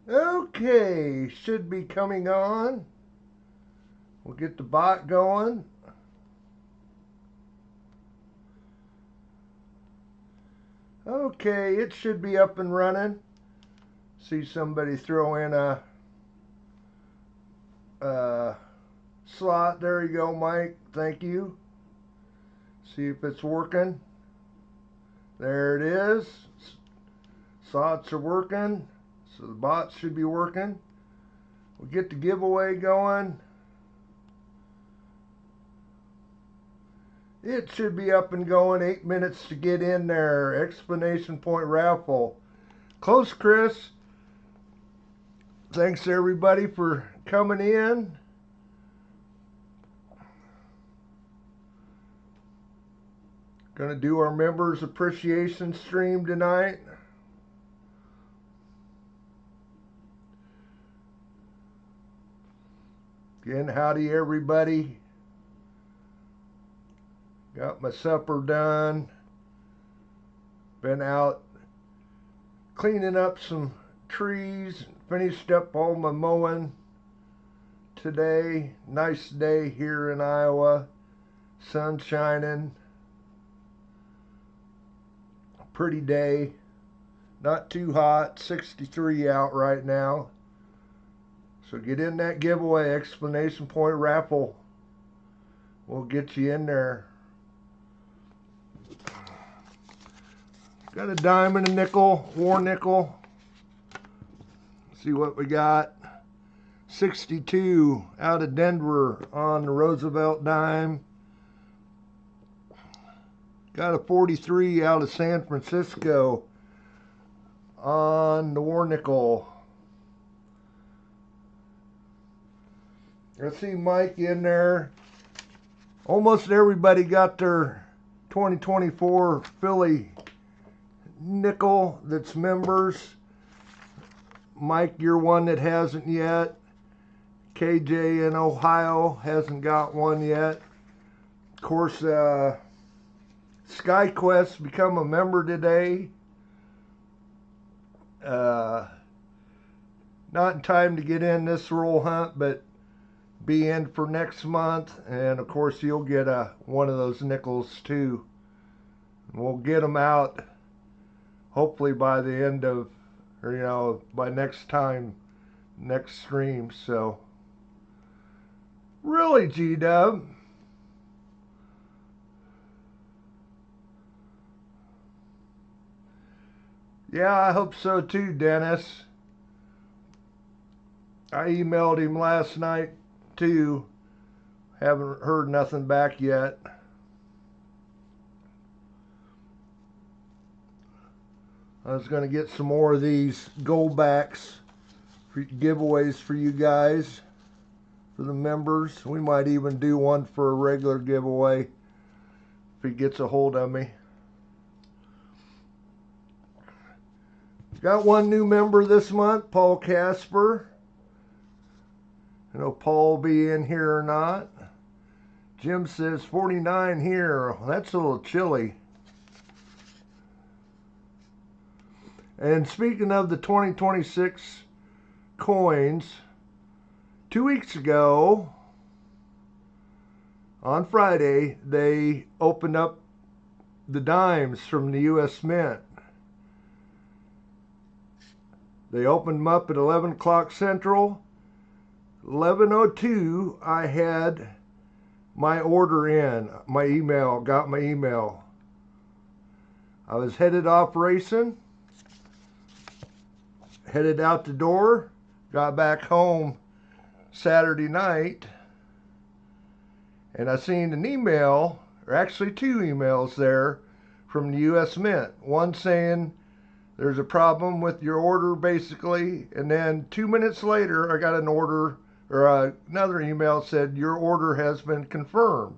Okay, should be coming on. We'll get the bot going. Okay, it should be up and running. See somebody throw in a slot. There you go, Mike. Thank you. See if it's working. There it is. Slots are working, so the bots should be working. We'll get the giveaway going. It should be up and going. 8 minutes to get in there. Explanation point raffle. Close, Chris. Thanks everybody for coming in. Gonna do our members appreciation stream tonight. Again, howdy everybody. Got my supper done. Been out cleaning up some trees. Finished up all my mowing today. Nice day here in Iowa. Sun shining. Pretty day. Not too hot. 63 out right now. So get in that giveaway. Explanation point raffle. We'll get you in there. Got a dime and a nickel, war nickel. See what we got. 62 out of Denver on the Roosevelt dime. Got a 43 out of San Francisco on the war nickel. I see Mike in there. Almost everybody got their 2024 Philly nickel that's members. Mike, you're one that hasn't yet. KJ in Ohio hasn't got one yet. Of course, SkyQuest become a member today. Not in time to get in this roll hunt, but be in for next month. And of course, you'll get one of those nickels too. We'll get them out hopefully by the end of, or by next stream. So really, G-Dub. Yeah, I hope so too, Dennis. I emailed him last night too. Haven't heard nothing back yet. I was going to get some more of these gold backs for giveaways for you guys, for the members. We might even do one for a regular giveaway if he gets a hold of me. Got one new member this month, Paul Casper. I know Paul will be in here or not. Jim says 49 here. That's a little chilly. And speaking of the 2026 coins, 2 weeks ago, on Friday, they opened up the dimes from the U.S. Mint. They opened them up at 11 o'clock Central. 11:02, I had my order in, my email, got my email. I was headed off racing, headed out the door, got back home Saturday night, and I seen an email, or actually two emails there from the U.S. Mint. One saying there's a problem with your order, basically, and then 2 minutes later, I got an order, or another email said your order has been confirmed.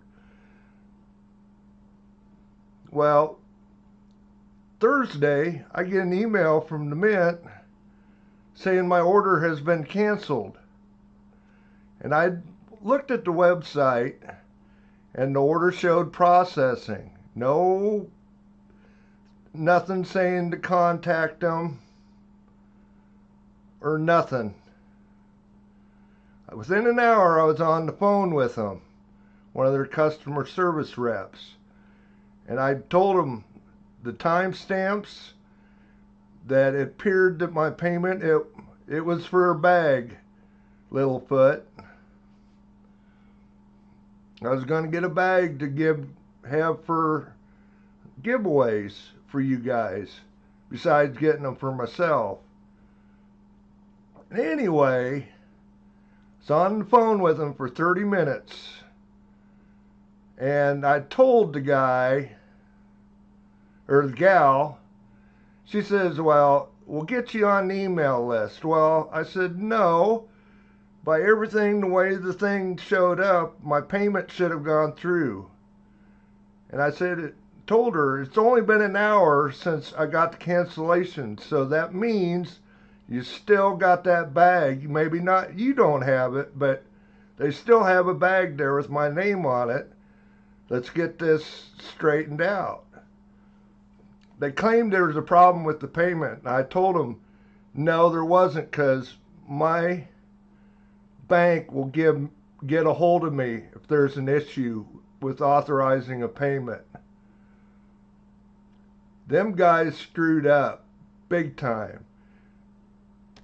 Well, Thursday, I get an email from the Mint saying my order has been canceled. And I looked at the website, and the order showed processing. Nothing saying to contact them. or nothing. Within an hour, I was on the phone with them, one of their customer service reps. And I told them the timestamps, that it appeared that my payment, it was for a bag, Littlefoot. I was going to get a bag to have for giveaways for you guys, besides getting them for myself. Anyway, I was on the phone with them for 30 minutes, and I told the guy, or the gal, she says, well, we'll get you on the email list. Well, I said, no. By everything, the way the thing showed up, my payment should have gone through. And I told her, it's only been an hour since I got the cancellation. So that means you still got that bag. Maybe not, you don't have it, but they still have a bag there with my name on it. Let's get this straightened out. They claimed there was a problem with the payment. And I told them, no, there wasn't, because my bank will get a hold of me if there's an issue with authorizing a payment. Them guys screwed up big time.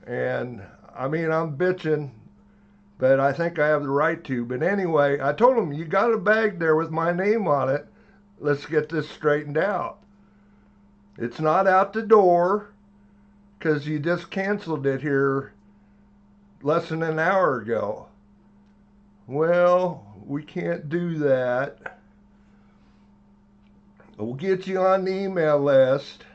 And I mean, I'm bitching, but I think I have the right to. But anyway, I told them, you got a bag there with my name on it. Let's get this straightened out. It's not out the door, because you just canceled it here less than an hour ago. Well, we can't do that. We'll get you on the email list.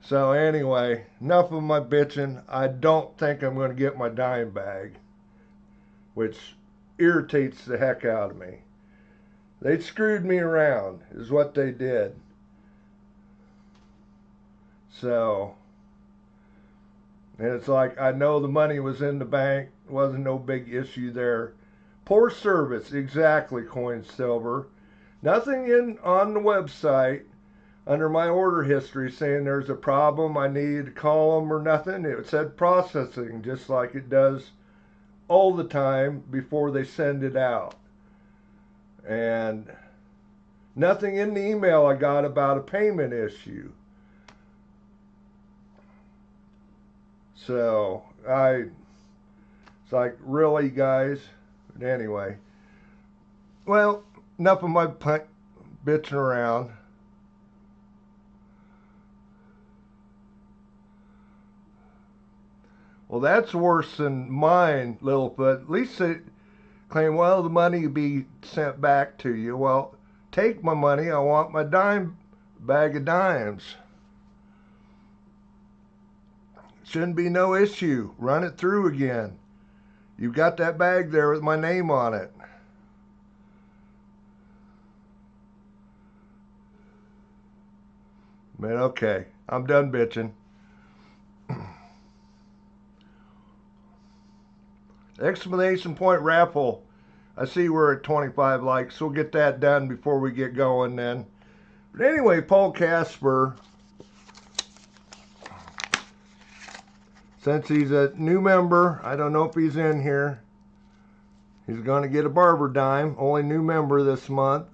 So anyway, enough of my bitching. I don't think I'm going to get my dime bag, which irritates the heck out of me. They screwed me around, is what they did. So, and it's like, I know the money was in the bank, wasn't no big issue there. Poor service, exactly, Coin Silver. Nothing on the website under my order history saying there's a problem, I need to call them or nothing. It said processing, just like it does all the time before they send it out. And nothing in the email I got about a payment issue. So, it's like, really, guys? But anyway, well, enough of my bitching around. Well, that's worse than mine, Littlefoot. At least they claim, well, the money will be sent back to you. Well, take my money. I want my bag of dimes. Shouldn't be no issue. Run it through again. You've got that bag there with my name on it. But okay, I'm done bitching. Exclamation point raffle. I see we're at 25 likes. We'll get that done before we get going then. But anyway, Paul Casper, since he's a new member, I don't know if he's in here, he's going to get a barber dime. Only new member this month.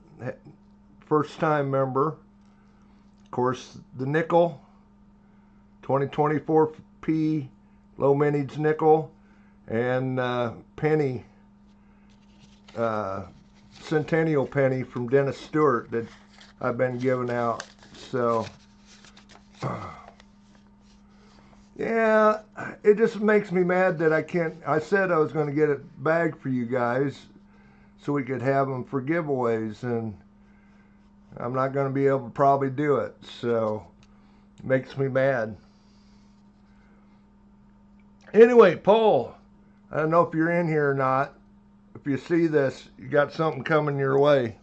First time member. Of course, the nickel. 2024 P low mintage nickel. And penny. Centennial penny from Dennis Stewart that I've been giving out. So yeah, it just makes me mad that I can't. I said I was going to get a bag for you guys so we could have them for giveaways, and I'm not going to be able to probably do it. So it makes me mad. Anyway, Paul, I don't know if you're in here or not. If you see this, you got something coming your way.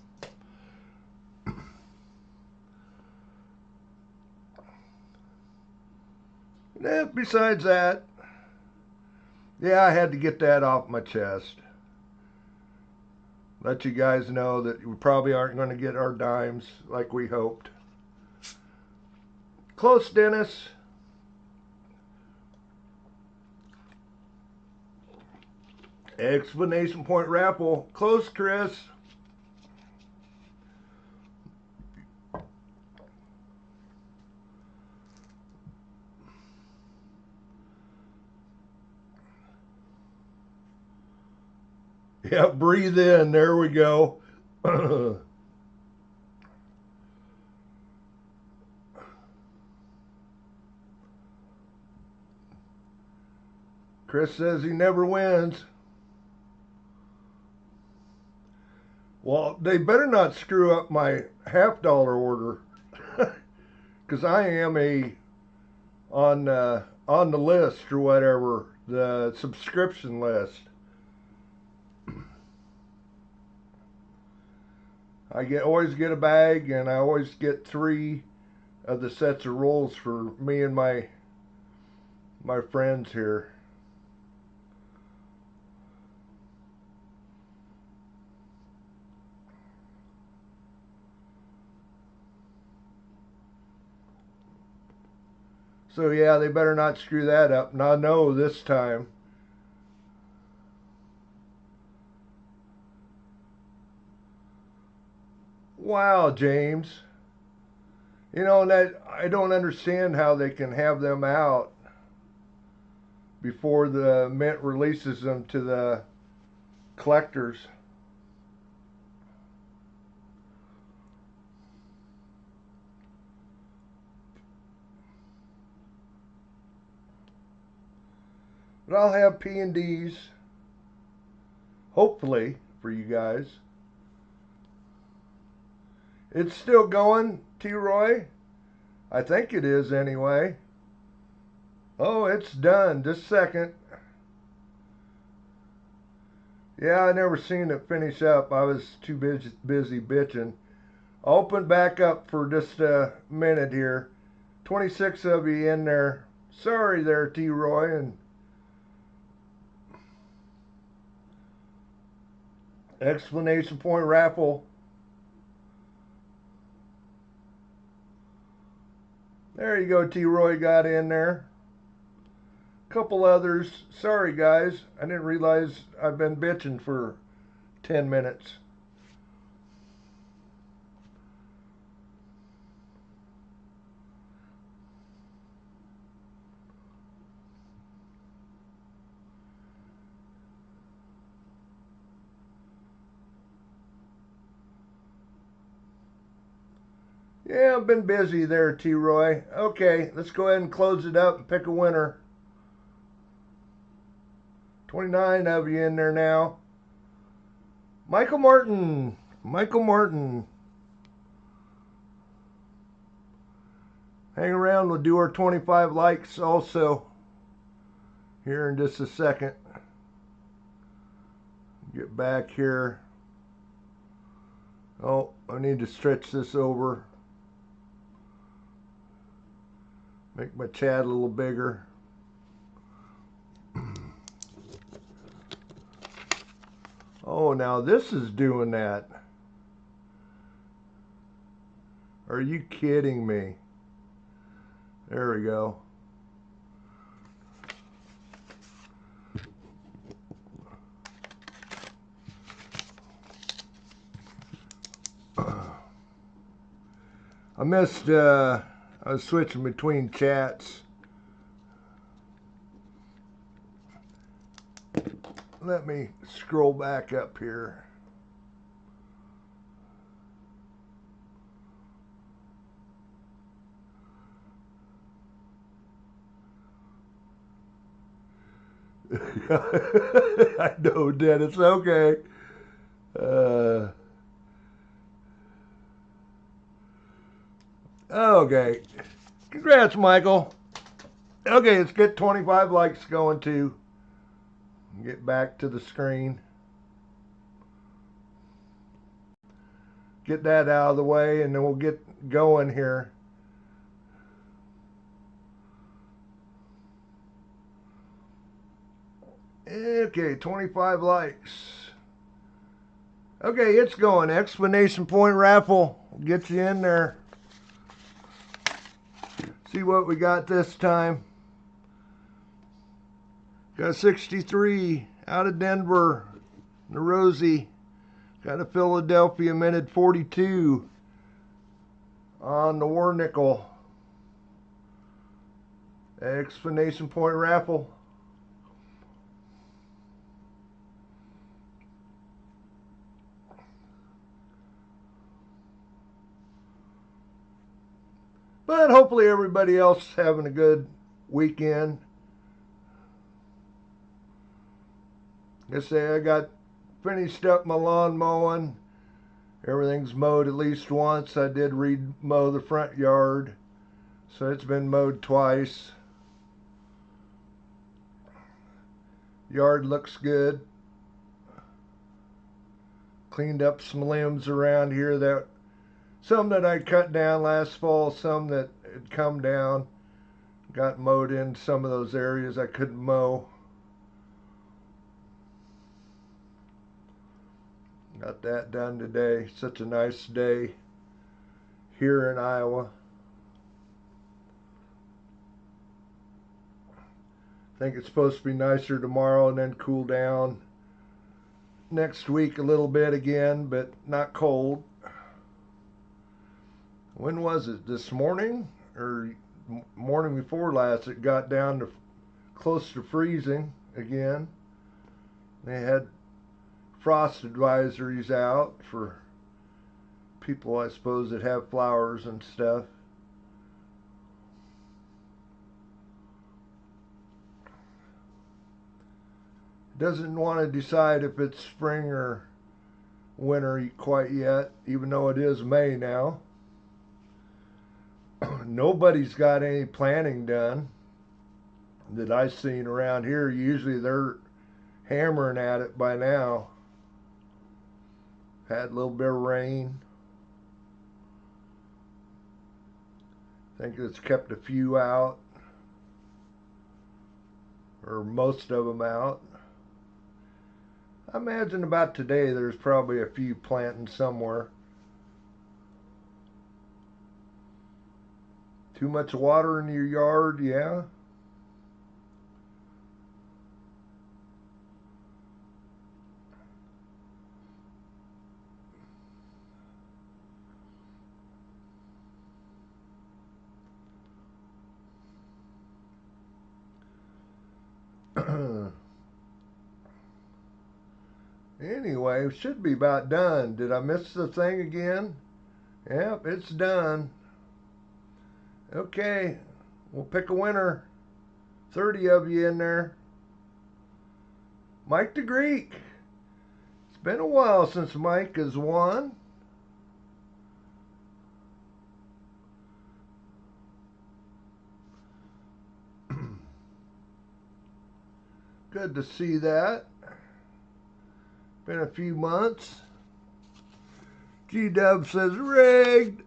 Besides that, yeah, I had to get that off my chest. Let you guys know that we probably aren't going to get our dimes like we hoped. Close, Dennis. Explanation point raffle. Close, Chris. Yeah, breathe in. There we go. Chris says he never wins. Well, they better not screw up my $50 order, because I am on the list or whatever, the subscription list. I always get a bag, and I always get 3 of the sets of rolls for me and my friends here. So yeah, they better not screw that up. And I know this time. Wow, James. You know, that I don't understand how they can have them out before the mint releases them to the collectors. But I'll have P&Ds, hopefully, for you guys. It's still going, T-Roy? I think it is anyway. Oh, it's done. Just a second. Yeah, I never seen it finish up. I was too busy bitching. I'll open back up for just a minute here. 26 of you in there. Sorry there, T-Roy, and explanation point raffle. There you go, T-Roy got in there. Couple others. Sorry, guys. I didn't realize I've been bitching for 10 minutes. Yeah, I've been busy there, T-Roy. Okay, let's go ahead and close it up and pick a winner. 29 of you in there now. Michael Martin. Michael Martin. Hang around, we'll do our 25 likes also here in just a second. Get back here. Oh, I need to stretch this over. Make my chat a little bigger. Oh, now this is doing that. Are you kidding me? There we go. I missed, I was switching between chats. Let me scroll back up here. I know, Dennis. Okay. Okay. Congrats, Michael. Okay, let's get 25 likes going too. Get back to the screen. Get that out of the way, and then we'll get going here. Okay, 25 likes. Okay, it's going. Explanation point raffle. We'll get you in there. See what we got this time. Got a 63 out of Denver, the Rosie. Got a Philadelphia minted 42 on the War Nickel. Explanation point raffle. But hopefully everybody else is having a good weekend. I got finished up my lawn mowing. Everything's mowed at least once. I did mow the front yard, so it's been mowed twice. Yard looks good. Cleaned up some limbs around here, that some that I cut down last fall, some that had come down. Got mowed in some of those areas I couldn't mow. Got that done today. Such a nice day here in Iowa. I think it's supposed to be nicer tomorrow and then cool down next week a little bit again, but not cold. When was it? This morning or morning before last? It got down to close to freezing again. They had frost advisories out for people, I suppose, that have flowers and stuff. Doesn't want to decide if it's spring or winter quite yet, even though it is May now. Nobody's got any planning done that I've seen around here. Usually they're hammering at it by now. Had a little bit of rain. I think it's kept a few out, or most of them out. I imagine about today there's probably a few planting somewhere. Too much water in your yard, yeah. Anyway, it should be about done. Did I miss the thing again? Yep, it's done. Okay, we'll pick a winner. 30 of you in there. Mike the Greek. It's been a while since Mike has won. Good to see that. Been a few months. G-Dub says rigged.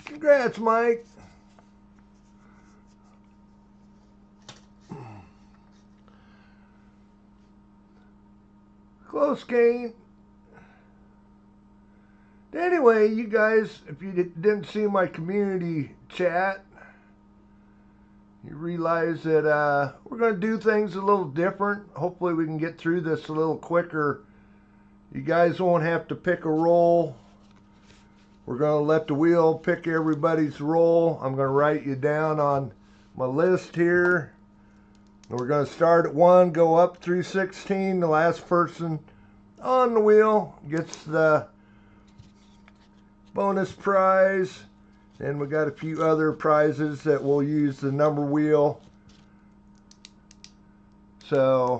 Congrats, Mike. Close, Kane. Anyway, you guys, if you didn't see my community chat, you realize that we're going to do things a little different. Hopefully we can get through this a little quicker. You guys won't have to pick a roll. We're going to let the wheel pick everybody's roll. I'm going to write you down on my list here. We're going to start at 1, go up through 16. The last person on the wheel gets the bonus prize. And we got a few other prizes that we'll use the number wheel. So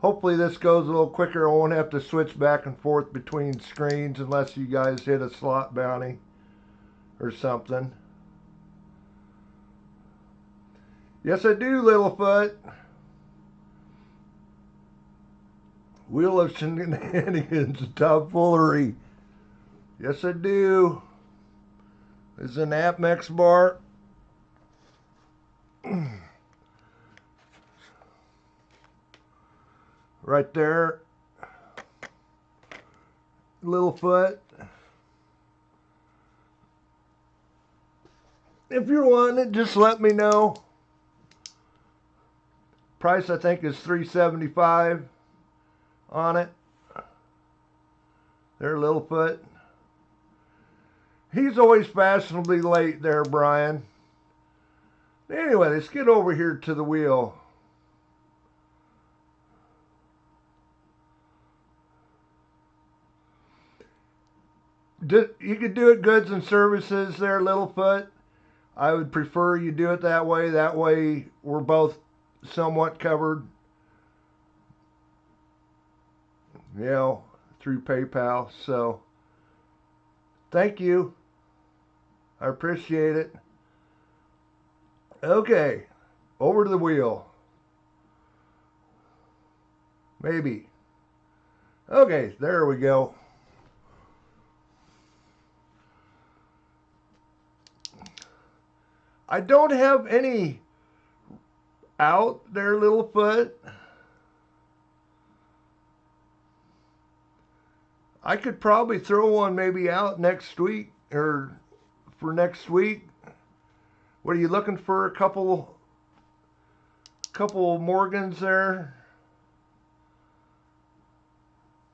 hopefully this goes a little quicker. I won't have to switch back and forth between screens unless you guys hit a slot bounty or something. Yes, I do, Littlefoot. Wheel of Shenanigans, tomfoolery. Yes, I do. This is an Apmex bar. right there. Little foot. If you're wanting it, just let me know. Price I think is $375 on it. There, Littlefoot. He's always fashionably late there, Brian. Anyway, let's get over here to the wheel. You could do it goods and services there, Littlefoot. I would prefer you do it that way. That way we're both somewhat covered. You know, through PayPal. So, thank you. I appreciate it. Okay, over to the wheel. Maybe. Okay, there we go. I don't have any out there, Littlefoot. I could probably throw one maybe out next week, or for next week. What are you looking for? A couple Morgans there,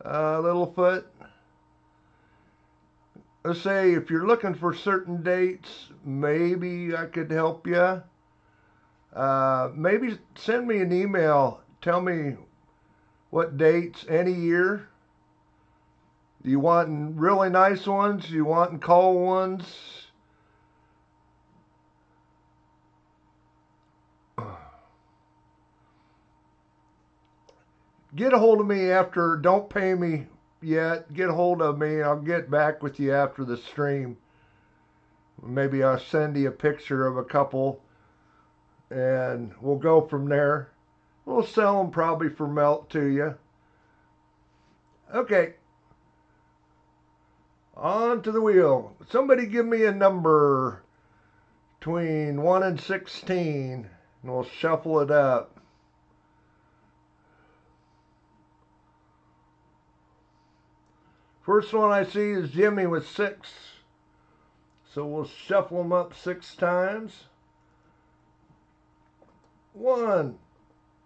Littlefoot. Let's say if you're looking for certain dates, maybe I could help you. Maybe send me an email. Tell me what dates, any year. You want really nice ones? You want cold ones? Get a hold of me after. Don't pay me yet. Get a hold of me. I'll get back with you after the stream. Maybe I'll send you a picture of a couple and we'll go from there. We'll sell them probably for melt to you. Okay. On to the wheel. Somebody give me a number between 1 and 16 and we'll shuffle it up. First one I see is Jimmy with 6. So we'll shuffle them up 6 times. 1,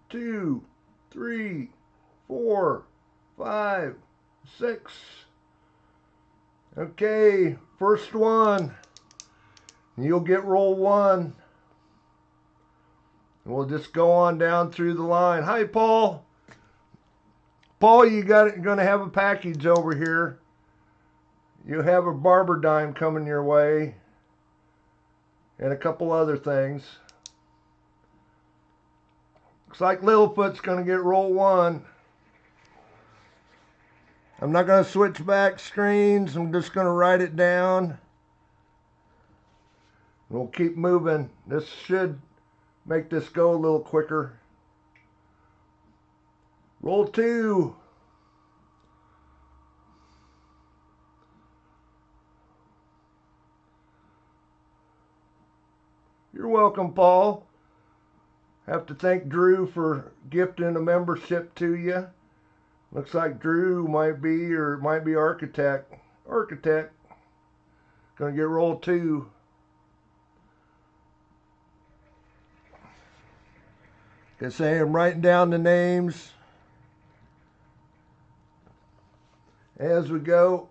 2, 3, 4, 5, 6. Okay, first one. You'll get roll 1. And we'll just go on down through the line. Hi, Paul. Paul, you're going to have a package over here. You have a barber dime coming your way. And a couple other things. Looks like Littlefoot's going to get roll 1. I'm not going to switch back screens. I'm just going to write it down. We'll keep moving. This should make this go a little quicker. Roll 2. You're welcome, Paul. Have to thank Drew for gifting a membership to you. Looks like Drew might be, or it might be Architect. Architect. Gonna get roll 2. Can say I'm writing down the names as we go.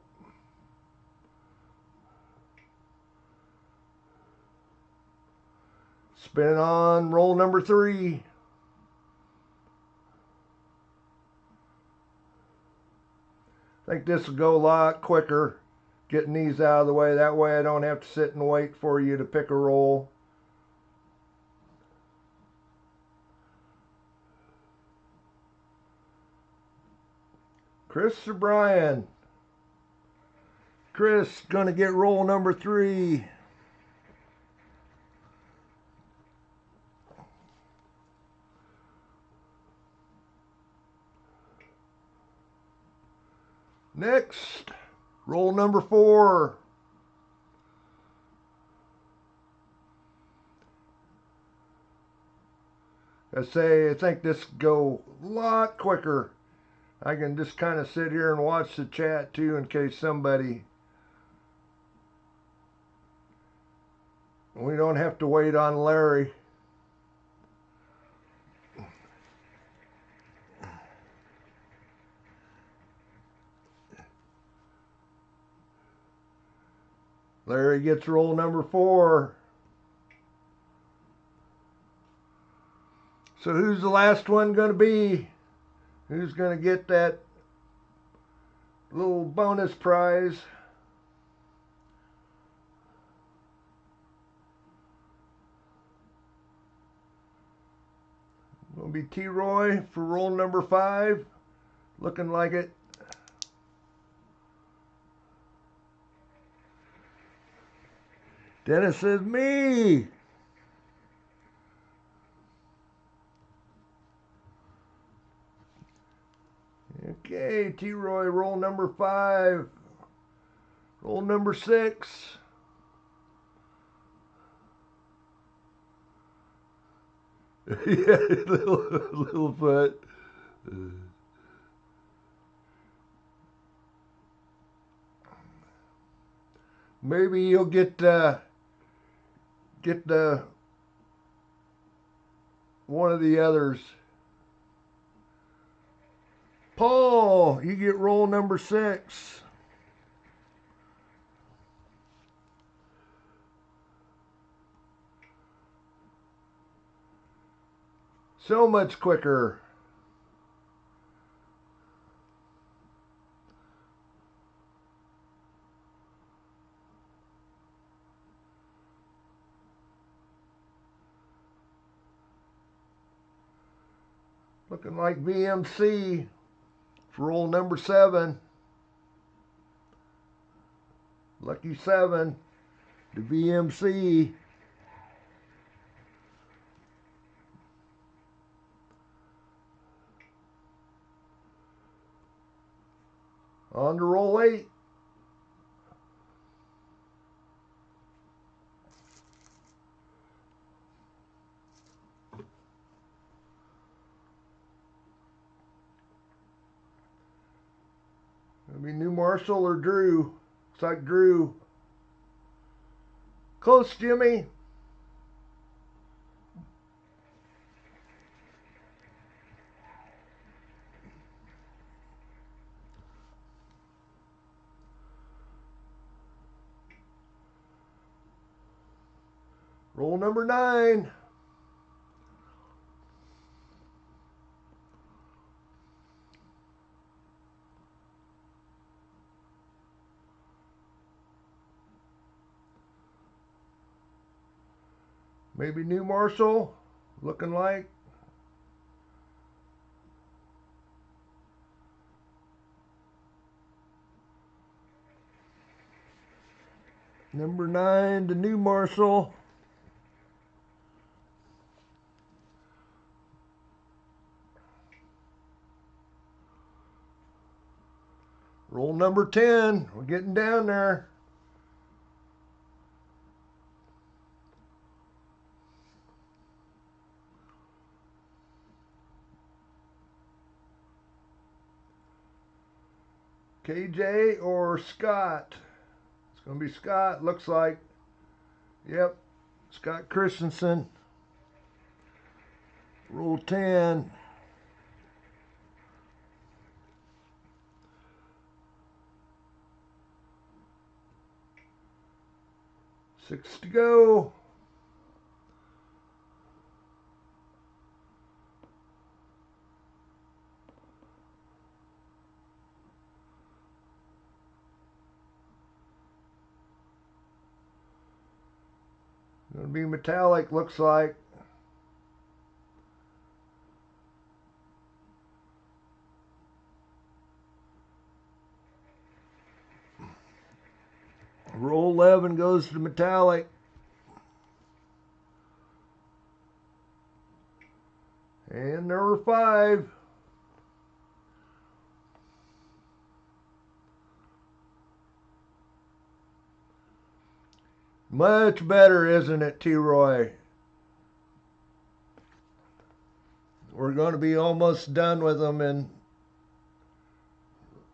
Spin on roll number 3. I think this will go a lot quicker getting these out of the way. That way I don't have to sit and wait for you to pick a roll. Chris or Brian? Chris gonna get roll number 3. Next, roll number 4. I think this go a lot quicker I can just kind of sit here and watch the chat too in case somebody... We don't have to wait on Larry. Larry gets roll number 4. So who's the last one going to be? Who's going to get that little bonus prize? Will be T-Roy for roll number 5. Looking like it. Dennis says me. Okay, T-Roy, roll number 5. Roll number 6. Yeah, little foot. Maybe you'll get the one of the others. Paul, you get roll number 6. So much quicker. Looking like VMC for roll number 7. Lucky 7 to VMC. On to roll 8. It'll be New Marshall or Drew. Looks like Drew. Close, Jimmy. Roll number 9. Maybe New Marshall, looking like. Number 9 to New Marshall. Roll number 10. We're getting down there. KJ or Scott? It's going to be Scott, looks like. Yep, Scott Christensen. Roll 10. Six to go. Gonna be metallic, looks like. Roll 11 goes to metallic. And number 5. Much better, isn't it, T-Roy? We're going to be almost done with them in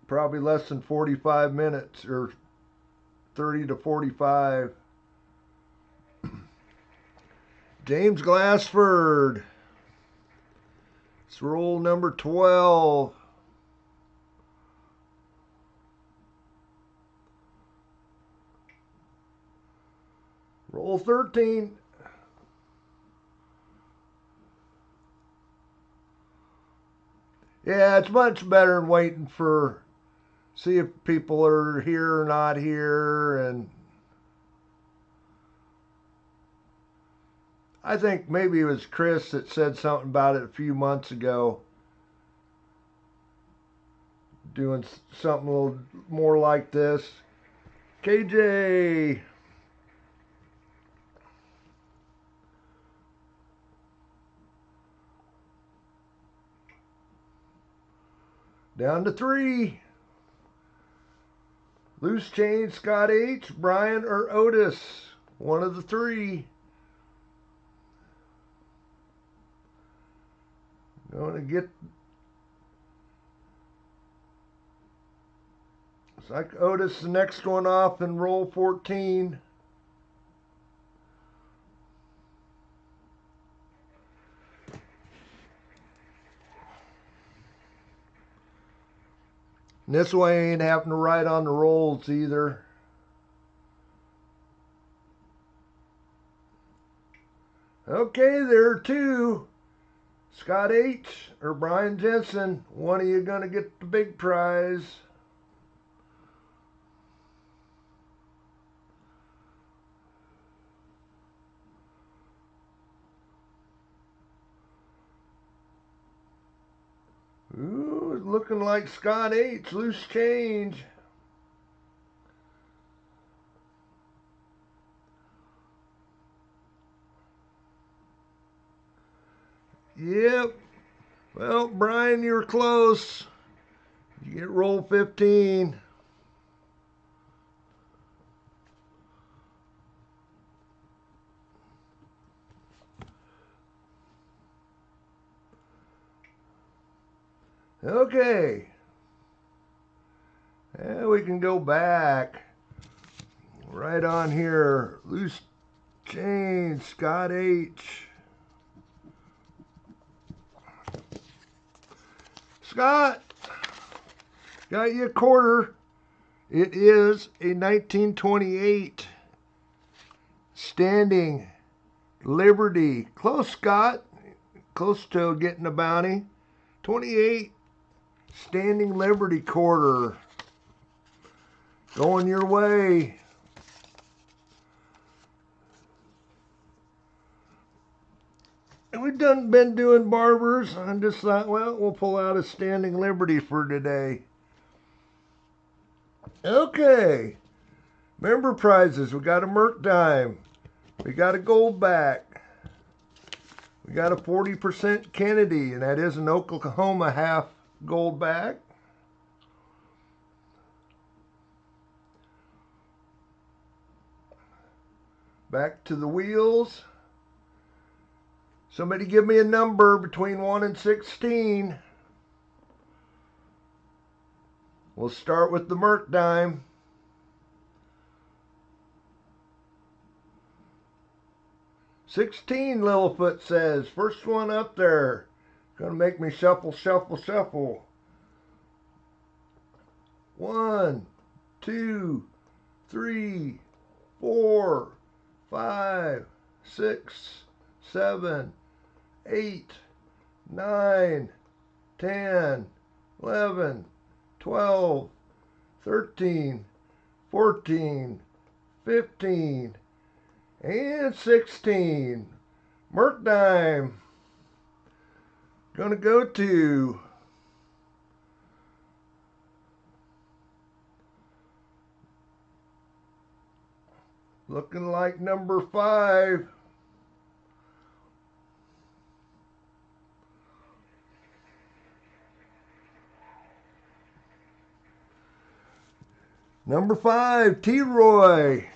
probably less than 45 minutes, or 30 to 45. James Glassford. It's roll number 12. Roll 13. Yeah, it's much better than waiting for, see if people are here or not here. And I think maybe it was Chris that said something about it a few months ago, doing something a little more like this. KJ. Down to 3. Loose change, Scott H., Brian, or Otis. One of the 3. Going to get... It's like Otis, the next one off in roll 14. And this way I ain't having to write on the rolls either. Okay, there are 2. Scott H. or Brian Jensen. One of you gonna get the big prize. Ooh, looking like Scott H. Loose change. Yep. Well, Brian, you were close. You get roll 15. Okay. And we can go back. Right on here. Loose change, Scott H. Scott, got you a quarter. It is a 1928 Standing Liberty. Close, Scott. Close to getting a bounty. 28 Standing Liberty quarter. Going your way. And we've been doing barbers. I just thought, well, we'll pull out a Standing Liberty for today. Okay. Member prizes. We got a Merc dime. We got a gold back. We got a 40% Kennedy, and that is an Oklahoma half gold back. Back to the wheels. Somebody give me a number between 1 and 16. We'll start with the Merc dime. 16, Littlefoot says. First one up there. Gonna make me shuffle, shuffle, shuffle. 1, 2, 3, 4, 5, 6, 7, 8, 9, 10, 11, 12, 13, 14, 15, and 16. Merc dime. Gonna go to looking like number 5. Number 5, T-Roy.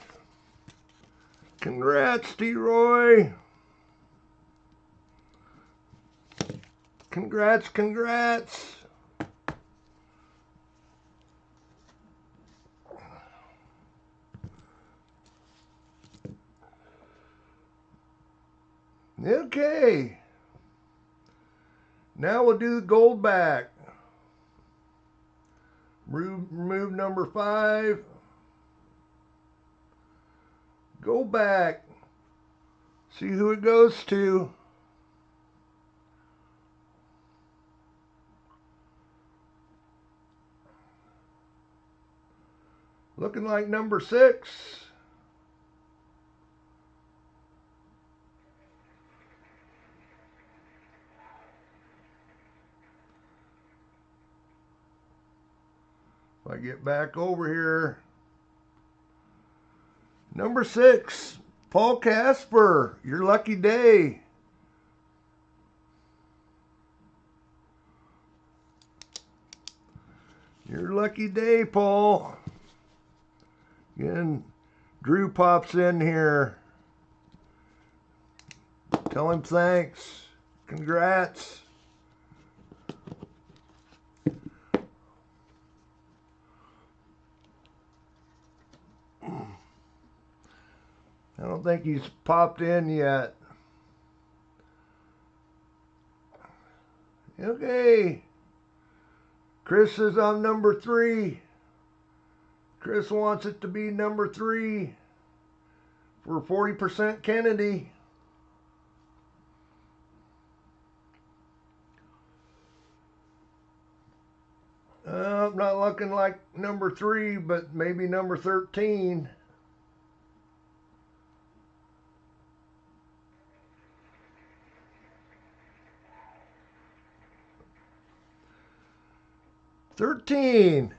Congrats, T-Roy. Congrats, congrats. Okay. Now we'll do the gold back. Remove number 5. Go back. See who it goes to. Looking like number 6. If I get back over here. Number 6, Paul Casper, your lucky day. Your lucky day, Paul. Again, Drew pops in here. Tell him thanks. Congrats. I don't think he's popped in yet. Okay. Chris is on number 3. Chris wants it to be number 3 for 40% Kennedy. Not looking like number 3, but maybe number 13. $13.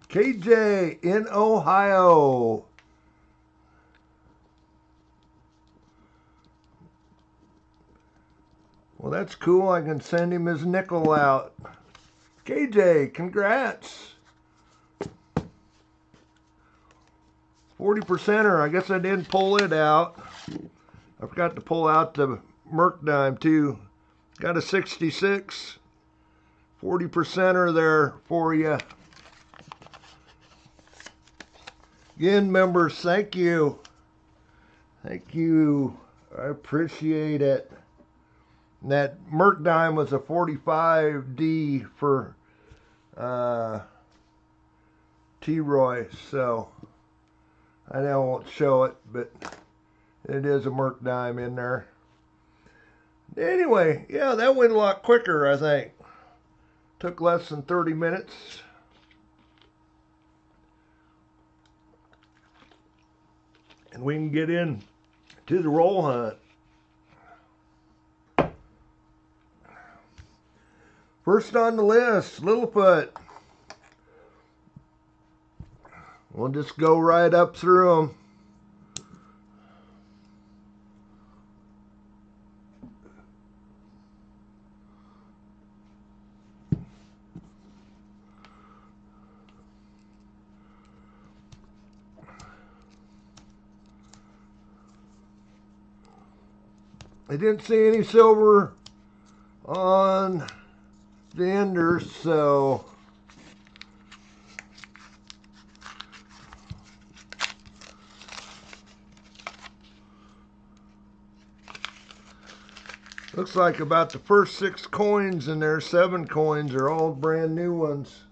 KJ in Ohio. Well, that's cool. I can send him his nickel out. KJ, congrats. 40%er. I guess I didn't pull it out. I forgot to pull out the Merc dime too. Got a 66. 40%er there for you. Again, members, thank you. Thank you. I appreciate it. And that Merc dime was a 45D for T-Roy, so I know I won't show it, but it is a Merc dime in there. Anyway, yeah, that went a lot quicker, I think. Took less than 30 minutes. And we can get in to the roll hunt. First on the list, Littlefoot. We'll just go right up through them. I didn't see any silver on the enders, so looks like about the first 6 coins in there, 7 coins are all brand new ones.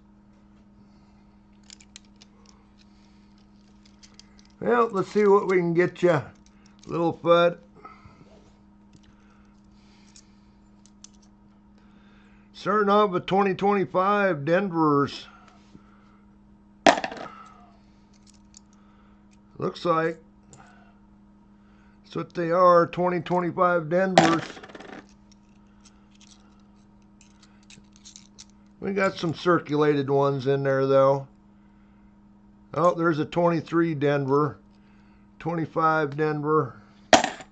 Well, let's see what we can get you, Littlefoot. Starting off with 2025 Denvers. Looks like that's what they are, 2025 Denvers. We got some circulated ones in there though. Oh, there's a 23 Denver, 25 Denver. A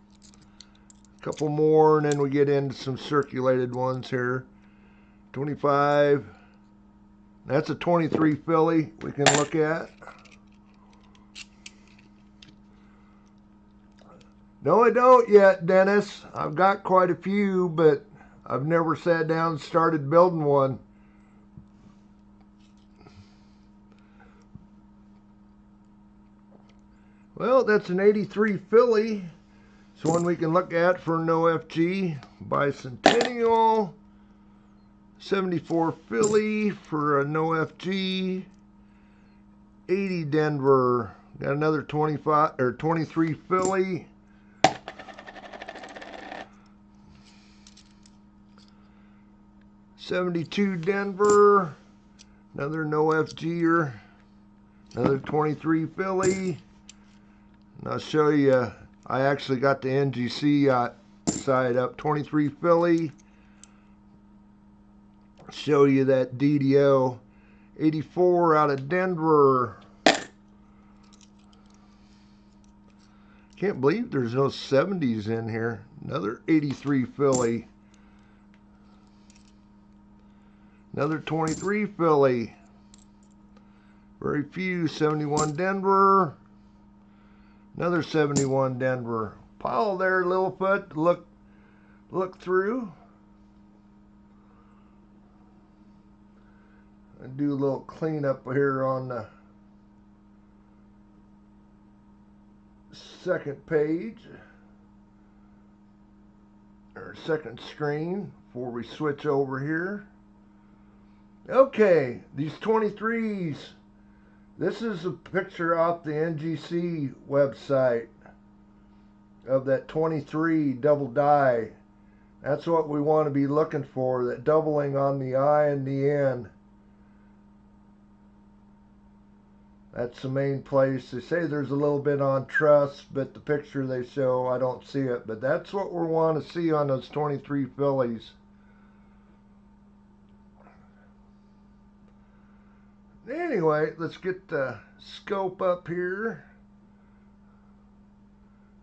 couple more and then we get into some circulated ones here. 25. That's a 23 Philly we can look at. No, I don't yet, Dennis. I've got quite a few, but I've never sat down and started building one. Well, that's an 83 Philly. So one we can look at for no FG, Bicentennial, 74 Philly for a no FG, 80 Denver, got another 25 or 23 Philly, 72 Denver, another no FG'er, another 23 Philly. And I'll show you, I actually got the NGC side up, 23 Philly. Show you that DDO, 84 out of Denver. Can't believe there's no 70s in here. Another 83 Philly. Another 23 Philly. Very few. 71 Denver. Another 71 Denver. Pile there, Littlefoot. Look through. I do a little cleanup here on the second page or second screen before we switch over here. Okay, these 23s. This is a picture off the NGC website of that 23 double die. That's what we want to be looking for, that doubling on the I and the N. That's the main place. They say there's a little bit on truss, but the picture they show, I don't see it. But that's what we want to see on those 23 Phillies. Anyway, let's get the scope up here.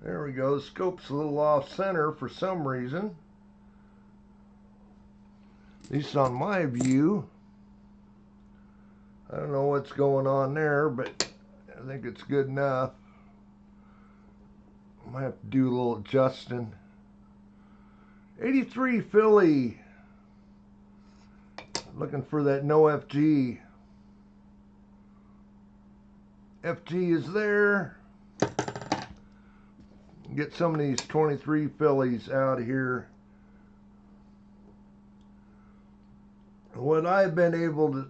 There we go. The scope's a little off center for some reason. At least on my view. I don't know what's going on there, but I think it's good enough. I might have to do a little adjusting. 83 Philly. Looking for that no FG. FG is there. Get some of these 23 Phillies out of here. What I've been able to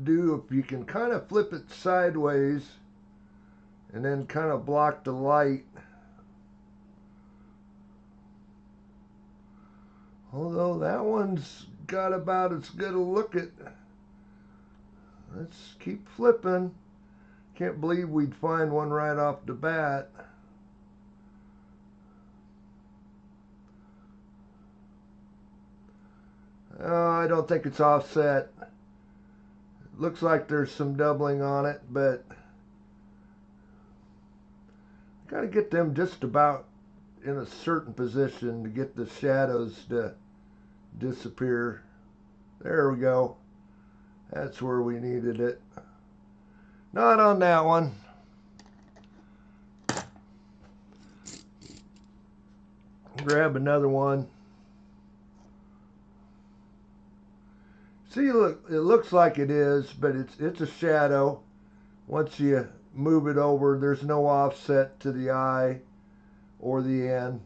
do, if you can kind of flip it sideways and then kind of block the light. Although that one's got about as good a look at. Let's keep flipping. Can't believe we'd find one right off the bat. I don't think it's offset. Looks like there's some doubling on it, but got to get them just about in a certain position to get the shadows to disappear. There we go. That's where we needed it. Not on that one. Grab another one. See, look, it looks like it is, but it's a shadow. Once you move it over, there's no offset to the I or the N.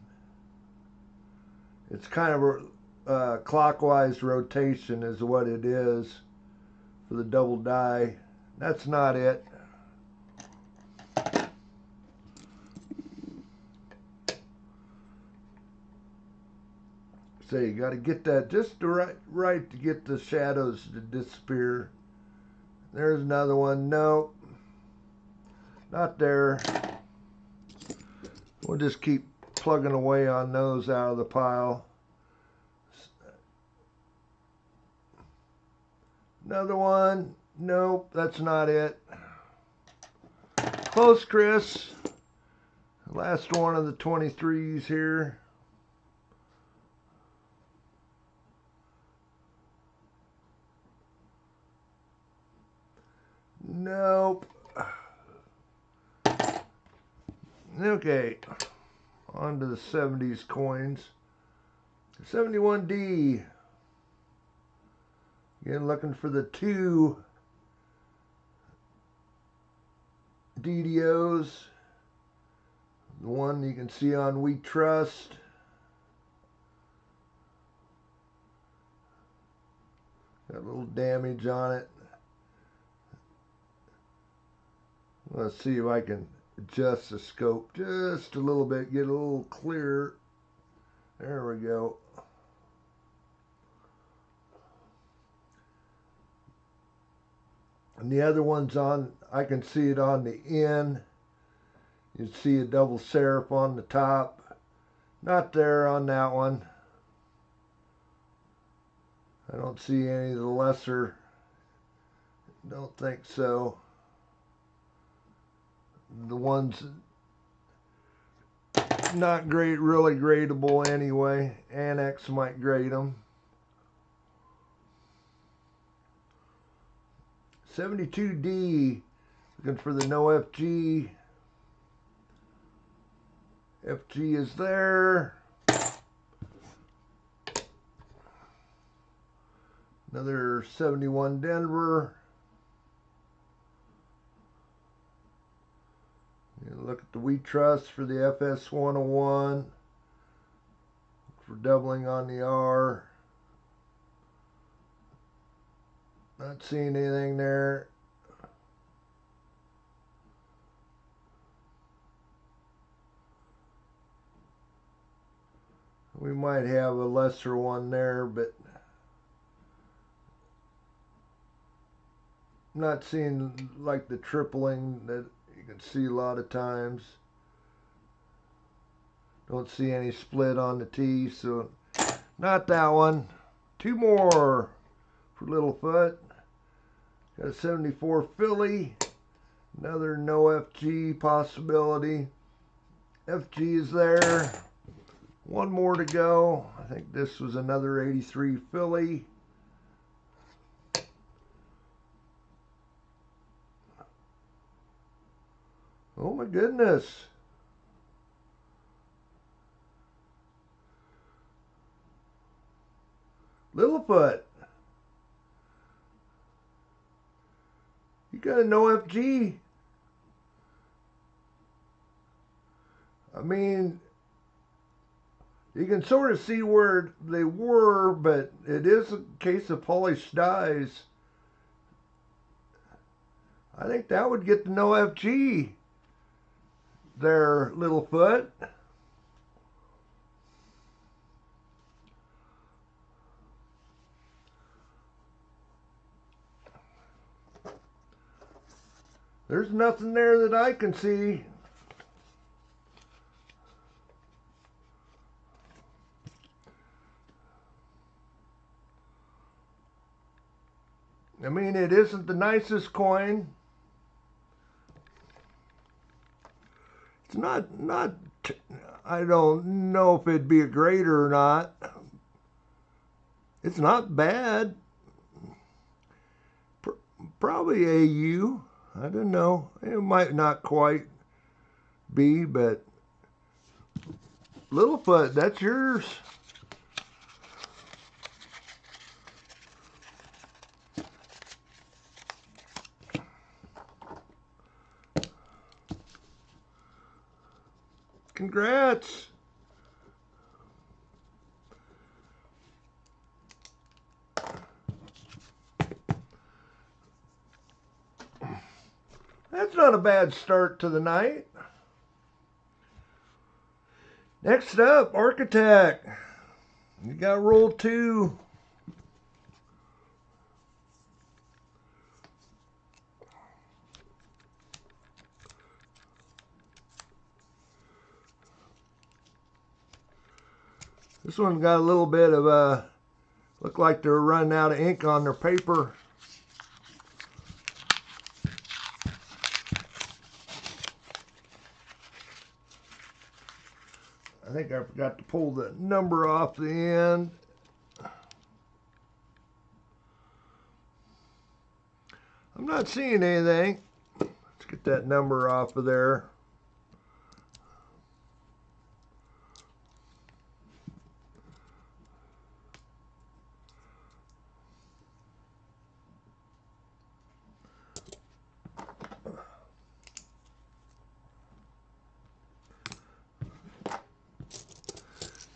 It's kind of a clockwise rotation is what it is for the double die. That's not it. So you got to get that just right to get the shadows to disappear. There's another one. Nope. Not there. We'll just keep plugging away on those out of the pile. Another one. Nope, that's not it. Close, Chris. Last one of the 23s here. Nope. Okay. On to the 70s coins. 71D. Again, looking for the two DDOs. The one you can see on We Trust. Got a little damage on it. Let's see if I can adjust the scope just a little bit, get a little clearer. There we go. And the other one's on, I can see it on the end. You see a double serif on the top. Not there on that one. I don't see any of the lesser. Don't think so. The ones not great, really gradable anyway. Annex might grade them. 72D, looking for the no FG. FG is there. Another 71 Denver. Look at the We Trust for the FS 101. For doubling on the R. Not seeing anything there. We might have a lesser one there, but not seeing like the tripling that you can see a lot of times. Don't see any split on the T, so not that one. Two more for Littlefoot. Got a 74 Philly. Another no FG possibility. FG is there. One more to go. I think this was another 83 Philly. Oh my goodness. Littlefoot. You got a no FG. I mean, you can sort of see where they were, but it is a case of polished dies. I think that would get the no FG there, Littlefoot. There's nothing there that I can see. I mean, it isn't the nicest coin. It's not, I don't know if it'd be a grader or not. It's not bad. Probably AU. I don't know. It might not quite be, but Littlefoot, that's yours. Congrats. That's not a bad start to the night. Next up, Architect. You got roll 2. This one's got a little bit of look like they're running out of ink on their paper. I think I forgot to pull the number off the end. I'm not seeing anything. Let's get that number off of there.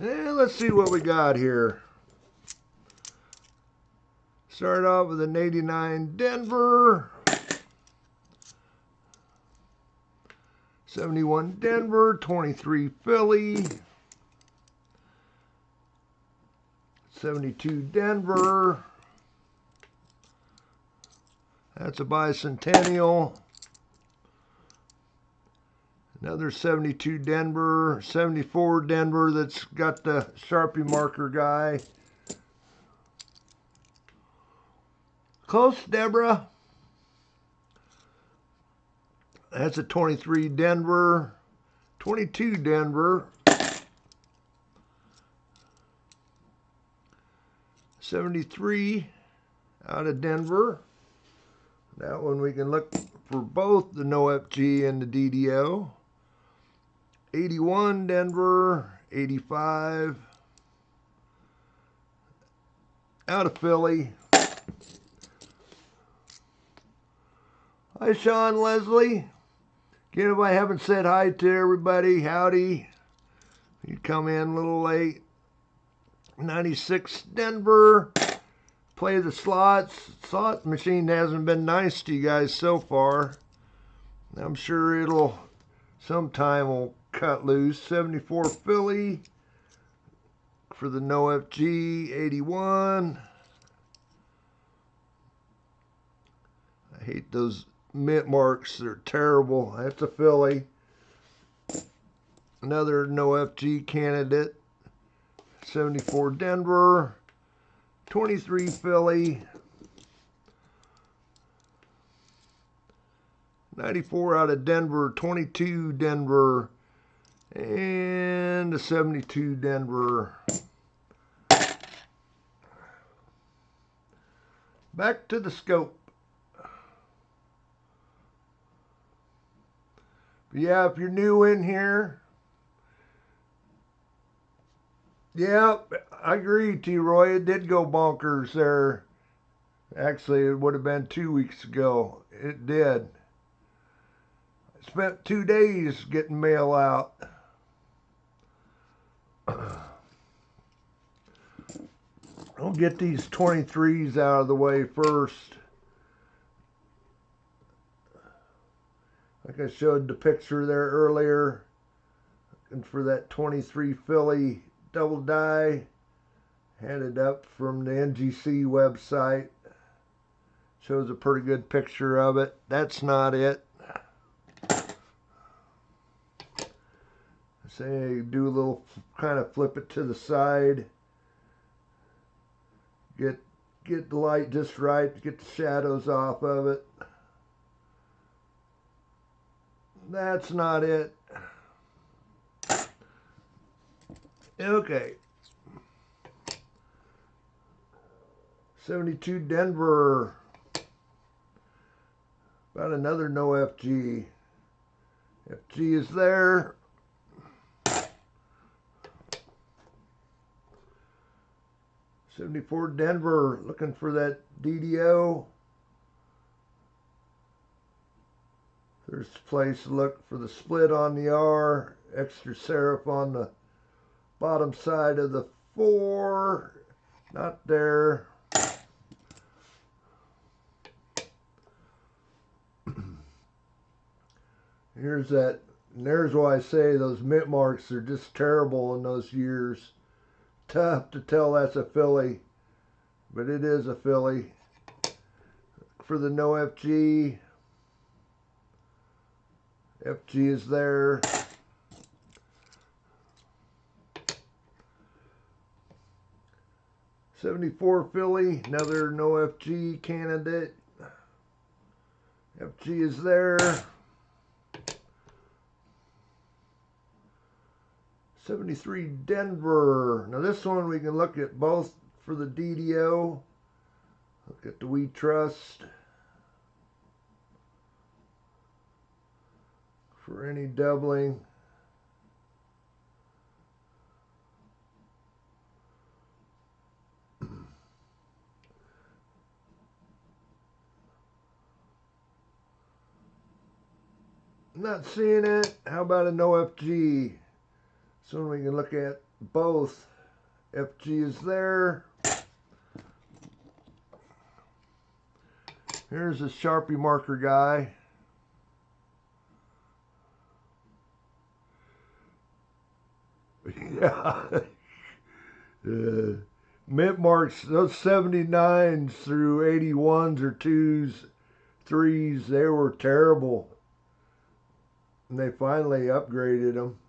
And let's see what we got here. Start off with an 89 Denver, 71 Denver, 23 Philly, 72 Denver. That's a bicentennial. Another 72 Denver, 74 Denver that's got the Sharpie marker guy. Close, Deborah. That's a 23 Denver, 22 Denver, 73 out of Denver. That one we can look for both the NoFG and the DDO. 81 Denver, 85 out of Philly. Hi, Sean Leslie. Again, if I haven't said hi to everybody, howdy. You come in a little late. 96 Denver. Play the slots. Slot machine hasn't been nice to you guys so far. I'm sure it'll sometime will cut loose. 74 Philly for the NoFG. 81. I hate those mint marks. They're terrible. That's a Philly. Another NoFG candidate. 74 Denver. 23 Philly. 94 out of Denver. 22 Denver. And a 72 Denver. Back to the scope. Yeah, if you're new in here, yeah, I agree, T-Roy. It did go bonkers there. Actually, it would have been 2 weeks ago. It did. I spent 2 days getting mail out. I'll get these 23s out of the way first. Like I showed the picture there earlier. And for that 23 Philly double die, had it up from the NGC website. Shows a pretty good picture of it. That's not it. Say do a little kind of flip it to the side. Get the light just right, get the shadows off of it. That's not it. Okay. 72 Denver. About another NoFG. FG is there. '74 Denver, looking for that DDO. There's a place to look for the split on the R, extra serif on the bottom side of the 4. Not there. Here's that. And there's why I say those mint marks are just terrible in those years. Tough to tell that's a Philly, but it is a Philly. For the NoFG. FG is there. '74 Philly, another NoFG candidate. FG is there. 73 Denver. Now this one we can look at both for the DDO. Look at the We Trust. For any doubling. Not seeing it. How about a NoFG? So we can look at both. FG is there. Here's a Sharpie marker guy. Yeah. Mint marks, those 79s through 81s or 2s, 3s, they were terrible. And they finally upgraded them.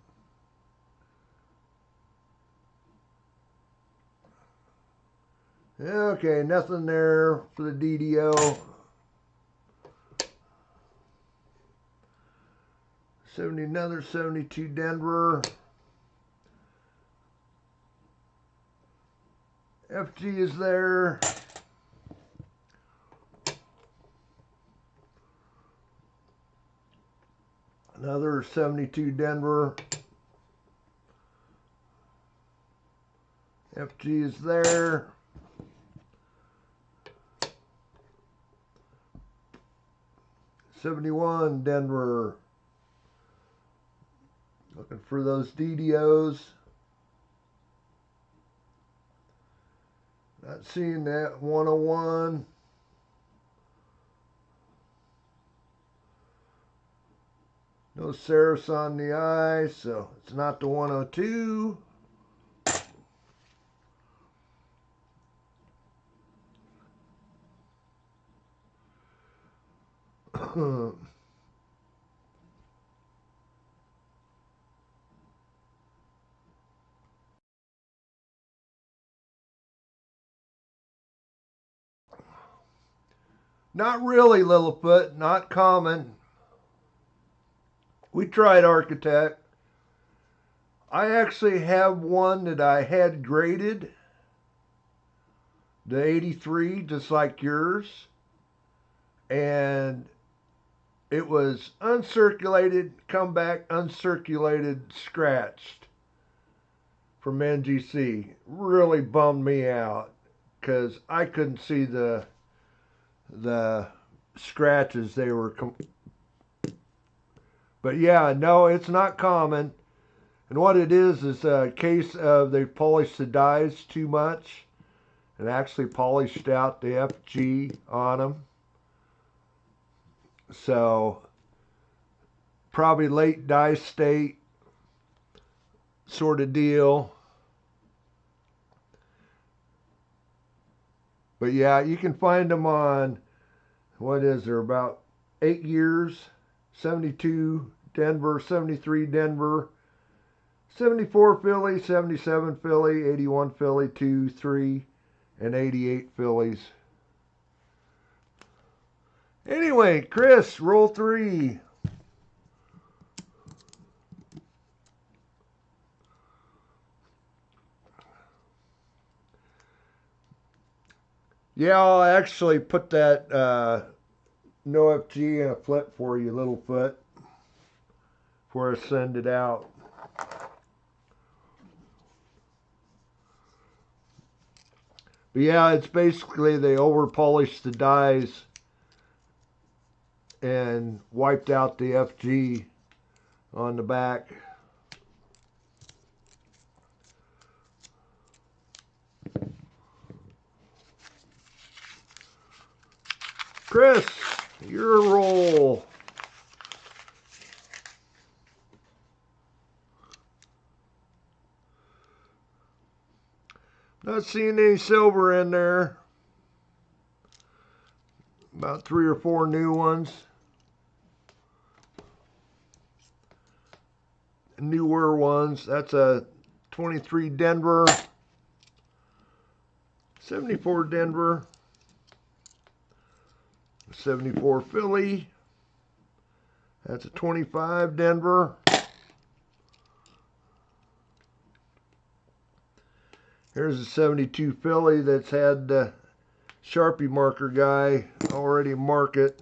Okay, nothing there for the DDO. 70, another 72 Denver. FG is there. Another 72 Denver. FG is there. '71 Denver. Looking for those DDOs. Not seeing that. 101. No Ceres on the eye, so it's not the 102. Not really, Littlefoot. Not common. We tried Architect. I actually have one that I had graded. The 83, just like yours. And it was uncirculated, come back uncirculated, scratched from NGC. Really bummed me out because I couldn't see the scratches they were. But yeah, no, it's not common. And what it is a case of they polished the dies too much and actually polished out the FG on them. So probably late die state sort of deal. But yeah, you can find them on, what is there, about 8 years. 72 Denver, 73 Denver, 74 Philly, 77 Philly, 81 Philly, 2, 3, and 88 Phillies. Anyway, Chris, roll 3. Yeah, I'll actually put that no FG in a flip for you, Littlefoot, before I send it out. But yeah, it's basically they over polished the dies and wiped out the FG on the back. Chris, your roll. Not seeing any silver in there. About 3 or 4 new ones. Newer ones. That's a 23 Denver. 74 Denver. 74 Philly. That's a 25 Denver. Here's a 72 Philly that's had the Sharpie marker guy already mark it.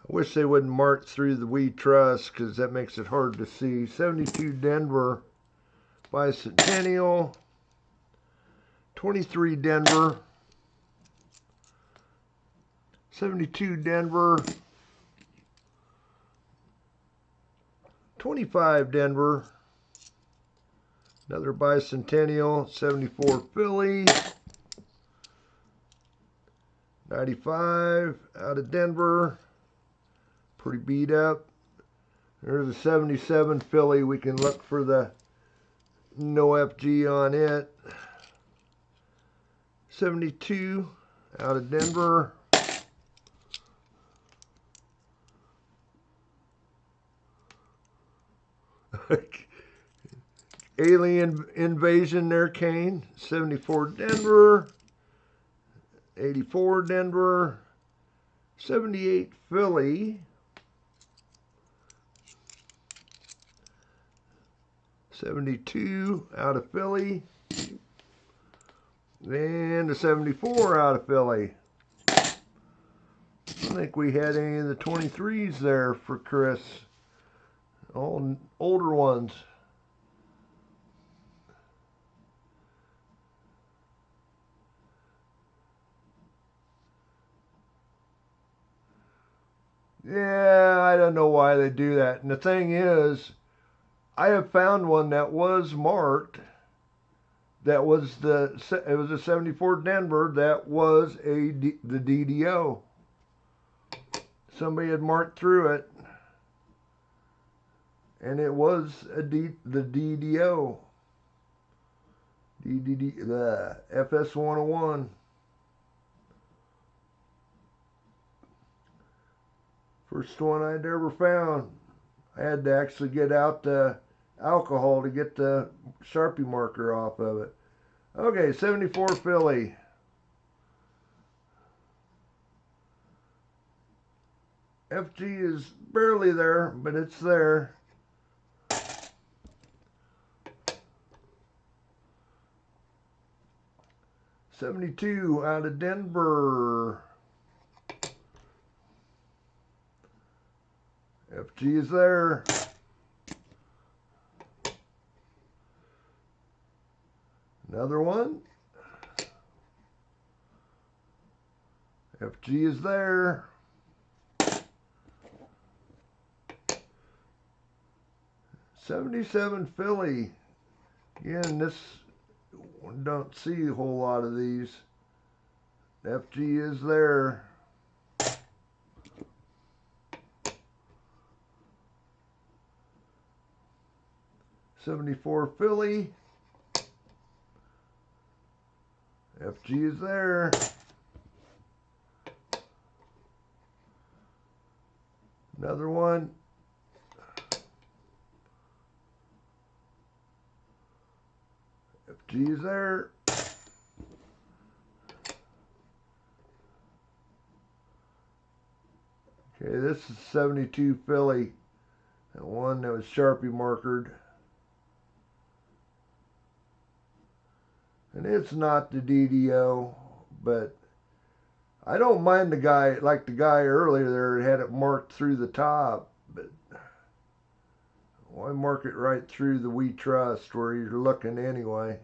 I wish they wouldn't mark through the wee truss because that makes it hard to see. 72 Denver Bicentennial. 23 Denver. 72 Denver. 25 Denver. Another bicentennial, 74 Philly. 95 out of Denver. Pretty beat up. There's a 77 Philly. We can look for the no FG on it. 72 out of Denver. Alien Invasion there, Kane. 74 Denver. 84 Denver. 78 Philly. 72 out of Philly. And a 74 out of Philly. I don't think we had any of the 23s there for Chris. All older ones. Yeah, I don't know why they do that. And the thing is, I have found one that was marked. That was it was a 74 Denver. That was the DDO. Somebody had marked through it, and it was the DDO. The FS 101. First one I'd ever found. I had to actually get out the alcohol to get the Sharpie marker off of it. Okay, 74 Philly. FG is barely there, but it's there. '72 out of Denver. FG is there. Another one. FG is there. '77 Philly. Again, this one don't see a whole lot of these. FG is there. '74 Philly. FG is there. Another one. FG is there. Okay, this is '72 Philly. That one that was Sharpie markered. And it's not the DDO, but I don't mind the guy, like the guy earlier there had it marked through the top, but why mark it right through the We Trust where you're looking anyway?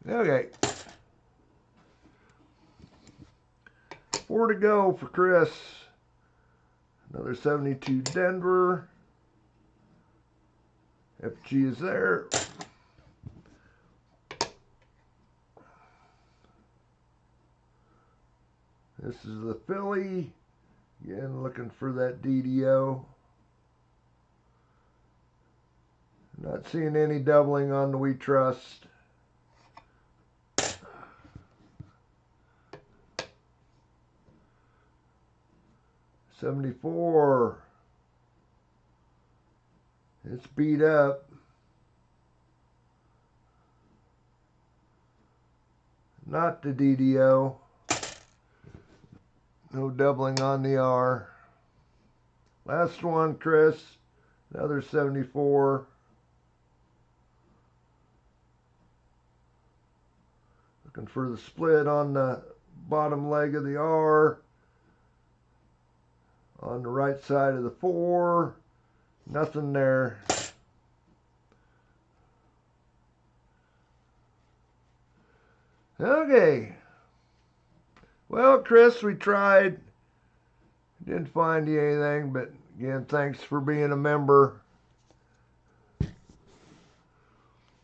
Okay. 4 to go for Chris. Another 72 Denver. FG is there. This is the Philly. Again, looking for that DDO. Not seeing any doubling on the We Trust. '74. It's beat up. Not the DDO. No doubling on the R. Last one, Chris. Another 74. Looking for the split on the bottom leg of the R. On the right side of the 4. Nothing there. Okay. Well, Chris, we tried. Didn't find you anything, but Again, thanks for being a member.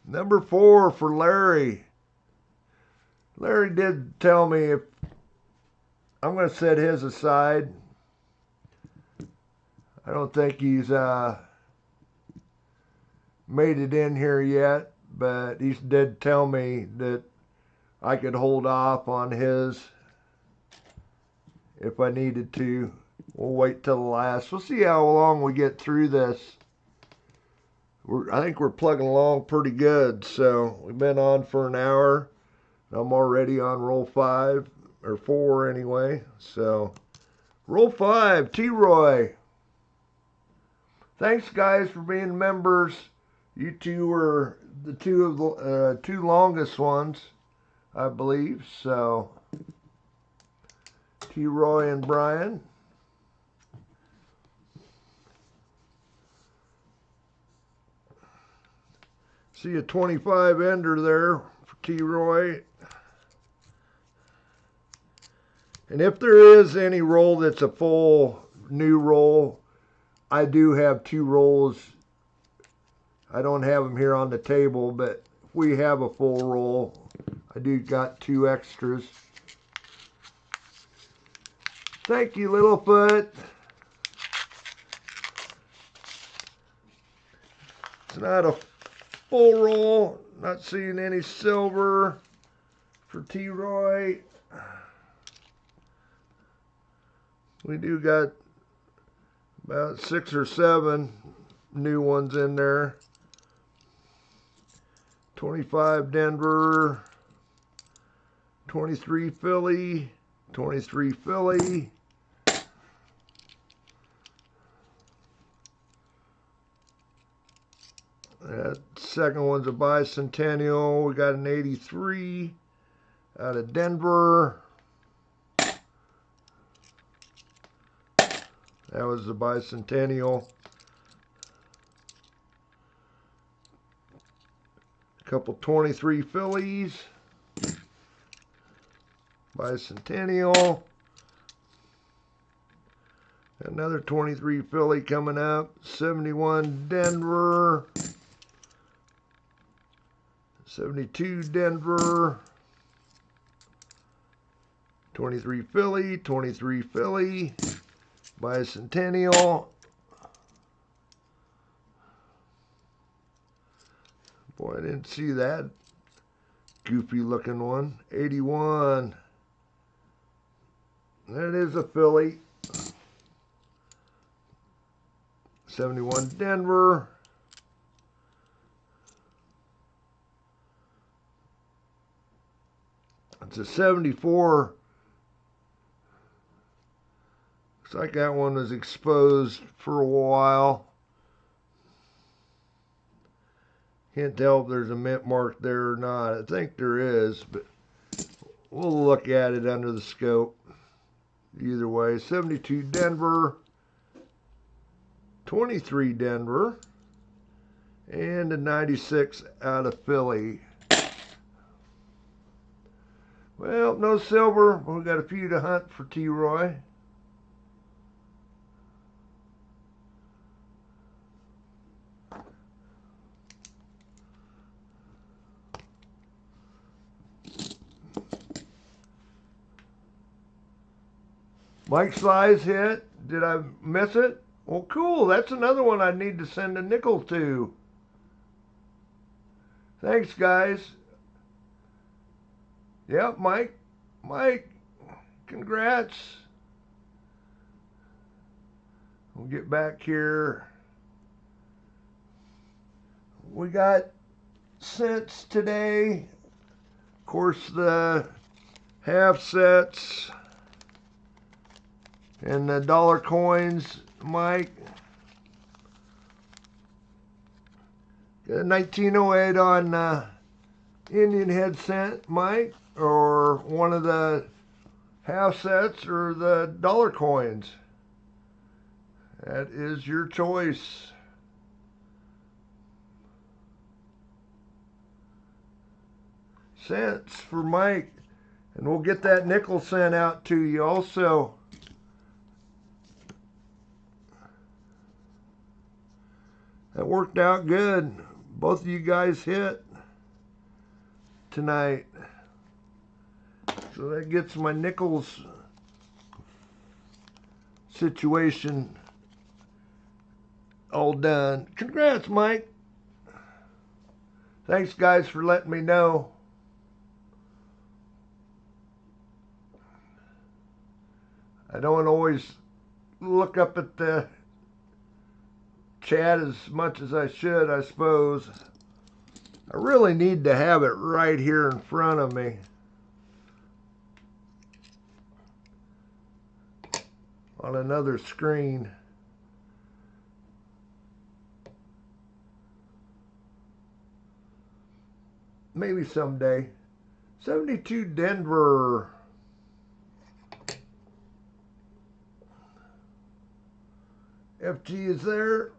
Number 4 for Larry. Larry did tell me if I'm going to set his aside. I don't think he's made it in here yet, but he did tell me that I could hold off on his if I needed to. We'll wait till the last. We'll see how long we get through this. I think we're plugging along pretty good. So we've been on for an hour. I'm already on roll 5 or 4 anyway. So roll 5, T-Roy. Thanks guys for being members. You two were the two longest ones, I believe. So T-Roy and Brian. See a 25 ender there for T-Roy. And if there is any roll that's a full new roll, I do have 2 rolls. I don't have them here on the table, but if we have a full roll, I do got 2 extras. Thank you, Littlefoot. It's not a full roll. Not seeing any silver for T-Roy. We do got about 6 or 7 new ones in there. 25 Denver, 23 Philly, 23 Philly. That second one's a bicentennial. We got an 83 out of Denver. That was the bicentennial. A couple 23 Phillies. Bicentennial. Another 23 Philly coming up. 71 Denver. 72 Denver. 23 Philly. 23 Philly. Bicentennial. Boy, I didn't see that goofy looking one. 81. That is a Philly. 71 Denver. It's a 74. Looks like that one was exposed for a while. Can't tell if there's a mint mark there or not. I think there is, but we'll look at it under the scope. Either way, 72 Denver, 23 Denver, and a 96 out of Philly. Well, no silver. We've got a few to hunt for T-Roy. Mike Sly's hit. Did I miss it? Well, cool. That's another one I need to send a nickel to. Thanks, guys. Yep, Mike. Mike, congrats. We'll get back here. We got cents today. Of course, the half sets. And the dollar coins, Mike. Got a 1908 on Indian head cent, Mike, or one of the half sets or the dollar coins. That is your choice. Cents for Mike. And we'll get that nickel sent out to you also. worked out good. Both of you guys hit tonight. So that gets my nickels situation all done. Congrats, Mike. Thanks, guys, for letting me know. I don't always look up at the chat as much as I should, I suppose. I really need to have it right here in front of me. On another screen. Maybe someday. 72 Denver. FG is there.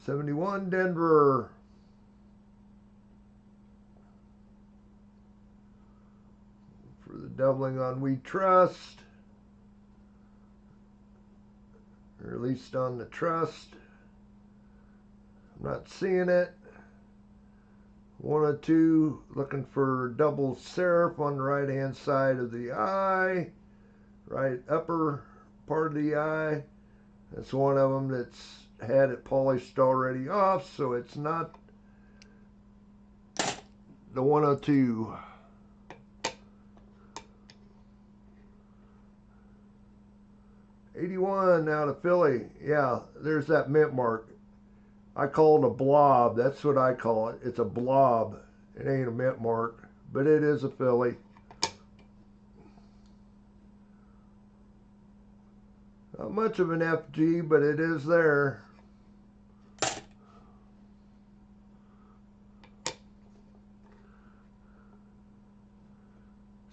$71 Denver. For the doubling on We Trust. Or at least on the trust. I'm not seeing it. 102, looking for double serif on the right hand side of the eye. Right upper part of the eye. That's one of them that's had it polished already off, so it's not the 102. $81 out of Philly. Yeah, there's that mint mark. I call it a blob. That's what I call it. It's a blob. It ain't a mint mark, but it is a Philly. Not much of an FG, but it is there.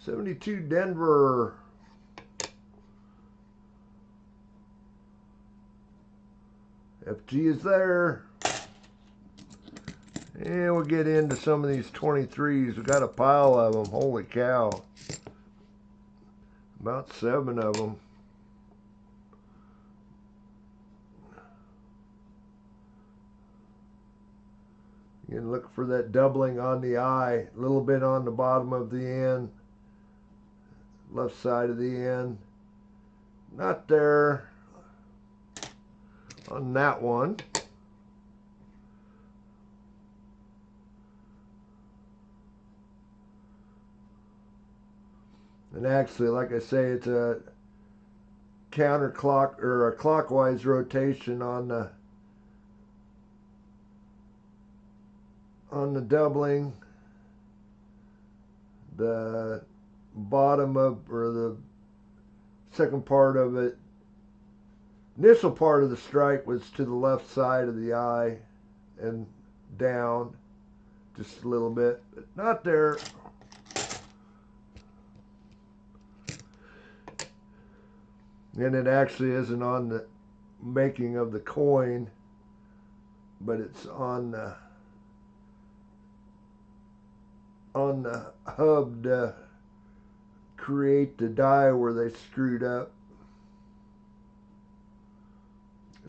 $72 Denver. FG is there. And we'll get into some of these 23s. We got a pile of them. Holy cow. About 7 of them. You can look for that doubling on the eye. A little bit on the bottom of the end. Left side of the end. Not there on that one. And actually, like I say, it's a counterclock or a clockwise rotation on the doubling. The bottom of, or the second part of it, initial part of the strike was to the left side of the eye and down just a little bit, but not there. And it actually isn't on the making of the coin, but it's on the hub to create the die where they screwed up.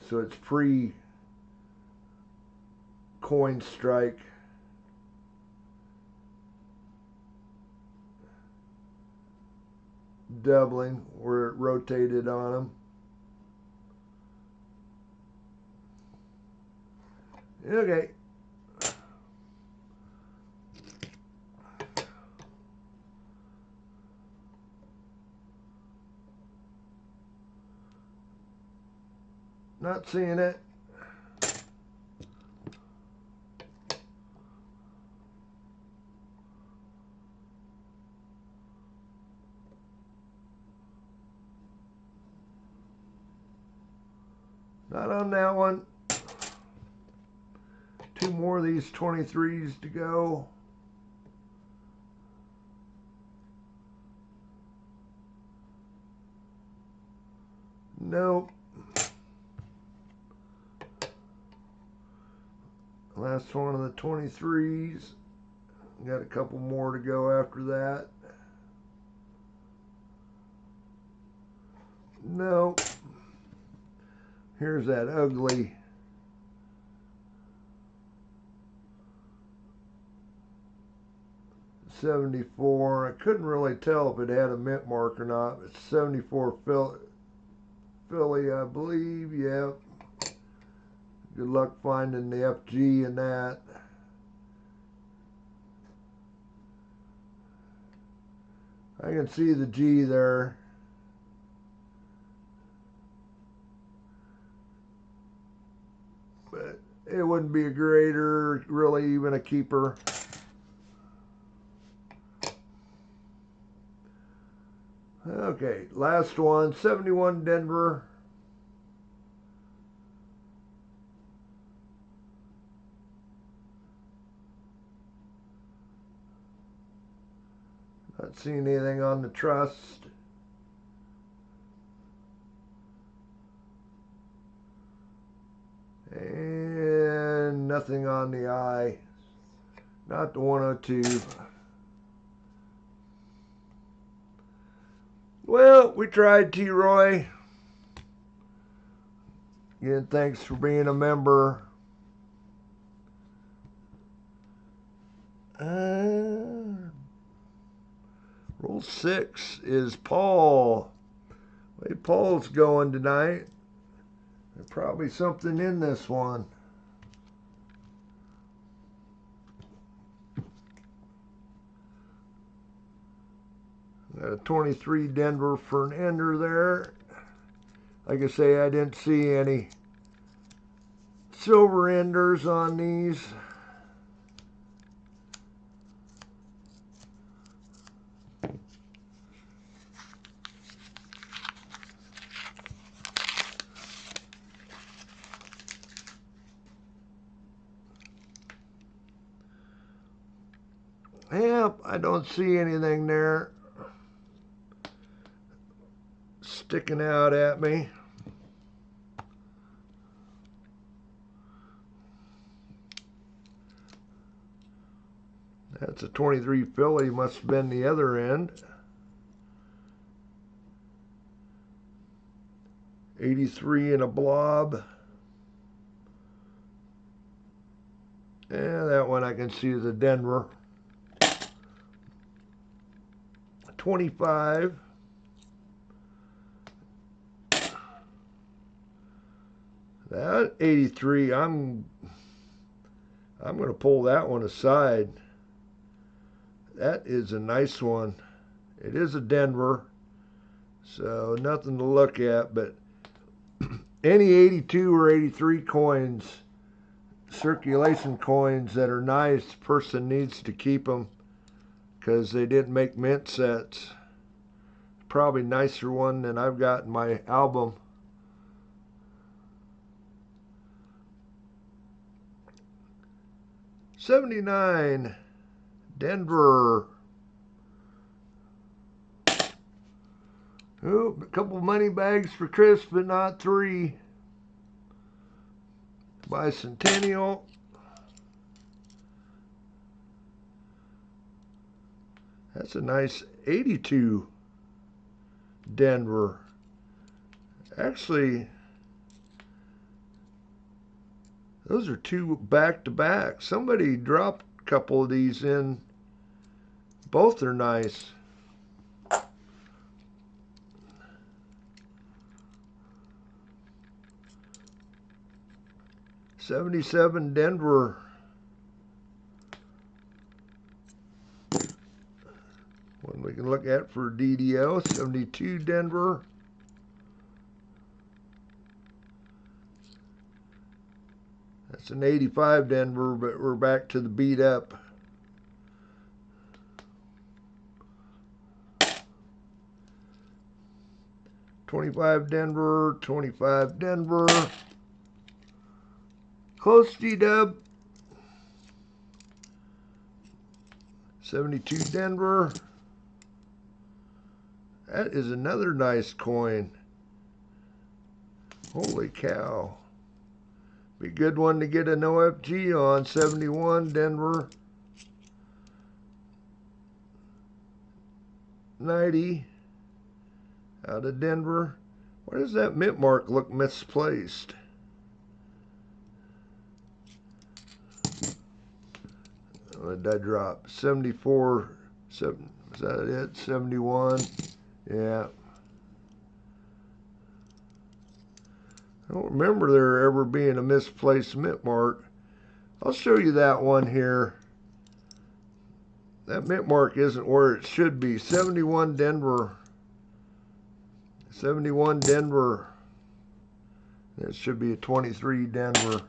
So it's pre-coin strike. Doubling where it rotated on them. Okay. Not seeing it. Not on that one. 2 more of these 23s to go. Nope. Last one of the 23s. Got a couple more to go after that. No. Here's that ugly '74. I couldn't really tell if it had a mint mark or not. It's '74 Philly, I believe. Yep. Good luck finding the FG in that. I can see the G there. But it wouldn't be a grader, really even a keeper. Okay, last one, 71 Denver. Not seeing anything on the trust. And nothing on the eye. Not the 102. Well, we tried, T-Roy. Again, thanks for being a member. Roll 6 is Paul. Way Paul's going tonight. There's probably something in this one. Got a 23 Denver for an ender there. Like I say, I didn't see any silver enders on these. Yep, I don't see anything there sticking out at me. That's a 23 Philly, must have been the other end. 83 in a blob. And that one I can see is a Denver. 25. That 83, I'm going to pull that one aside. That is a nice one. It is a Denver, so nothing to look at, but any 82 or 83 coins, circulation coins that are nice, the person needs to keep them because they didn't make mint sets. Probably nicer one than I've got in my album. '79 Denver. Oh, a couple of money bags for Chris, but not 3. Bicentennial. That's a nice 82 Denver. Actually, those are 2 back-to-back. Somebody dropped a couple of these in. Both are nice. '77 Denver. One we can look at for DDO. '72 Denver. That's an 85 Denver, but we're back to the beat up. '25 Denver, '25 Denver. Close G-dub. '72 Denver. That is another nice coin. Holy cow. Be a good one to get an OFG on. '71 Denver. 90 out of Denver. Why does that mint mark look misplaced? What did I drop? 74, 7, is that it? 71? Yeah. I don't remember there ever being a misplaced mint mark. I'll show you that one here. That mint mark isn't where it should be. 71 Denver. 71 Denver. It should be a 23 Denver.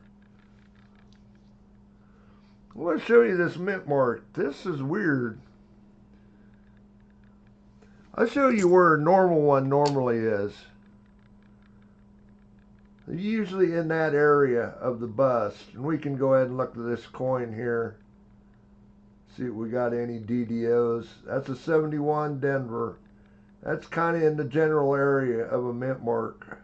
I want to show you this mint mark. This is weird. I'll show you where a normal one normally is. Usually in that area of the bust. And we can go ahead and look at this coin here. See if we got any DDOs. That's a 71 Denver. That's kind of in the general area of a mint mark.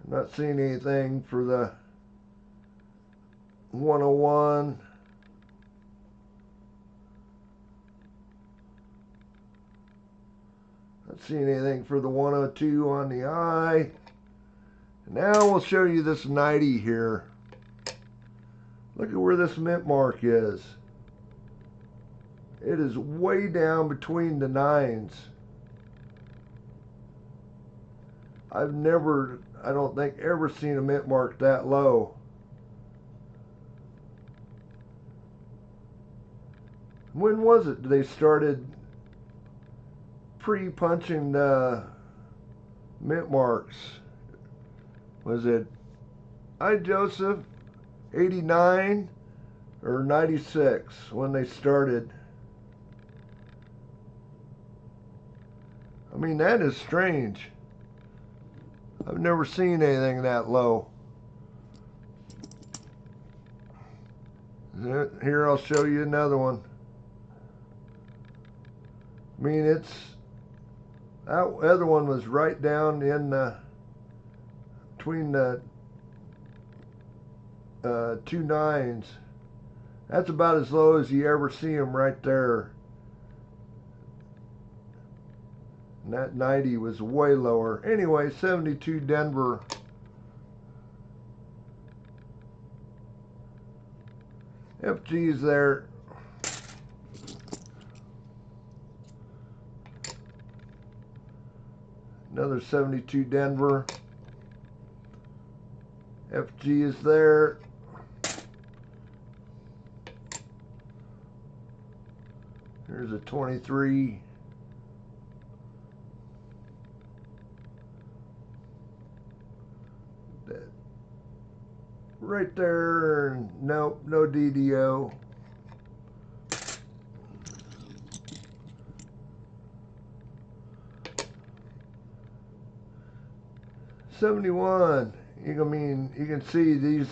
I'm not seeing anything for the 101. Not seeing anything for the 102 on the eye. Now we'll show you this 90 here. Look at where this mint mark is. It is way down between the nines. I've never, I don't think, ever seen a mint mark that low. When was it they started pre-punching the mint marks? Was it Joseph 89 or 96 when they started? I mean, that is strange. I've never seen anything that low. Here, I'll show you another one. I mean, it's, that other one was right down in the, between the two nines. That's about as low as you ever see them right there. And that 90 was way lower. Anyway, 72 Denver. FG's there. Another 72 Denver. FG is there. Here's a 23. Right there. Nope, no DDO. $71. You can see these,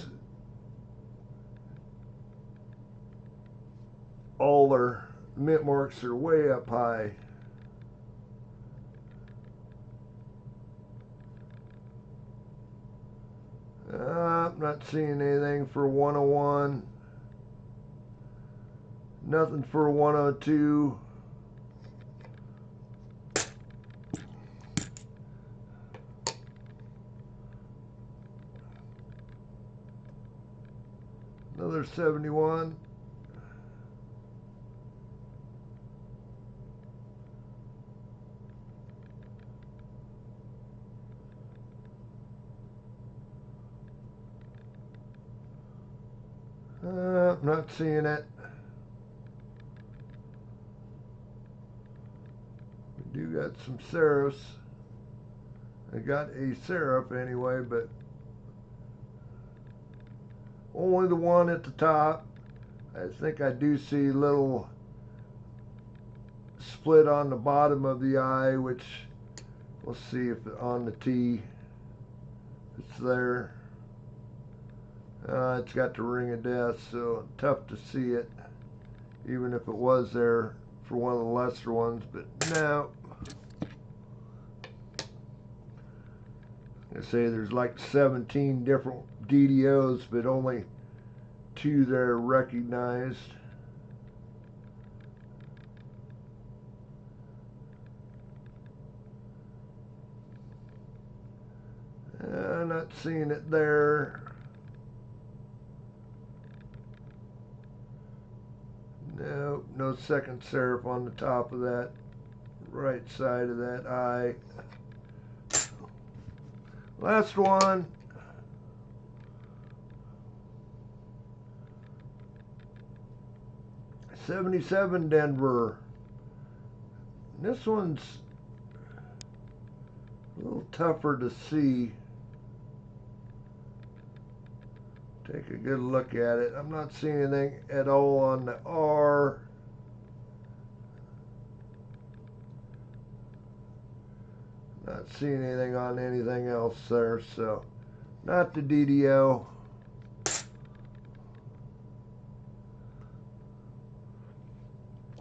all their mint marks are way up high. I'm not seeing anything for 101. Nothing for 102. Another 71. I'm not seeing it. We do got some serifs. I got a serif anyway, but only the one at the top. I think I do see a little split on the bottom of the eye, which we'll see if on the T it's there. It's got the ring of death, so tough to see it, even if it was there for one of the lesser ones, but no. I say there's like 17 different DDOs, but only 2 that are recognized. Not seeing it there. No, no second serif on the top of that right side of that eye. Last one. '77 Denver. This one's a little tougher to see. Take a good look at it. I'm not seeing anything at all on the R. Not seeing anything on anything else there, so not the DDO.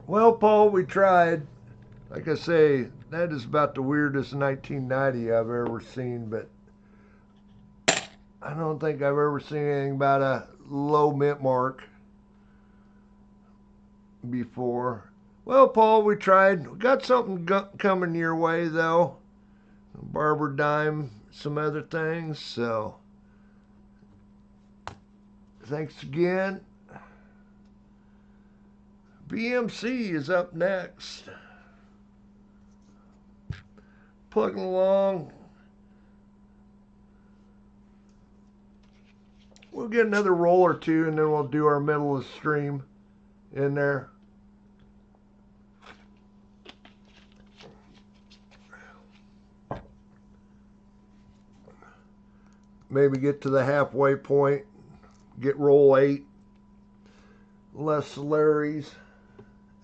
Well, Paul, we tried. Like I say, that is about the weirdest 1990 I've ever seen, but I don't think I've ever seen anything about a low mint mark before. Well, Paul, we tried. We got something coming your way, though. Barber dime, some other things, so thanks again. BMC is up next. Plugging along. We'll get another roll or two and then we'll do our middle of the stream in there. Maybe get to the halfway point, get roll 8, less Larry's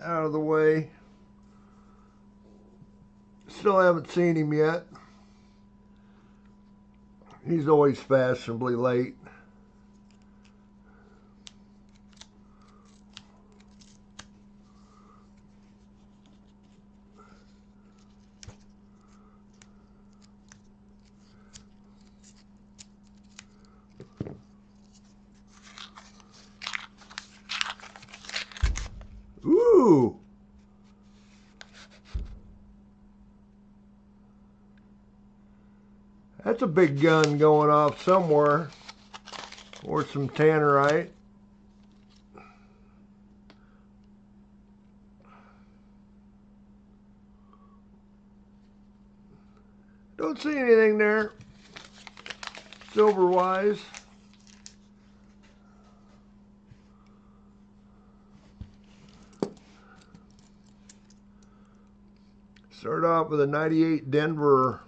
out of the way. Still haven't seen him yet. He's always fashionably late. Ooh! That's a big gun going off somewhere. Or some tannerite. Don't see anything there, silver-wise. Start off with a 98 Denver,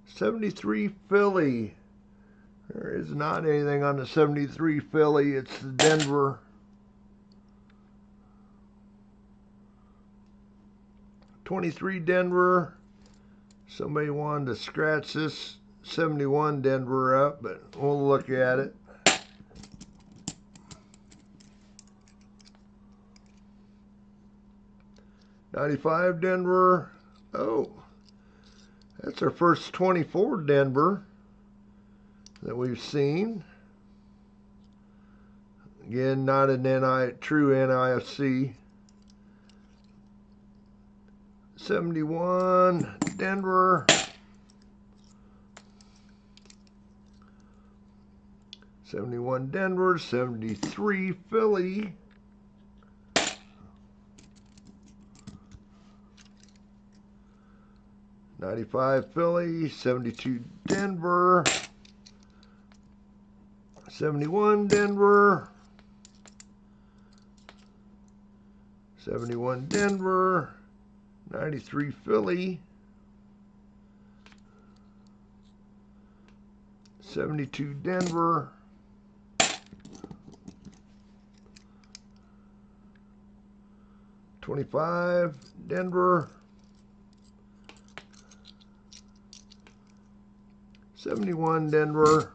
73 Philly. There is not anything on the 73 Philly, it's the Denver. 23 Denver. Somebody wanted to scratch this 71 Denver up, but we'll look at it. '95 Denver. Oh, that's our first 24 Denver that we've seen. Again, not an true NIFC. 71 Denver. 71 Denver. 73 Philly. 95 Philly, 72 Denver, 71 Denver, 71 Denver, 93 Philly, 72 Denver, 25 Denver, 71 Denver,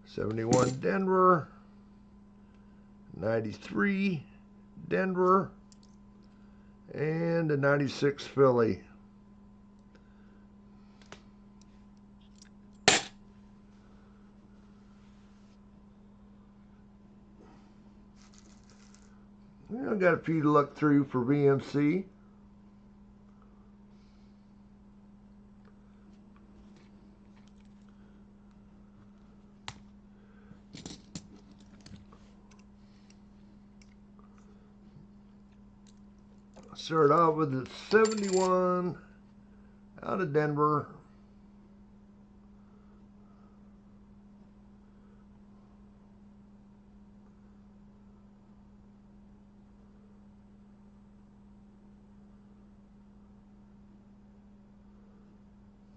71 Denver, 93 Denver, and a 96 Philly. I've got a few to look through for VMC. Start off with the 71 out of Denver.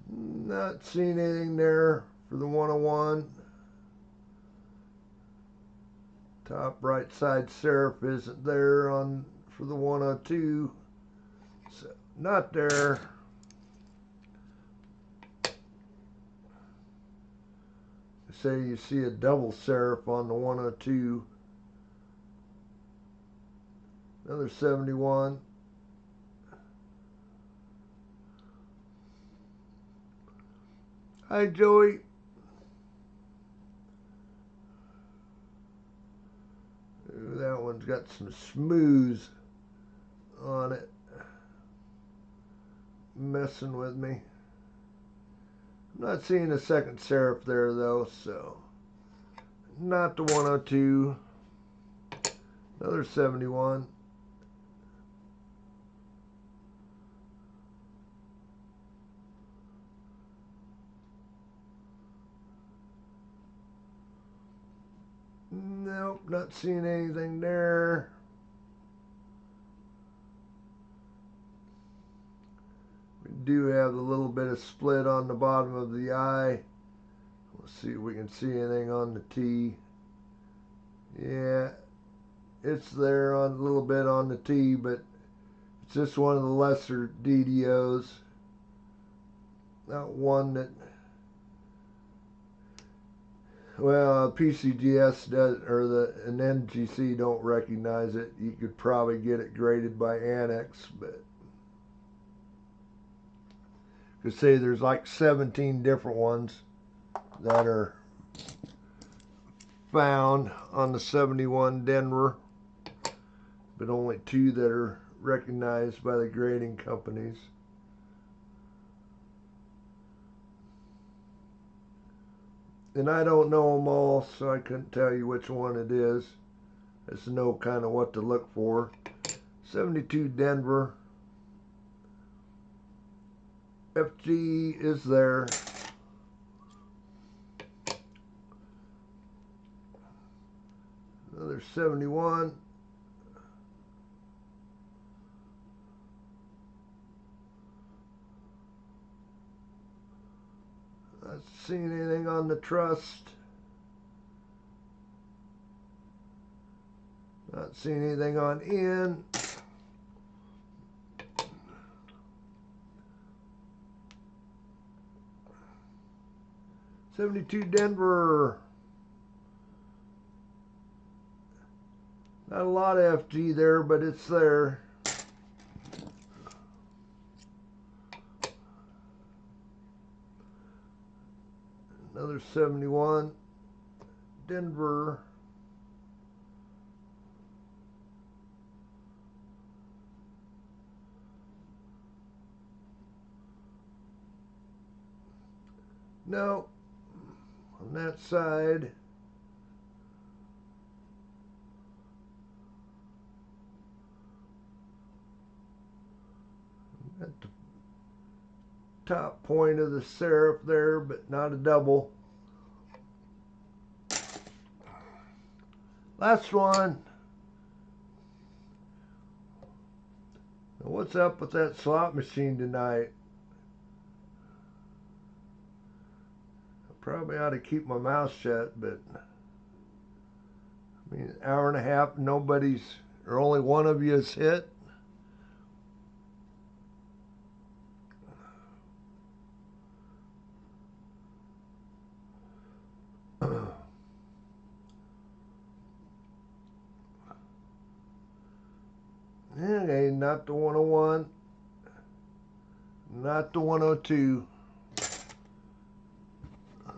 Not seeing anything there for the 101. Top right side serif isn't there on for the 102. So not there. Say you see a double serif on the 102. Another 71. Hi, Joey. Ooh, that one's got some smooth on it. Messing with me. I'm not seeing a second serif there though, so not the 102. Another 71. Nope, not seeing anything there. We do have a little bit of split on the bottom of the eye. Let's see if we can see anything on the T. Yeah, it's there on a little bit on the T, but it's just one of the lesser DDOs. Not one that, well, PCGS does, or an NGC don't recognize it. You could probably get it graded by Annex, but you could say there's like 17 different ones that are found on the 71 Denver, but only 2 that are recognized by the grading companies. And I don't know them all, so I couldn't tell you which one it is. I just know kind of what to look for. 72 Denver. FG is there. Another 71. Not seeing anything on the trust. Not seeing anything on in. '72 Denver. Not a lot of FG there, but it's there. Another 71 Denver. No, on that side. At the top point of the serif there, but not a double. Last one. Now what's up with that slot machine tonight? I probably ought to keep my mouth shut, but I mean, an hour and a half, nobody's, or only one of you is hit. Okay, not the 101, not the 102.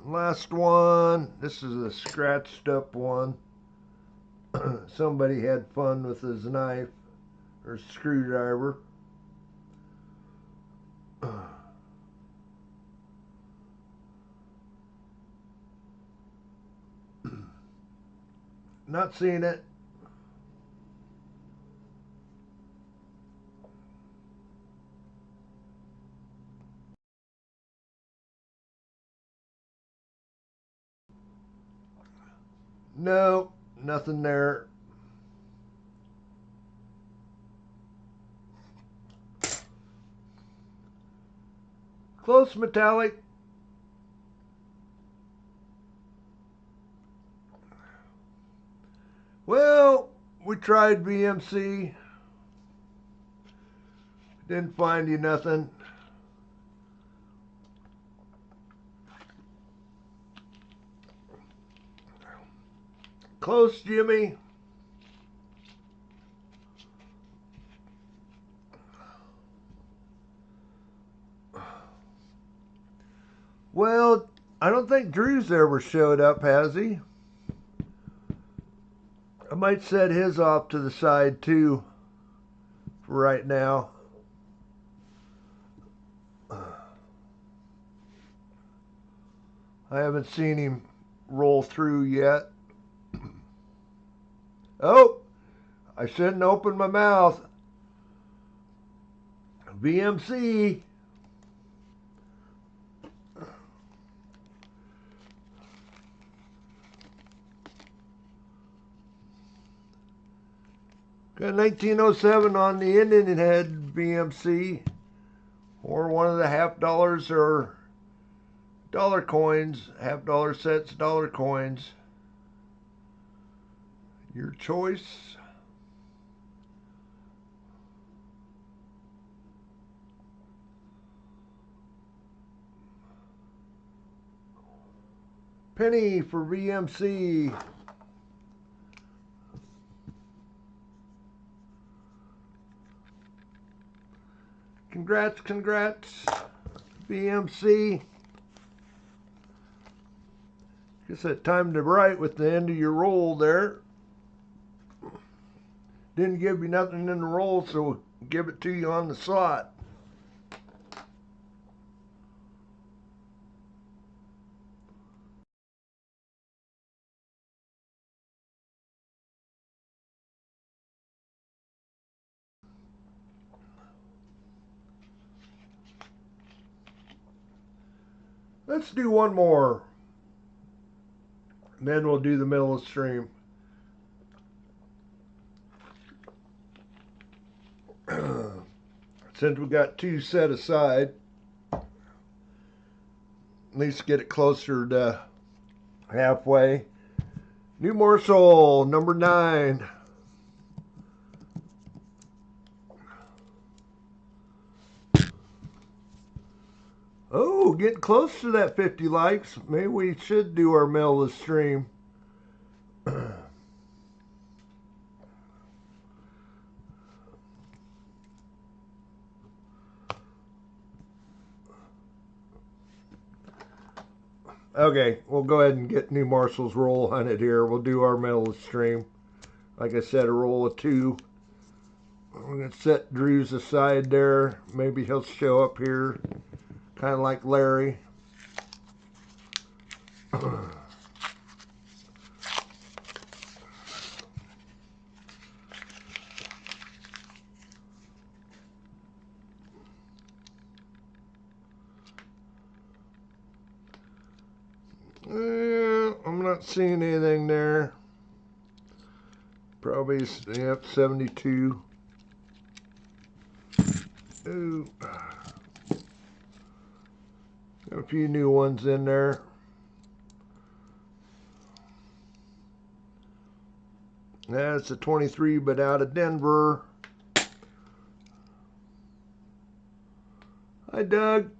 Last one, this is a scratched up one. Somebody had fun with his knife or screwdriver. Not seeing it. No, nothing there. Close metallic. Well, we tried VMC. Didn't find you nothing. Close, Jimmy. Well, I don't think Drew's ever showed up, has he? I might set his off to the side too for right now. I haven't seen him roll through yet. Oh, I shouldn't open my mouth. VMC. Got 1907 on the Indian head VMC, or one of the $50 or dollar coins, $50 sets, dollar coins. Your choice. Penny for VMC. Congrats, congrats, VMC. Guess that timed it right with the end of your roll there. Didn't give you nothing in the roll, so we'll give it to you on the slot. Let's do one more. And then we'll do the middle of the stream. Since we got two set aside, at least get it closer to halfway. New morsel, number 9. Oh, getting close to that 50 likes. Maybe we should do our middle of the stream. Okay, we'll go ahead and get new morsels roll hunted here. We'll do our middle of the stream. Like I said, a roll of 2. I'm going to set Drew's aside there. Maybe he'll show up here. Kind of like Larry. I'm not seeing anything there. Probably, yep, 72. Ooh. Got a few new ones in there. That's a 23, but out of Denver. Hi, Doug.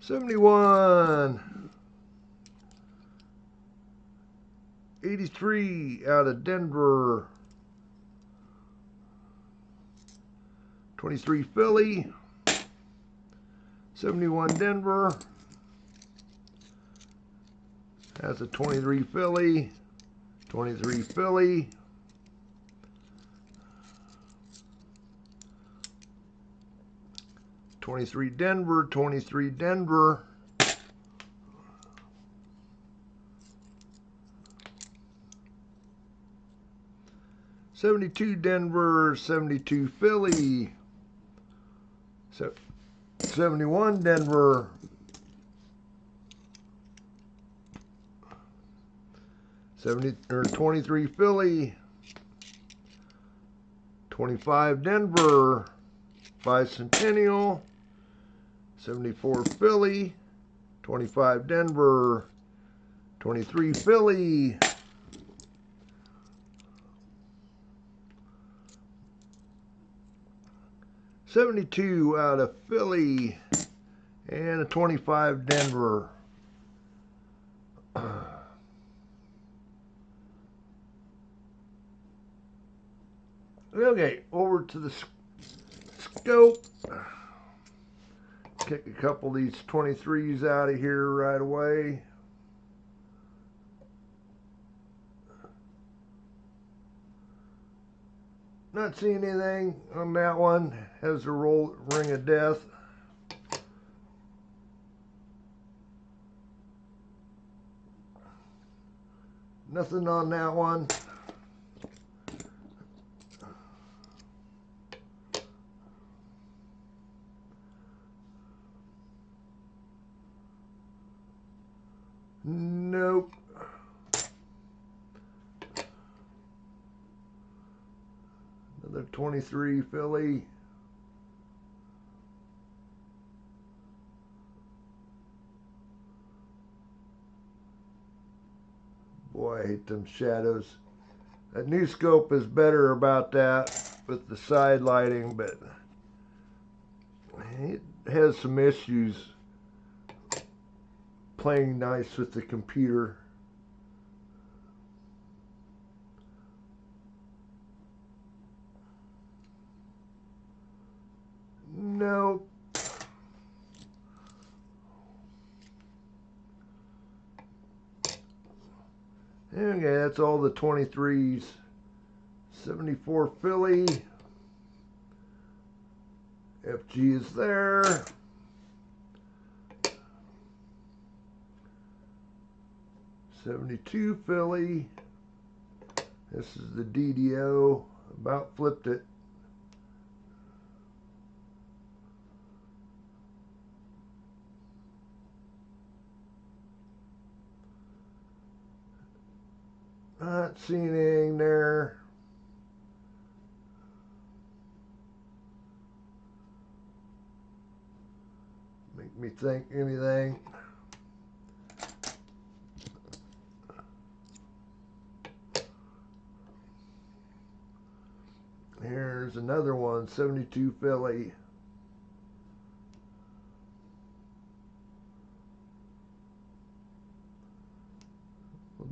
$71. 83 out of Denver. 23 Philly. 71 Denver. That's a 23 Philly. 23 Philly. 23 Denver. 23 Denver. 72 Denver, 72 Philly. So 71 Denver. 23 Philly. 25 Denver. Bicentennial. 74 Philly. 25 Denver. 23 Philly. 72 out of Philly. And a 25 Denver. Okay, over to the scope. Kick a couple of these 23s out of here right away. Not seeing anything on that one. Has a ring of death. Nothing on that one. Nope. Another 23 Philly. Boy, I hate them shadows. That new scope is better about that with the side lighting, but it has some issues playing nice with the computer. Nope. Okay, that's all the 23s. 74 Philly. FG is there. '72 Philly. This is the DDO. About flipped it. Not seeing anything there. Make me think anything. Here's another one, 72 Philly.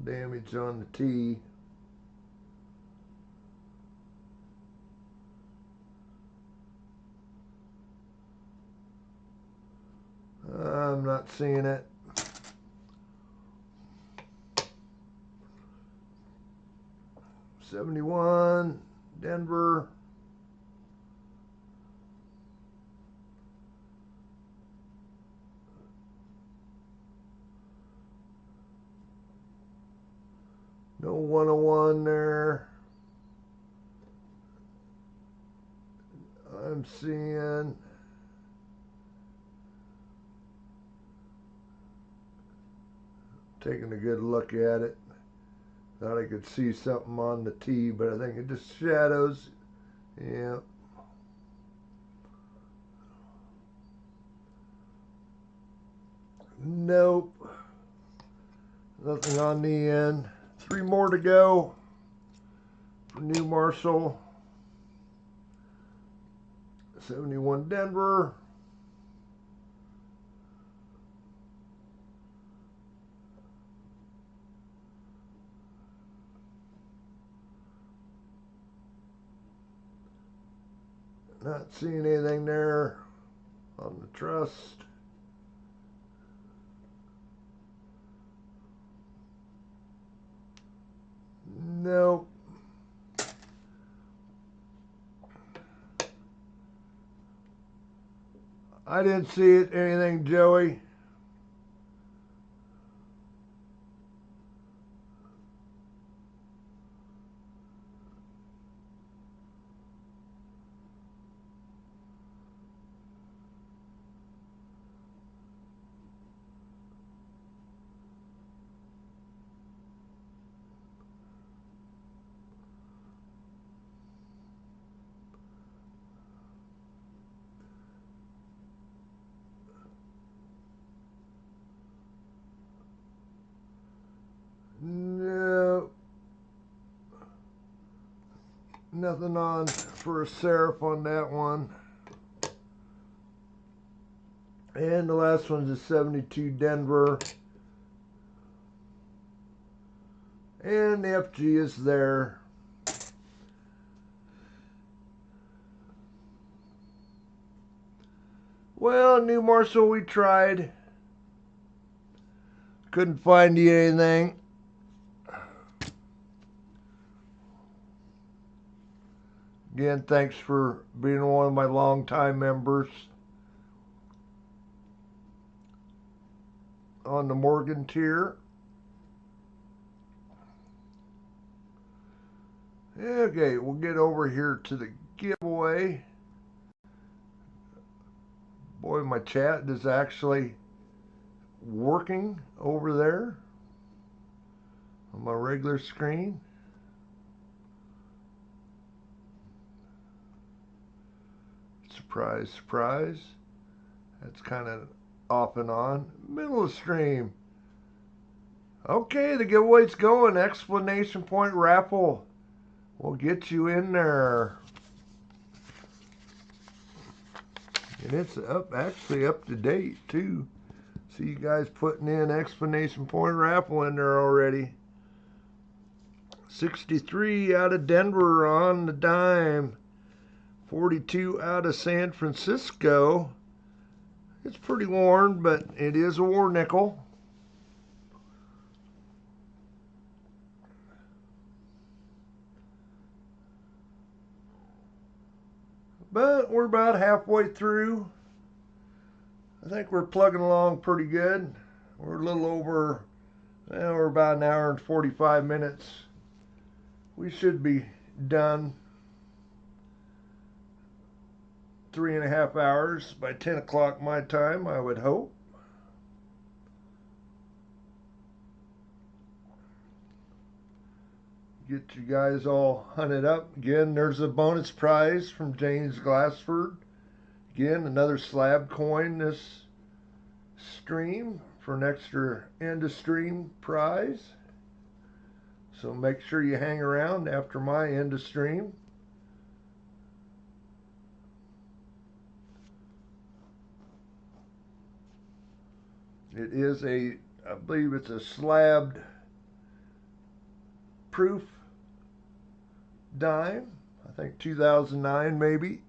Damage on the T. I'm not seeing it. '71 Denver. No 101 there. I'm seeing taking a good look at it. Thought I could see something on the T, but I think it just shadows. Yeah. Nope. Nothing on the end. 3 more to go for New Marshall. 71 Denver. Not seeing anything there on the trust. Nope. I didn't see it. Anything, Joey? Nothing on for a serif on that one. And the last one's a 72 Denver. And the FG is there. Well, New Marshall, we tried. Couldn't find you anything. Again, thanks for being one of my longtime members on the Morgan tier. Okay, we'll get over here to the giveaway. Boy, my chat is actually working over there on my regular screen. Surprise, surprise. That's kind of off and on. Middle of stream. Okay, the giveaway's going. Explanation point raffle. We'll get you in there. And it's actually up to date too. See you guys putting in explanation point raffle in there already. 63 out of Denver on the dime. 42 out of San Francisco. It's pretty worn, but it is a war nickel. But we're about halfway through. I think we're plugging along pretty good. We're a little over, well, we're about an hour and 45 minutes. We should be done 3.5 hours by 10 o'clock my time, I would hope. Get you guys all hunted up. Again, there's a bonus prize from James Glassford. Again, another slab coin this stream for an extra end of stream prize. So make sure you hang around after my end of stream. It is I believe it's a slabbed proof dime. I think 2009 maybe.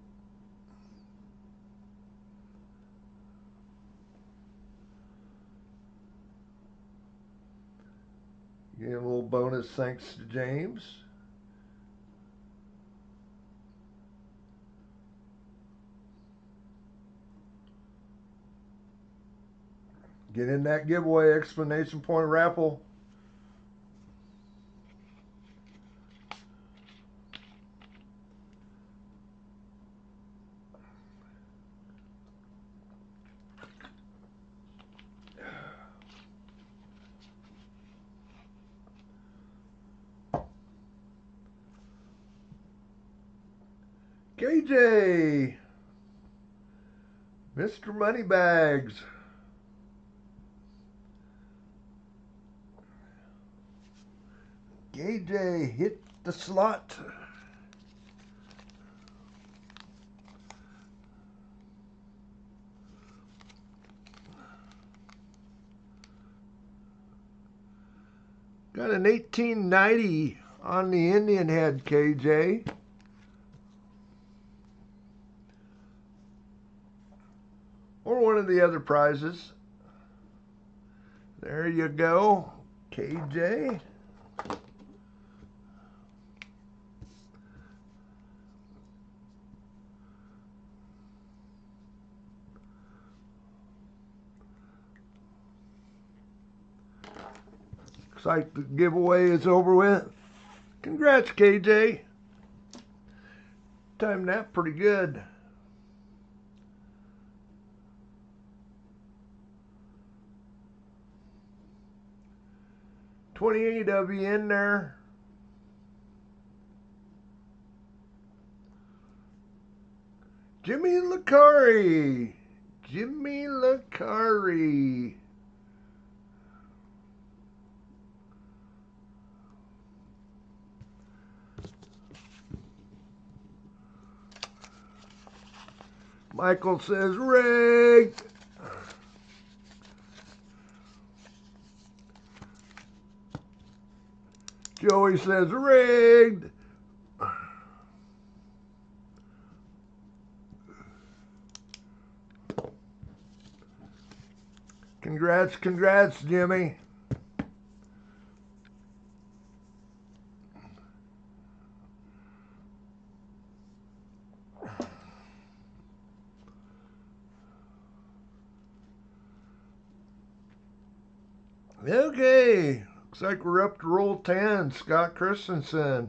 Again, a little bonus thanks to James. Get in that giveaway explanation point raffle. KJ, Mr. Moneybags. KJ hit the slot. Got an 1890 on the Indian head, KJ. Or one of the other prizes. There you go, KJ. Looks like the giveaway is over with. Congrats, KJ. Timed that pretty good. $28 of you in there. Jimmy Lacari. Jimmy Lacari. Michael says rigged. Joey says rigged. Congrats, congrats, Jimmy. Okay, looks like we're up to roll 10. Scott Christensen.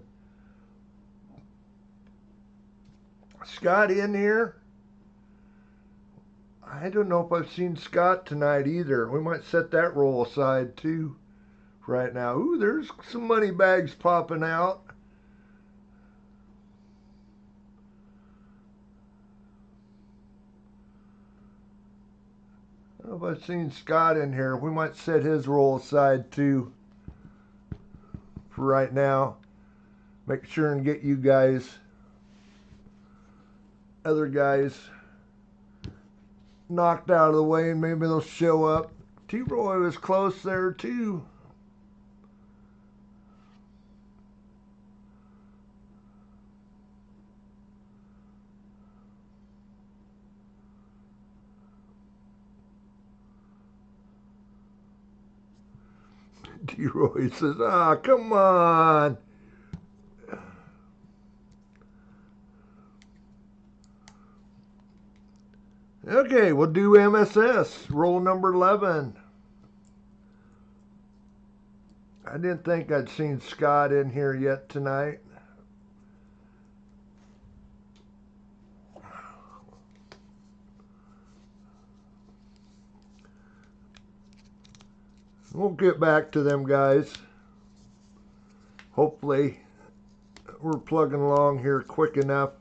Scott in here? I don't know if I've seen Scott tonight either. We might set that roll aside too right now. Ooh, there's some money bags popping out. I don't know if I've seen Scott in here. We might set his roll aside too for right now. Make sure and get you guys, other guys, knocked out of the way and maybe they'll show up. T-Roy was close there too. T-Roy says, ah, come on. Okay, we'll do MSS, roll number 11. I didn't think I'd seen Scott in here yet tonight. We'll get back to them guys. Hopefully we're plugging along here quick enough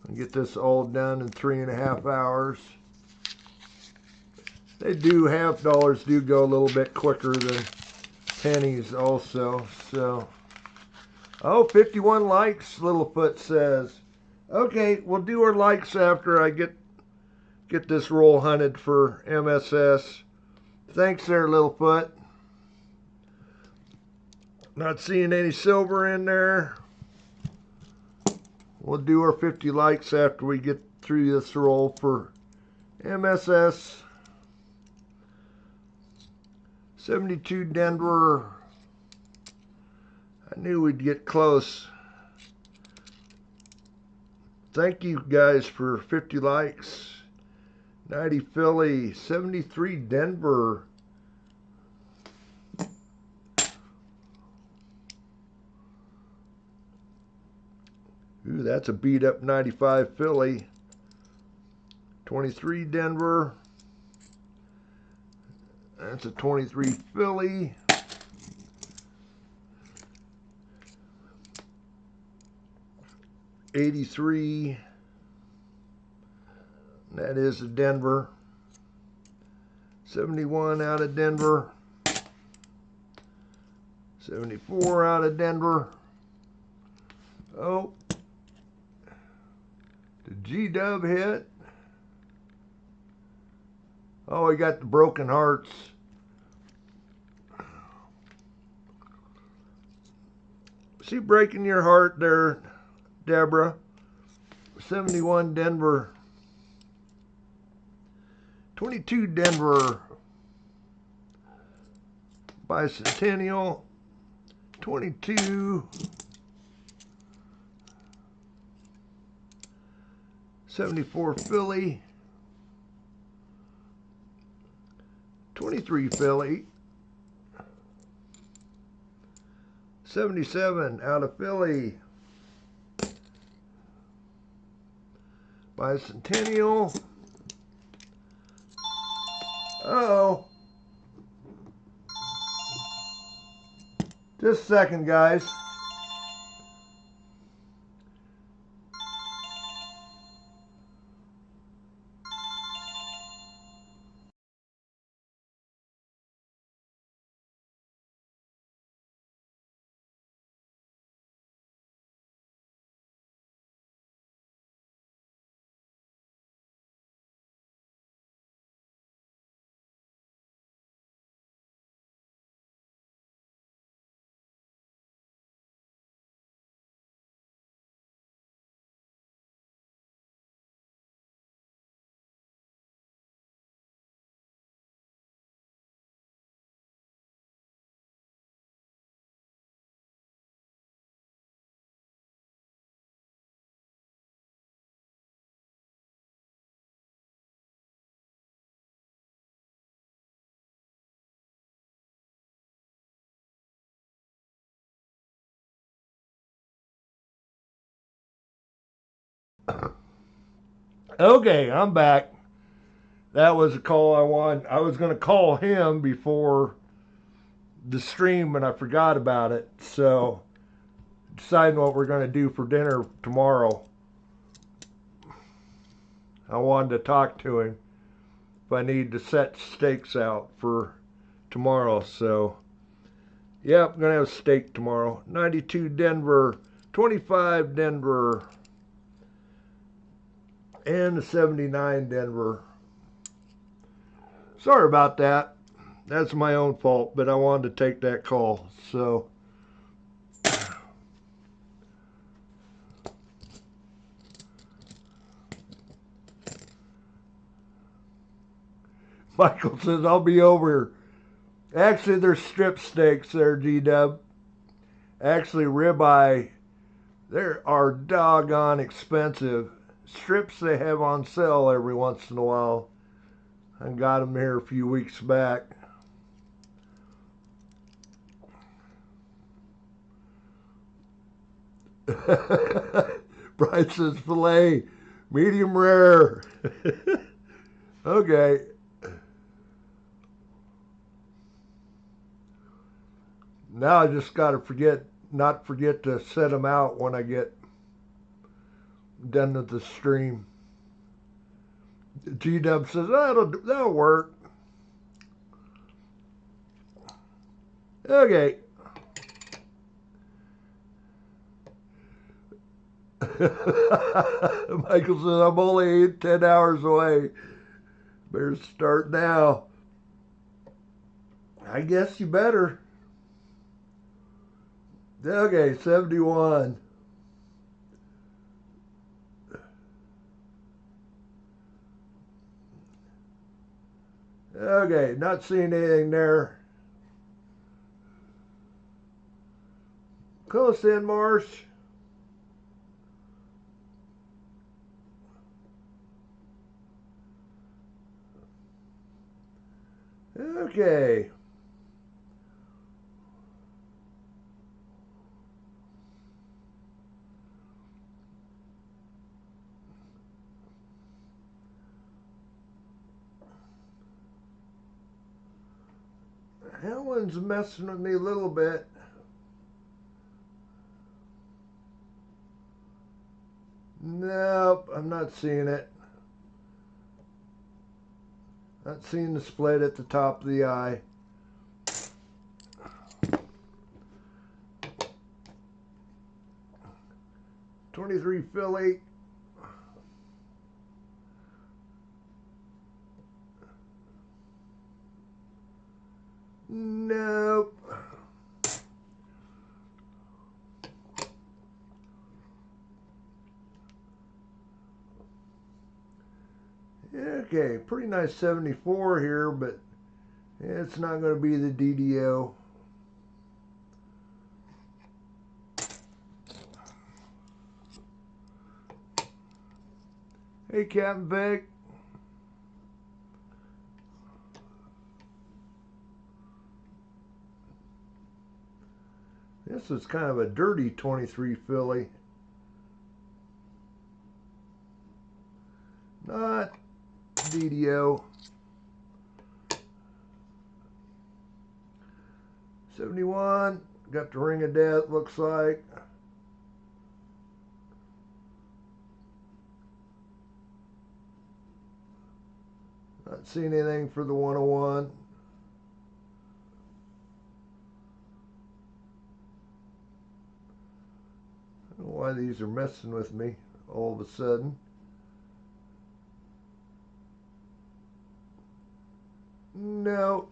and get this all done in 3.5 hours. They do, half dollars do go a little bit quicker than pennies also. So, oh, 51 likes, Littlefoot says. Okay, we'll do our likes after I get this roll hunted for MSS. Thanks there, Littlefoot. Not seeing any silver in there. We'll do our 50 likes after we get through this roll for MSS. 72 Denver. I knew we'd get close. Thank you guys for 50 likes. 90 Philly. 73 Denver. Ooh, that's a beat up 95 Philly. 23 Denver. That's a 23 Philly. $83. That is a Denver. 71 out of Denver. 74 out of Denver. Oh. Did G-Dub hit? Oh, he got the broken hearts. Is he breaking your heart there, Deborah? 71 Denver. 22 Denver. Bicentennial. 22. 74 Philly. 23 Philly. 77 out of Philly. Bicentennial. Uh-oh. Just a second, guys. Okay, I'm back. That was a call I wanted. I was going to call him before the stream, and I forgot about it. So, deciding what we're going to do for dinner tomorrow. I wanted to talk to him if I need to set steaks out for tomorrow. So, yep, I'm going to have steak tomorrow. 92 Denver, 25 Denver, and 79 Denver. Sorry about that. That's my own fault, but I wanted to take that call. So, Michael says, I'll be over. Actually, there's strip steaks there, G-Dub. Actually, ribeye, they are doggone expensive. Strips they have on sale every once in a while. I got them here a few weeks back. Bryce says filet, medium rare. Okay. Now I just got to not forget to set them out when I get done with the stream. G-Dub says, that'll work. Okay. Michael says, I'm only 10 hours away. Better start now. I guess you better. Okay, 71. Okay, not seeing anything there. Close in, Marsh. Okay. That one's messing with me a little bit. Nope, I'm not seeing it. Not seeing the split at the top of the eye. '23 Philly. Nope. Okay, pretty nice 74 here, but it's not going to be the DDO. Hey, Captain Vic. This is kind of a dirty 23 Philly. Not DDO. 71. Got the ring of death, looks like. Not seeing anything for the 101. I don't know why these are messing with me all of a sudden. No,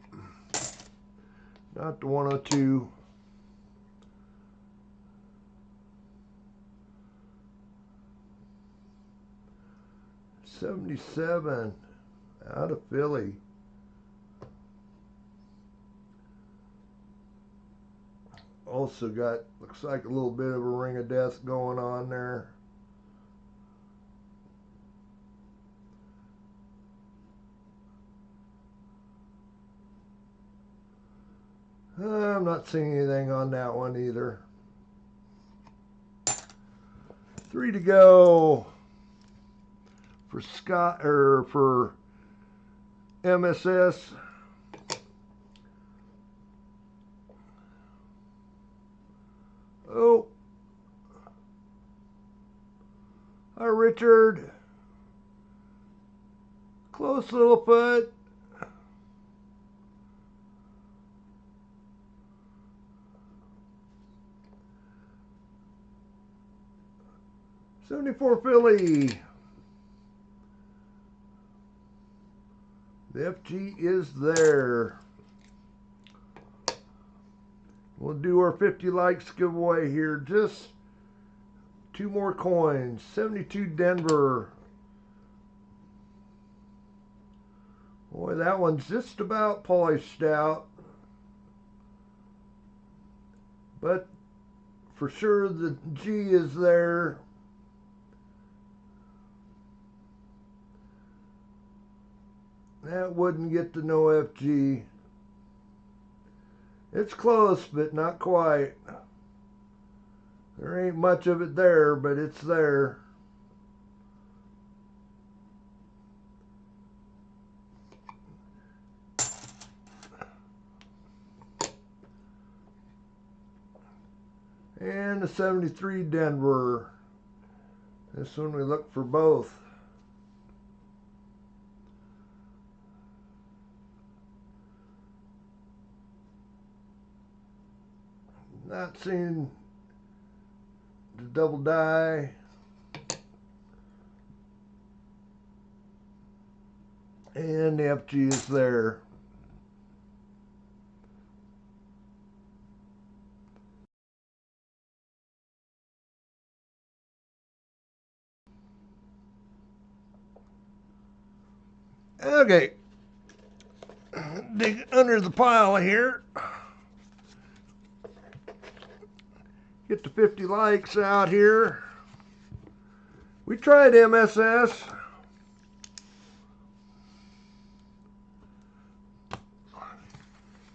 not the 102. '77 out of Philly. Also got, looks like a little bit of a ring of death going on there. I'm not seeing anything on that one either. 3 to go. for Scott or for MSS. Oh, hi Richard. Close little putt. '74 Philly. The FG is there. We'll do our 50 likes giveaway here. Just 2 more coins. 72 Denver. Boy, that one's just about polished out. But for sure the G is there. That wouldn't get to no FG. It's close, but not quite. There ain't much of it there, but it's there. And the 73 Denver. This one we look for both. Not seeing the double die. And the FG is there. Okay. Dig under the pile here. Get the 50 likes out here. We tried MSS.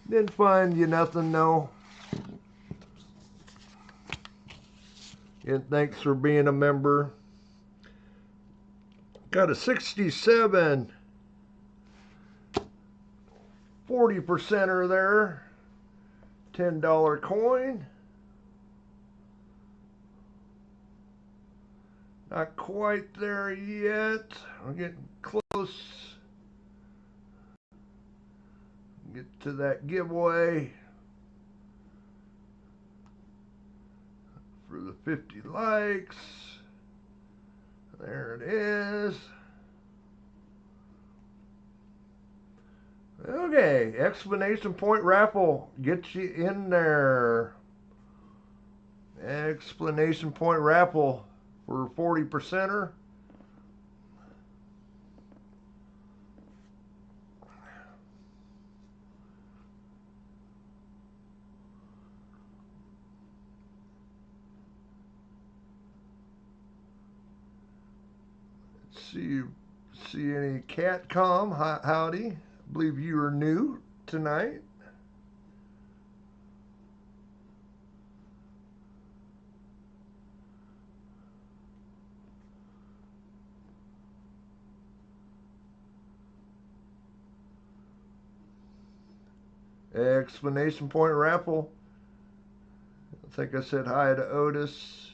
Didn't find you nothing, no. And thanks for being a member. Got a 67 40%er there. $10 coin. Not quite there yet. We're getting close. Get to that giveaway for the 50 likes. There it is. Okay, exclamation point raffle. Get you in there. Exclamation point raffle for 40%er. See any Catcom? Howdy. I believe you are new tonight. Exclamation point raffle. I think I said hi to Otis.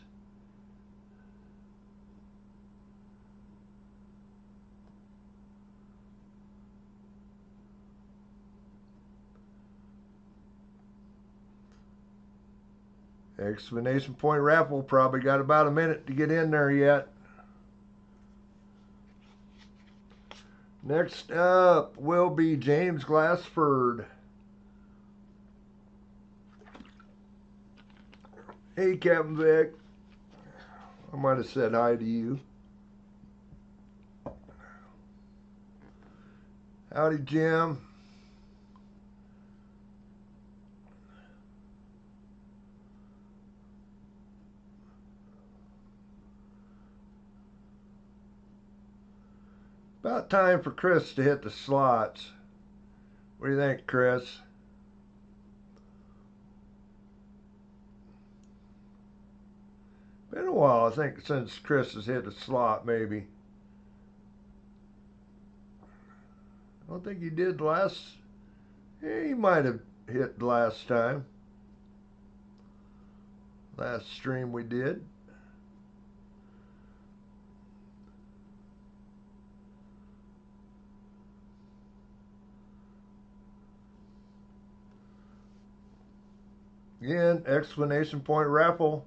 Exclamation point raffle. Probably got about a minute to get in there yet. Next up will be James Glassford. Hey, Captain Vic. I might have said hi to you. Howdy, Jim. About time for Chris to hit the slots. What do you think, Chris? Been a while, I think, since Chris has hit a slot, maybe. don't think he did last. He might have hit last time. Last stream we did. Again, exclamation point raffle.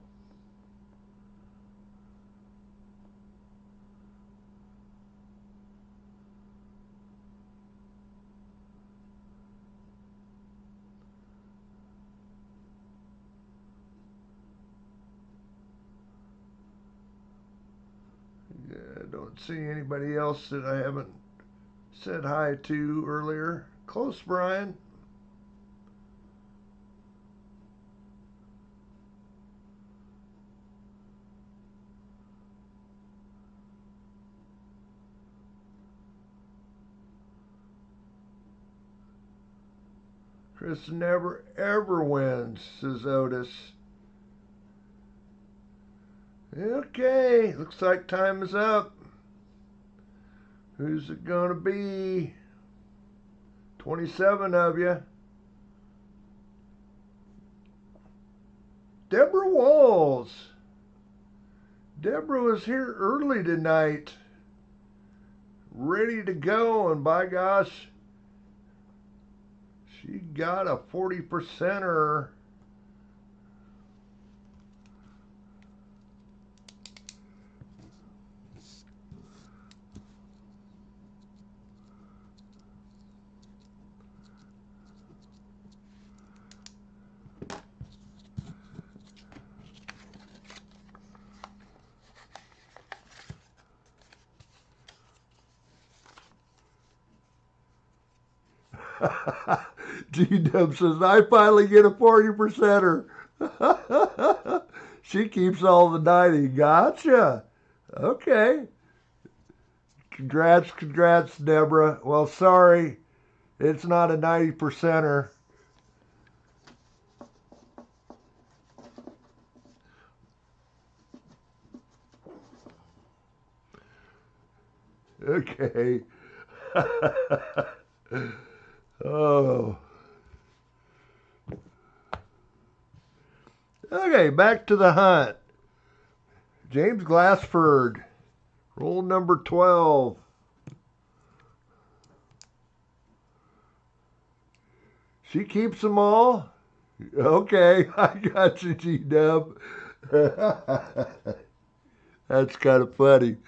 I don't see anybody else that I haven't said hi to earlier. Close, Brian. Chris never ever wins, says Otis. Okay, looks like time is up. Who's it gonna be? 27 of you. Deborah Walls. Deborah was here early tonight, ready to go, and by gosh, she got a 40%er. G-Dub says, I finally get a 40%er. She keeps all the 90. Gotcha. Okay. Congrats, Deborah. Well, sorry, it's not a 90%er. Okay. Oh. Okay, back to the hunt. James Glassford, roll number 12. She keeps them all? Okay, I got you, G-Dub. That's kind of funny.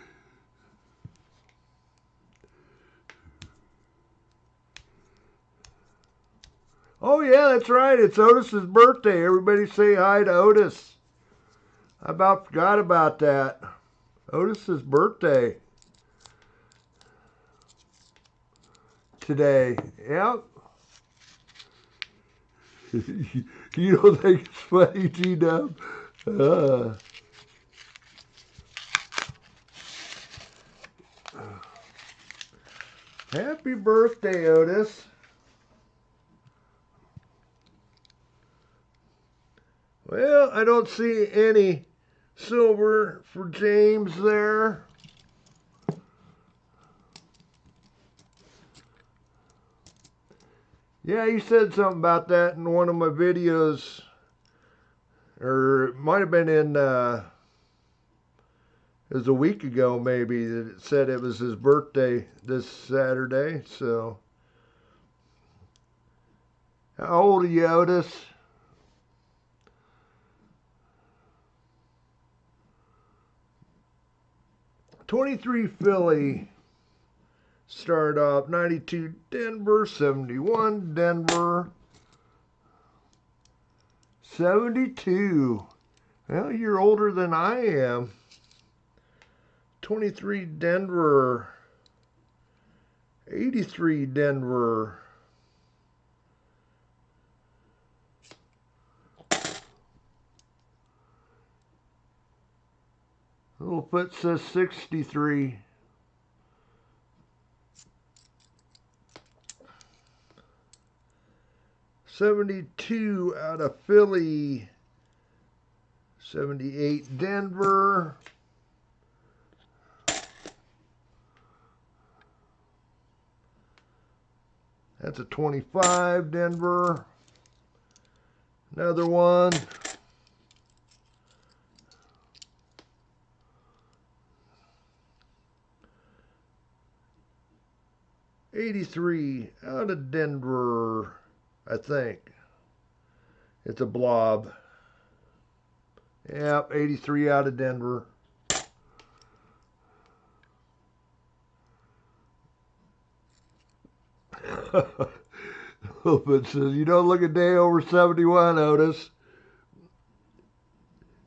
Oh, yeah, that's right. It's Otis's birthday. Everybody say hi to Otis. I about forgot about that. Otis's birthday today. Yep. You don't think it's funny, G-Dub? Happy birthday, Otis. Well, I don't see any silver for James there. Yeah, you said something about that in one of my videos, or it might have been in, it was a week ago maybe, that it said it was his birthday this Saturday, so. How old are you, Otis? '23 Philly. Start off 92 Denver, 71 Denver, 72. Well, you're older than I am. 23 Denver, 83 Denver. Little foot says 63. 72 out of Philly. 78 Denver. That's a 25 Denver. Another one. $83 out of Denver, I think. It's a blob. Yep, 83 out of Denver. But says, you don't look a day over 71, Otis.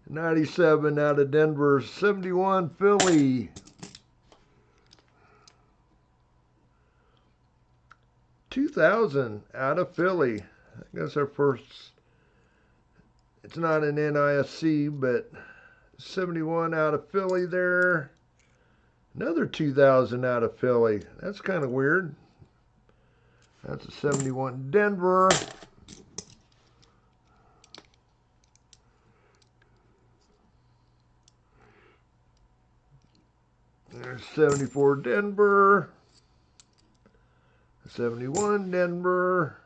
97 out of Denver. 71 Philly. 2000 out of Philly. I guess our first, it's not an NISC, but 71 out of Philly there. Another 2000 out of Philly. That's kind of weird. That's a 71 Denver. There's 74 Denver. 71 Denver.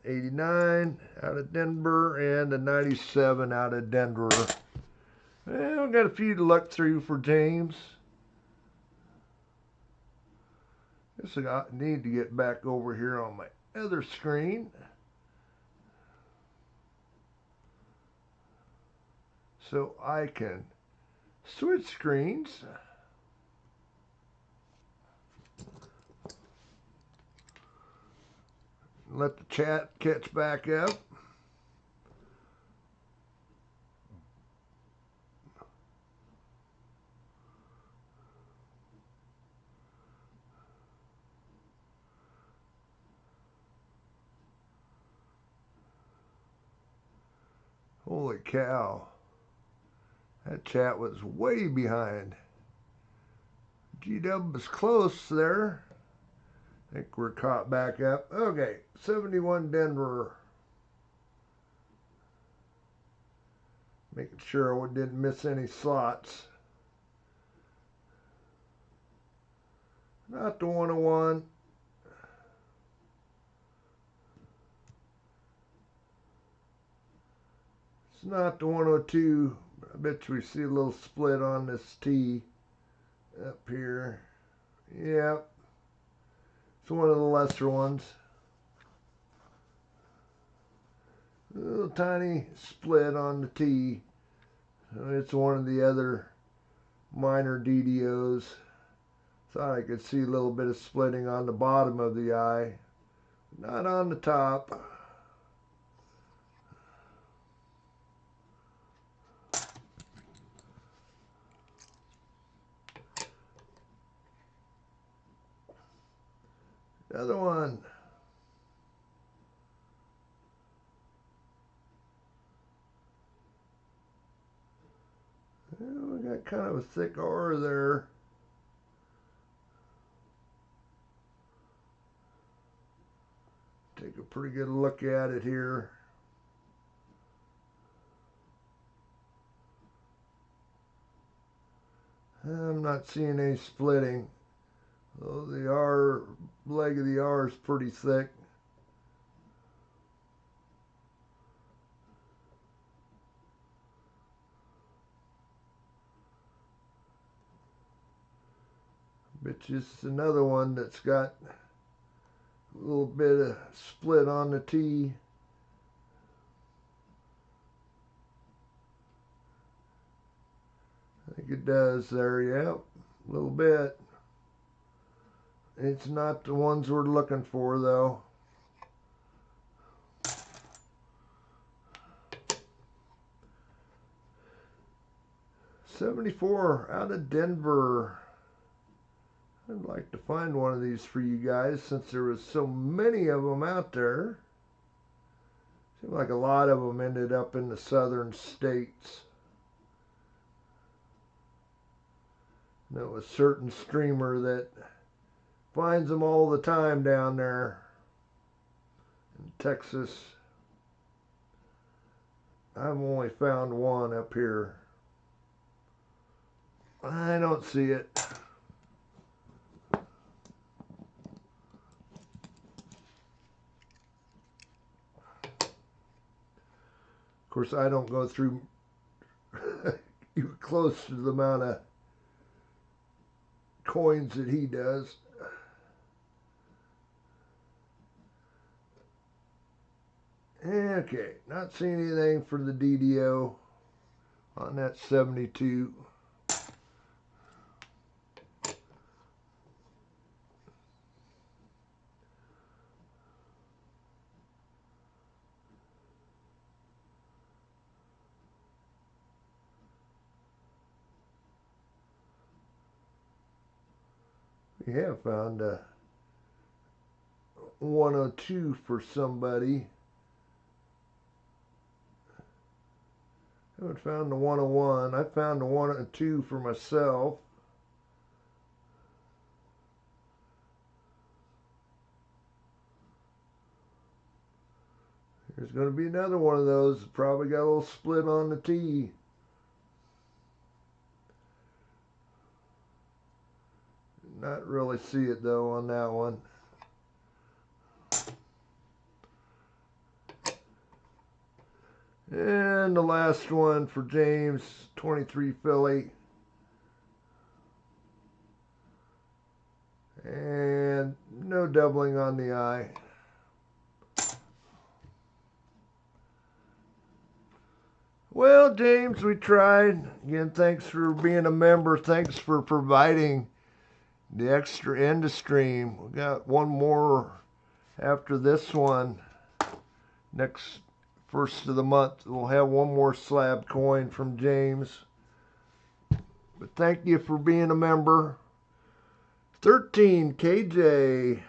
89 out of Denver. And a 97 out of Denver. Well, got a few to look through for James. Guess I need to get back over here on my other screen. So I can switch screens. Let the chat catch back up. Holy cow. That chat was way behind. GW was close there. I think we're caught back up. Okay, 71 Denver. Making sure I didn't miss any slots. Not the 101. It's not the 102. I bet you we see a little split on this T up here. Yep. It's one of the lesser ones. A little tiny split on the T. It's one of the other minor DDOs. Thought I could see a little bit of splitting on the bottom of the eye. Not on the top. Another one. Well, we got kind of a thick R there. Take a pretty good look at it here. I'm not seeing any splitting. Oh, the R, leg of the R is pretty thick. Bet it's another one that's got a little bit of split on the T. I think it does there, yep, a little bit. It's not the ones we're looking for, though. $74 out of Denver. I'd like to find one of these for you guys since there was so many of them out there. Seemed like a lot of them ended up in the southern states. There was a certain streamer that finds them all the time down there in Texas. I've only found one up here. I don't see it. course, I don't go through even close to the amount of coins that he does. Okay, not seeing anything for the DDO on that 72. We have found a 102 for somebody. I haven't found the 101. I found the 102 for myself. There's going to be another one of those. Probably got a little split on the T. Not really see it though on that one. And the last one for James, 23 Philly. And no doubling on the I. Well, James, we tried. Again, thanks for being a member. Thanks for providing the extra end of stream. We got one more after this one. Next first of the month, we'll have one more slab coin from James. But thank you for being a member. 13 KJ.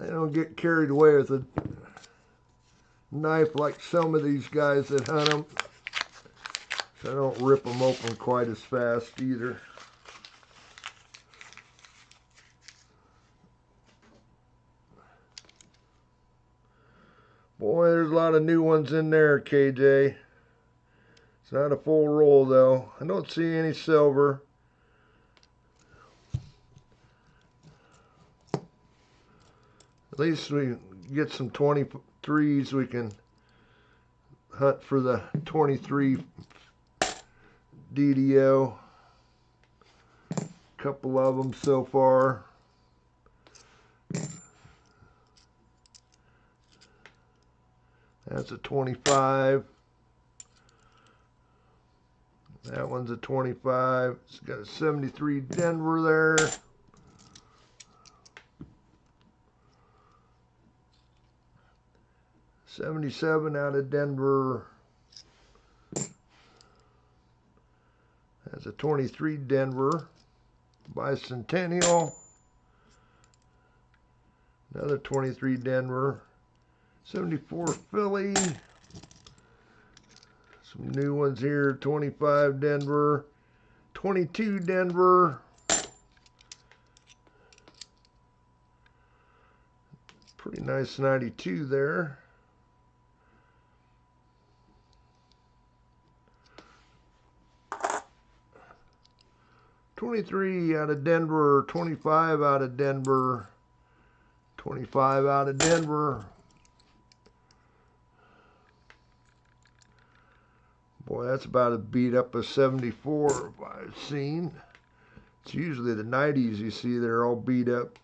I don't get carried away with a knife like some of these guys that hunt them. So I don't rip them open quite as fast either. Boy, there's a lot of new ones in there, KJ. It's not a full roll though. I don't see any silver. At least we get some 23s. We can hunt for the 23 DDO. Couple of them so far. That's a 25. That one's a 25. It's got a 73 Denver there. '77 out of Denver. That's a 23 Denver. Bicentennial. Another 23 Denver. 74 Philly. Some new ones here. 25 Denver. 22 Denver. Pretty nice 92 there. 23 out of Denver, 25 out of Denver, 25 out of Denver. Boy, that's about as beat up as 74 I've seen. It's usually the 90s you see they're all beat up.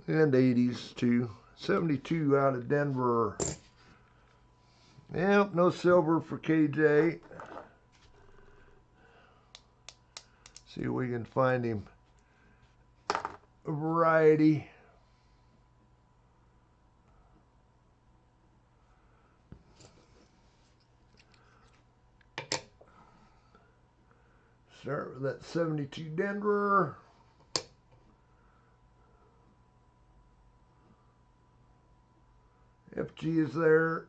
And 80s too. 72 out of Denver. Yep, no silver for KJ. See if we can find him a variety. Start with that 72 Denver. FG is there.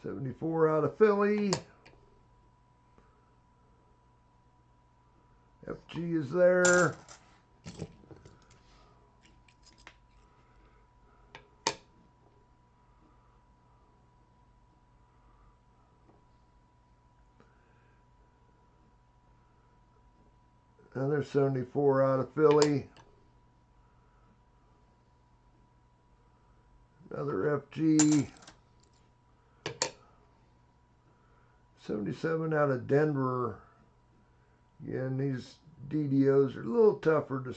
74 out of Philly. FG is there. Another 74 out of Philly. Another FG. 77 out of Denver. Again, these DDOs are a little tougher to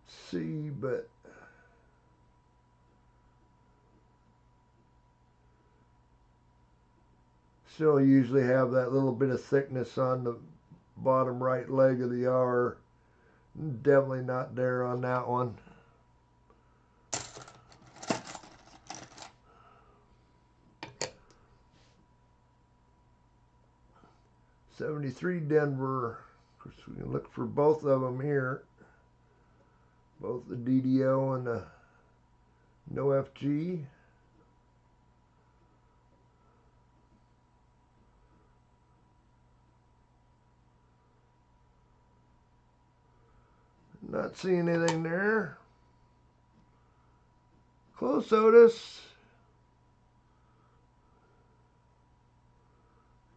see, but still usually have that little bit of thickness on the bottom right leg of the R. Definitely not there on that one. '73 Denver. Of course, we can look for both of them here. Both the DDO and the no FG. Not seeing anything there. Close, Otis.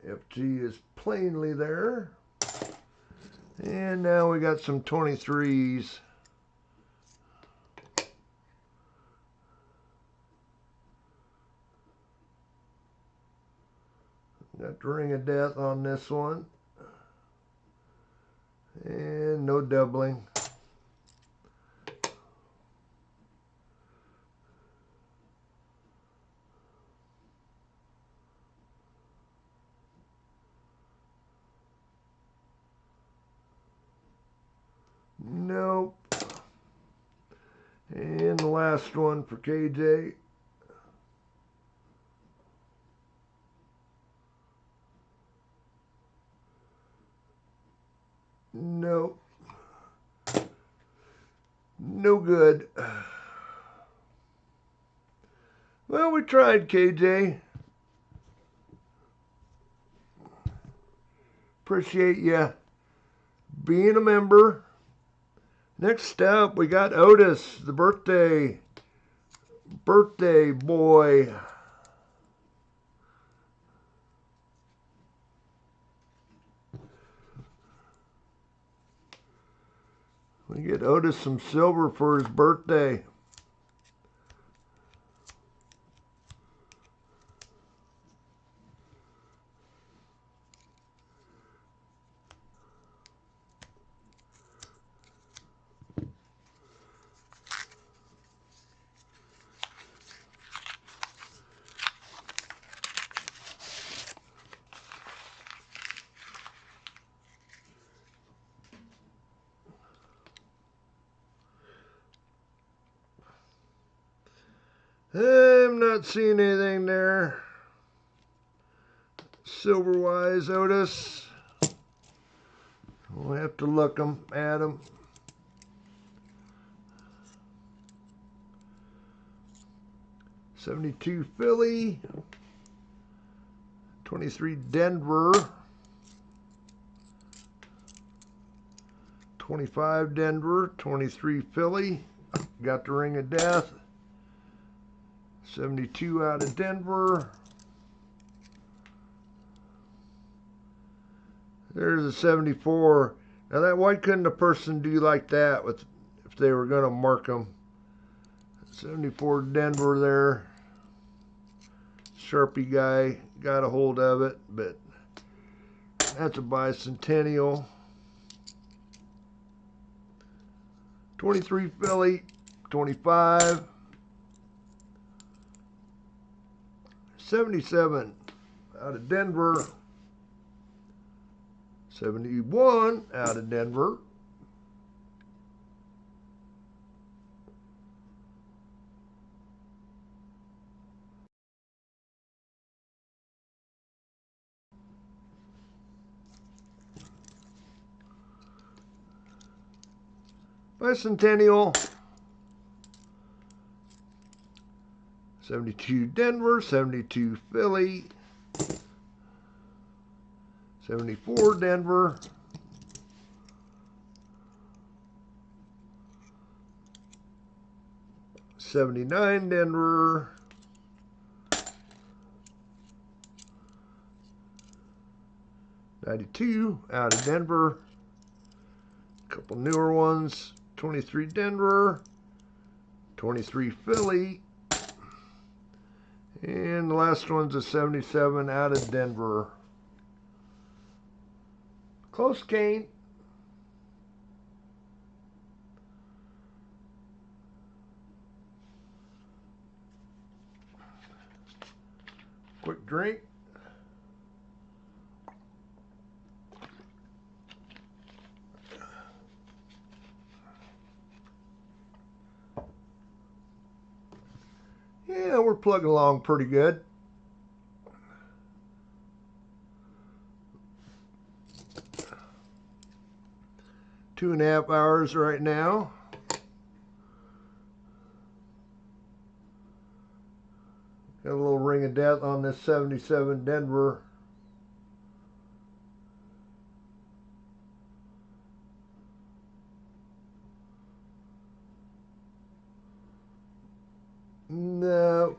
FG is plainly there. And now we got some 23s. Got the ring of death on this one. And no doubling. Nope. And the last one for KJ. Nope. No good. Well, we tried, KJ. Appreciate you being a member. Next up, we got Otis, the birthday boy. We get Otis some silver for his birthday. I'm not seeing anything there. Silver-wise, Otis. We'll have to look at them. '72 Philly. 23 Denver. 25 Denver. 23 Philly. Got the ring of death. 72 out of Denver. There's a 74. Now that, why couldn't a person do like that with, if they were going to mark them? 74 Denver there. Sharpie guy got a hold of it, but that's a bicentennial. 23 Philly. 25. 77 out of Denver. 71 out of Denver. Bicentennial. 72 Denver, 72 Philly, 74 Denver, 79 Denver, 92 out of Denver, a couple newer ones, 23 Denver, 23 Philly, and the last one's a 77 out of Denver. Close, Kane. Quick drink. Yeah, we're plugging along pretty good. Two and a half hours right now. Got a little ring of death on this 77 Denver. No.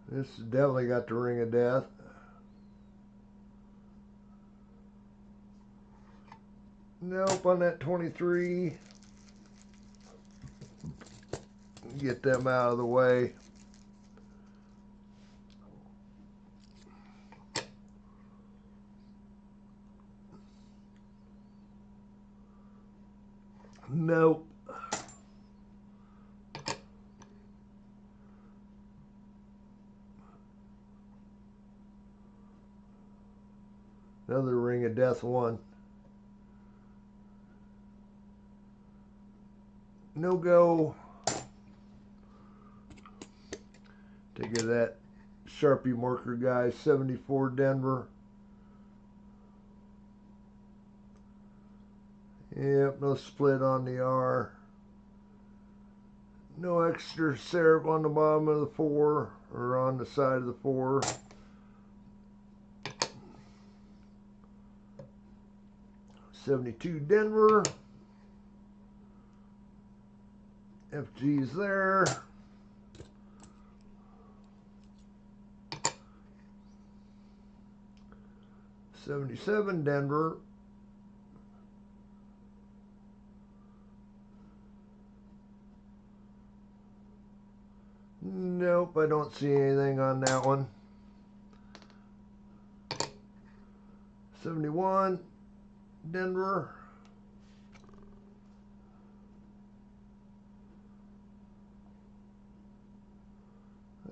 This definitely got the ring of death. Nope, on that 23. Get them out of the way. Nope. Another ring of death one. No go. Take it that Sharpie marker, guys. 74 Denver. Yep, no split on the R. No extra syrup on the bottom of the 4 or on the side of the 4. $72 Denver. FG's there. $77 Denver. Nope, I don't see anything on that one. 71 Denver.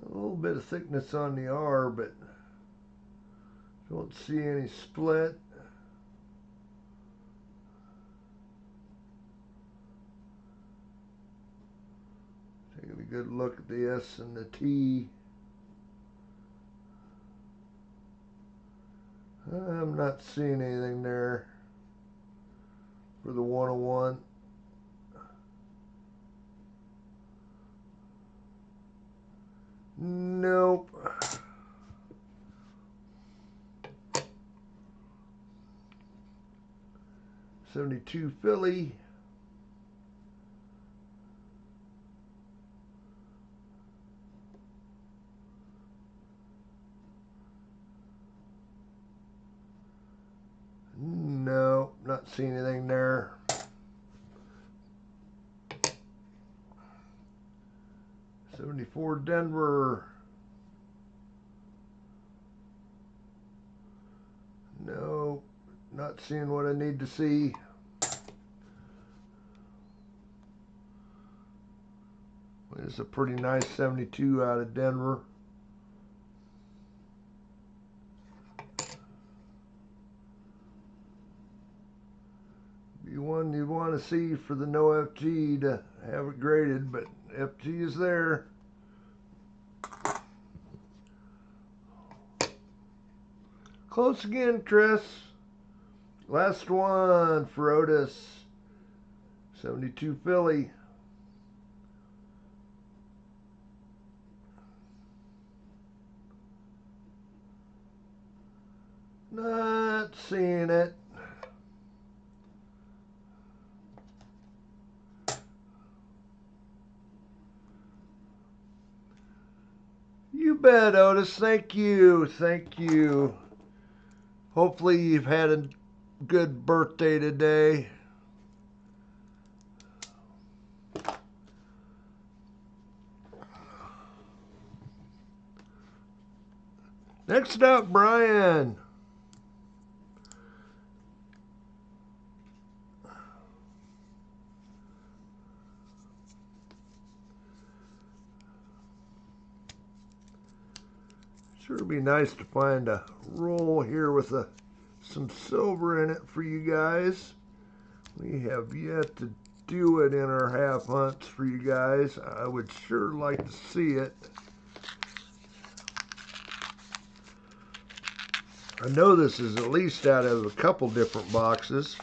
A little bit of thickness on the R, but don't see any split. Taking a good look at the S and the T. I'm not seeing anything there for the 101. Nope. $72 Philly. No, not seeing anything there. $74 Denver. No, not seeing what I need to see. It's a pretty nice 72 out of Denver. Be one you'd want to see for the no FG to have it graded, but FG is there. Close again, Chris. Last one for Otis. 72 Philly. Not seeing it. You bet, Otis. Thank you. Thank you. Hopefully you've had a good birthday today. Next up, Brian. Sure would be nice to find a roll here with some silver in it for you guys. We have yet to do it in our half hunts for you guys. I would sure like to see it. I know this is at least out of a couple different boxes.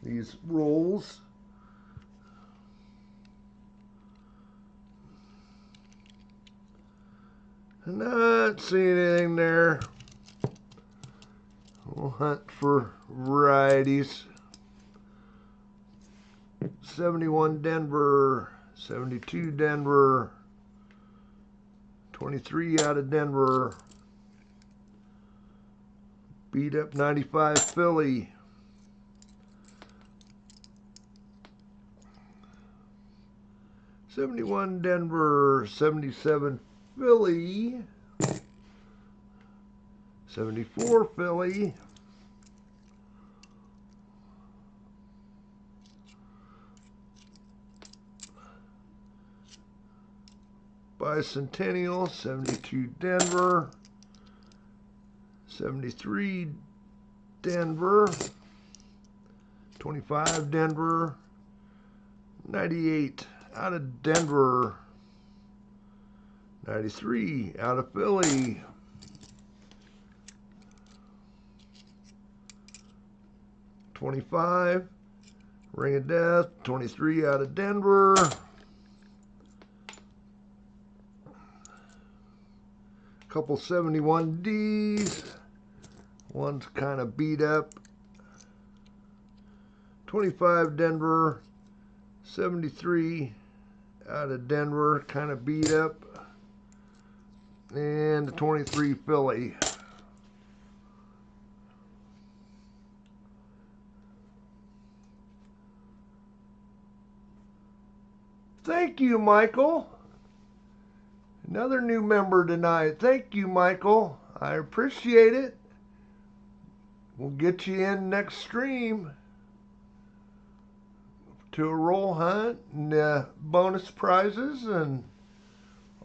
These rolls. Not seeing anything there. We'll hunt for varieties. 71 Denver, 72 Denver, 23 out of Denver, beat up 95 Philly, 71 Denver, 77 Philly, 74 Philly, Bicentennial, 72 Denver, 73 Denver, 25 Denver, 98 out of Denver, 93 out of Philly, 25 Ring of Death, 23 out of Denver, couple 71Ds, one's kind of beat up, 25 Denver, 73 out of Denver, kind of beat up, and the 23 Philly. Thank you, Michael. Another new member tonight. Thank you, Michael. I appreciate it. We'll get you in next stream to a roll hunt and bonus prizes and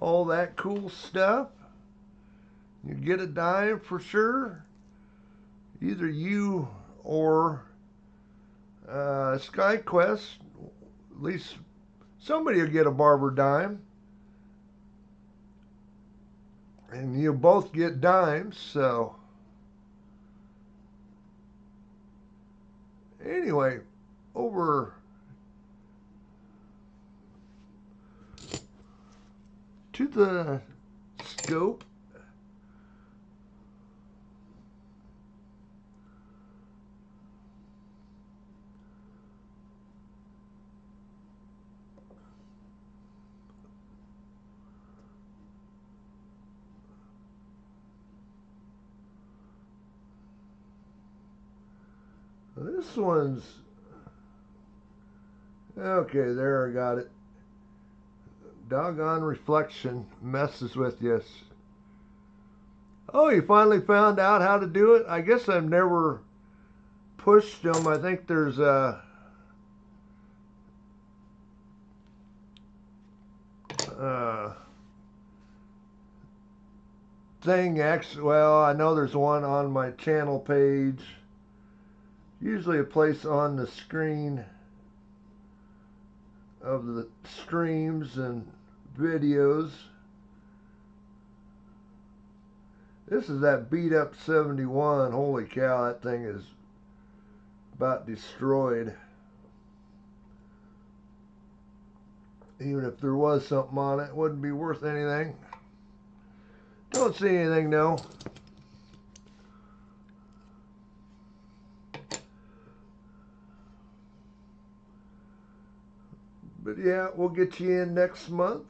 all that cool stuff. You get a dime for sure. Either you or SkyQuest, at least somebody will get a barber dime. And you'll both get dimes, so. Anyway, over to the scope. This one's okay. There, I got it. Doggone reflection messes with you. Oh, you finally found out how to do it? I guess I've never pushed them. I think there's a thing actually. Well, I know there's one on my channel page. Usually a place on the screen of the streams and videos. This is that beat up 71. Holy cow, that thing is about destroyed. Even if there was something on it, it wouldn't be worth anything. Don't see anything, no. But yeah, we'll get you in next month.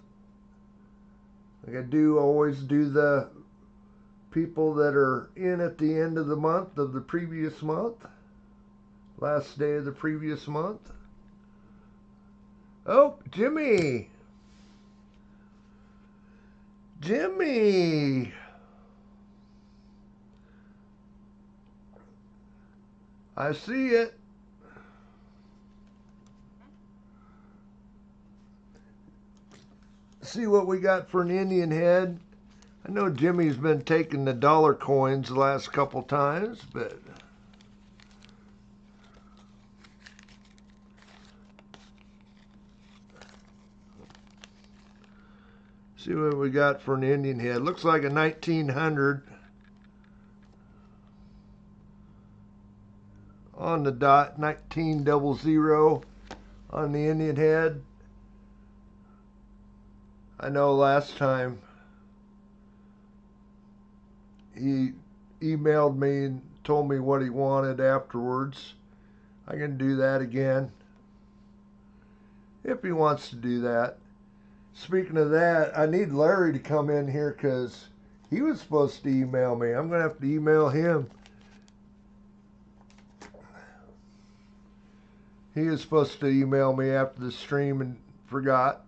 Like I do, always do the people that are in at the end of the month of the previous month. Last day of the previous month. Oh, Jimmy. Jimmy. I see it. See what we got for an Indian head. I know Jimmy's been taking the dollar coins the last couple times, but see what we got for an Indian head. Looks like a 1900 on the dot, 1900 on the Indian head. I know last time he emailed me and told me what he wanted afterwards. I can do that again if he wants to do that. Speaking of that, I need Larry to come in here because he was supposed to email me. I'm going to have to email him. He was supposed to email me after the stream and forgot.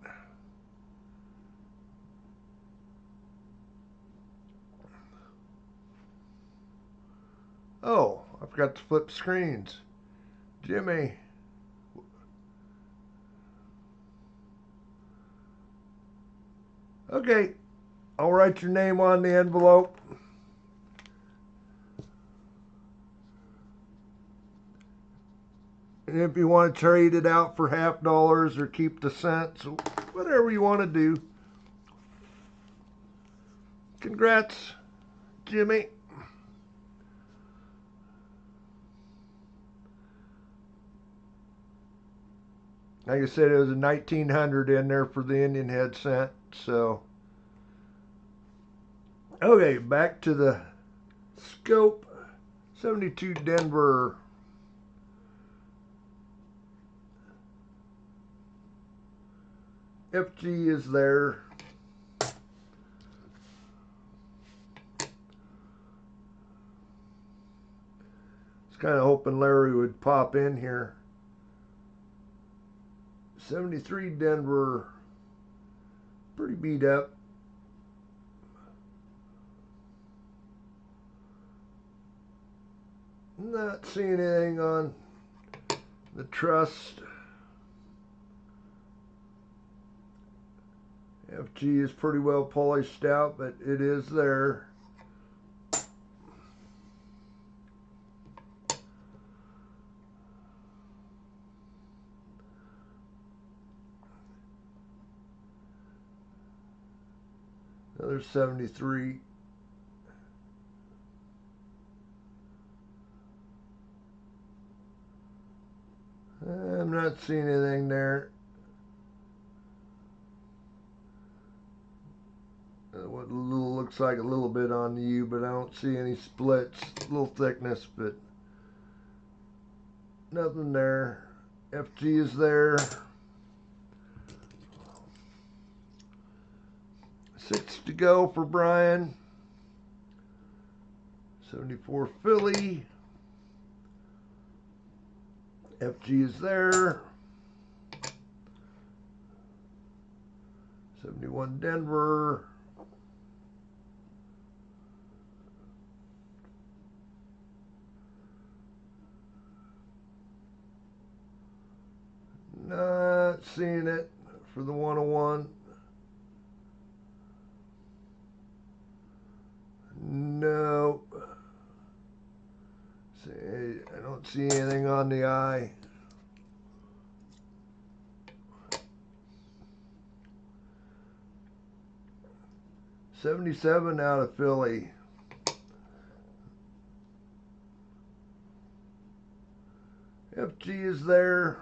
Oh, I forgot to flip screens. Jimmy. Okay, I'll write your name on the envelope. And if you want to trade it out for $50 or keep the cents, whatever you want to do. Congrats, Jimmy. Like I said, it was a 1900 in there for the Indian head cent. So, okay, back to the scope. 72 Denver. FG is there. I was kind of hoping Larry would pop in here. 73 Denver. Pretty beat up. Not seeing anything on the trust. FG is pretty well polished out, but it is there. Another 73. I'm not seeing anything there. What looks like a little bit on the U, but I don't see any splits. A little thickness, but nothing there. FG is there. 6 to go for Brian. 74 Philly. FG is there. 71 Denver. Not seeing it for the 101. Nope. See, I don't see anything on the eye. $77 out of Philly. FG is there.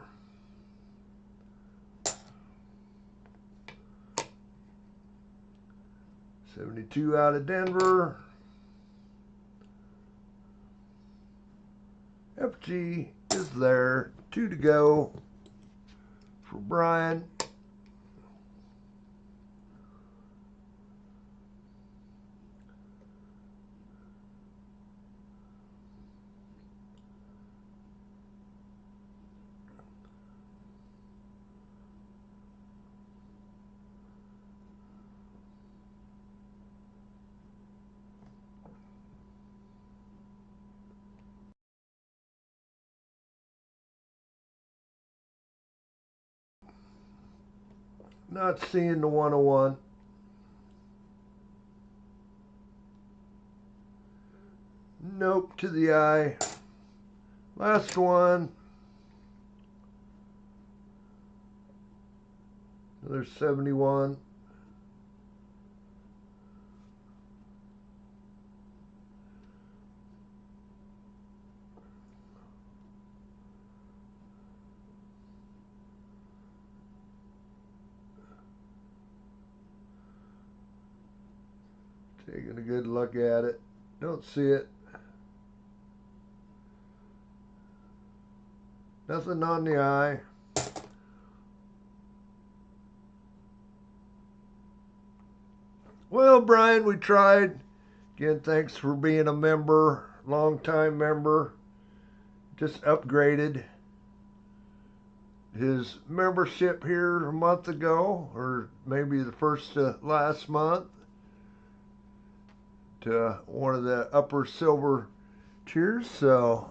$72 out of Denver. FG is there. 2 to go for Brian. Not seeing the 101. Nope, to the eye. Last one. Another 71. Taking a good look at it. Don't see it. Nothing on the eye. Well, Brian, we tried. Again, thanks for being a member, long-time member. Just upgraded his membership here a month ago, or maybe the first last month, to one of the upper silver tiers. So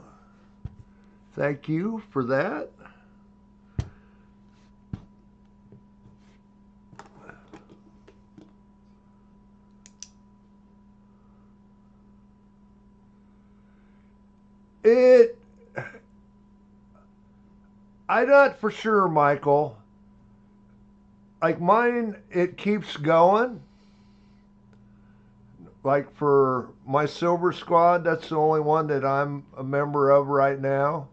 thank you for that. I'm not for sure, Michael. Like mine, it keeps going. Like for my silver squad, that's the only one that I'm a member of right now.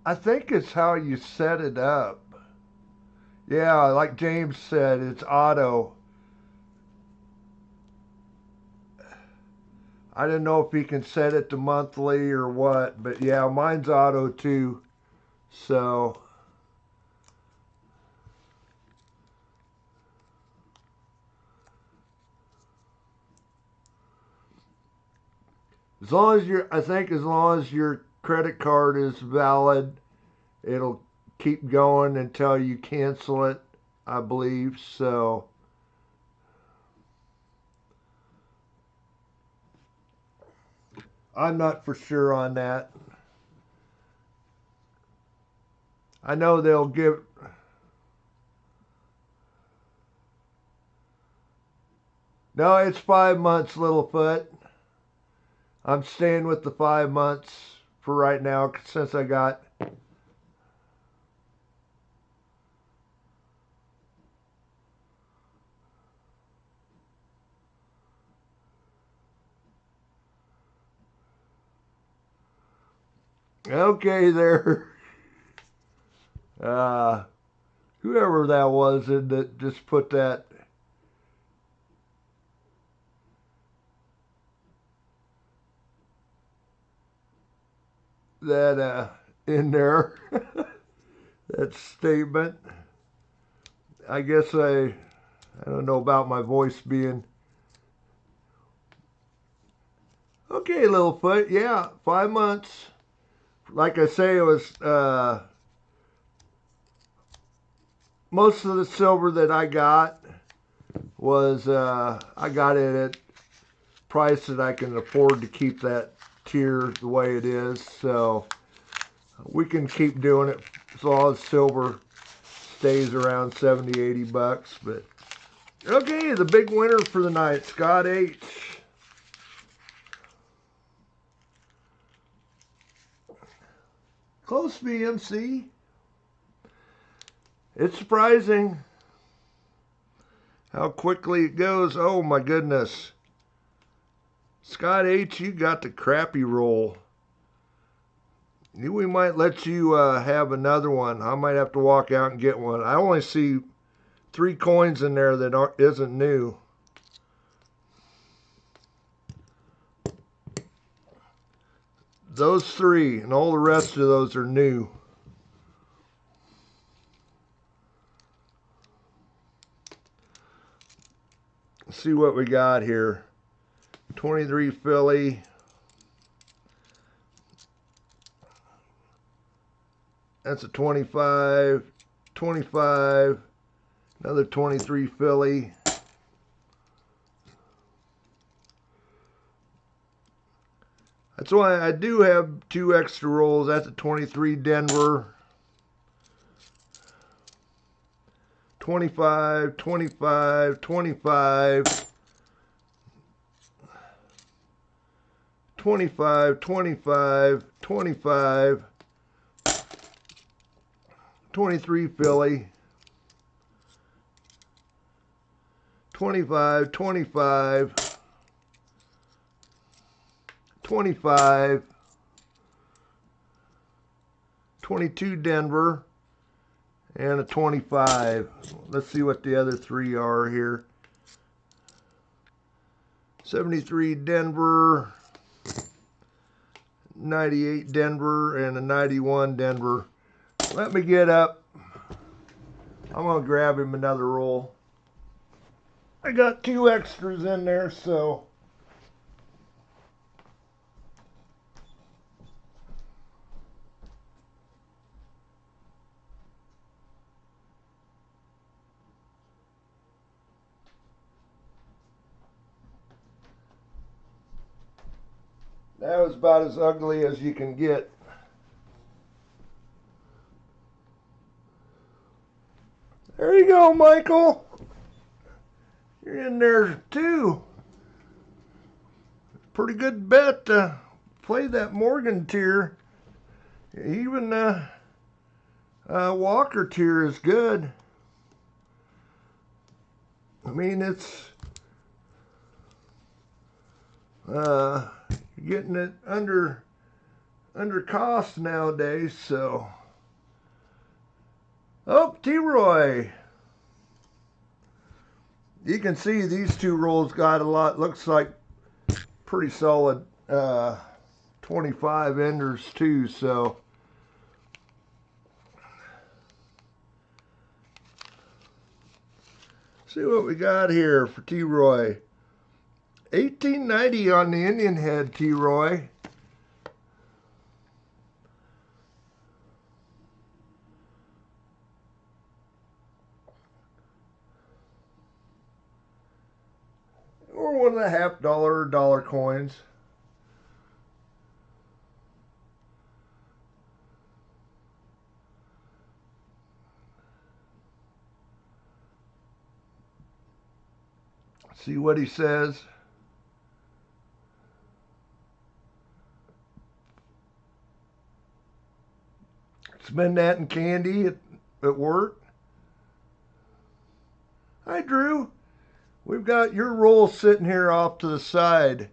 I think it's how you set it up. Yeah, like James said, it's auto. I don't know if he can set it to monthly or what, but yeah, mine's auto too. So as long as I think as long as your credit card is valid, it'll keep going until you cancel it, I believe. So I'm not for sure on that. I know they'll give. No, it's 5 months, Littlefoot. I'm staying with the 5 months for right now since I got. Okay, there. Whoever that was that just put that. That in there. That statement. I guess I don't know about my voice being. Okay, Littlefoot. Yeah, 5 months. Like I say, it was most of the silver that I got was I got it at price that I can afford to keep that tier the way it is. So we can keep doing it as long as silver stays around 70, 80 bucks. But okay, the big winner for the night, Scott H. Close BMC. It's surprising how quickly it goes. Oh my goodness. Scott H, you got the crappy roll. We might let you have another one. I might have to walk out and get one. I only see 3 coins in there that isn't new. Those 3 and all the rest of those are new. Let's see what we got here. 23 Philly. That's a 25, 25, another 23 Philly. That's why I do have 2 extra rolls. That's a 23 Denver. 25, 25, 25. 25, 25, 25. 23 Philly. 25, 25. 25. 22 Denver. And a 25. Let's see what the other 3 are here. 73 Denver. 98 Denver and a 91 Denver. Let me get up. I'm going to grab him another roll. I got 2 extras in there, so. That was about as ugly as you can get. There you go, Michael. You're in there too. Pretty good bet to play that Morgan tier. Even Walker tier is good. I mean, it's getting it under cost nowadays, so. Oh, T-Roy. You can see these 2 rolls got a lot, looks like pretty solid 25 enders too, so. See what we got here for T-Roy. 1890 on the Indian head, T-Roy. Or $1.50 dollar coins. See what he says. Spend that in candy at work. Hi, Drew. We've got your roll sitting here off to the side.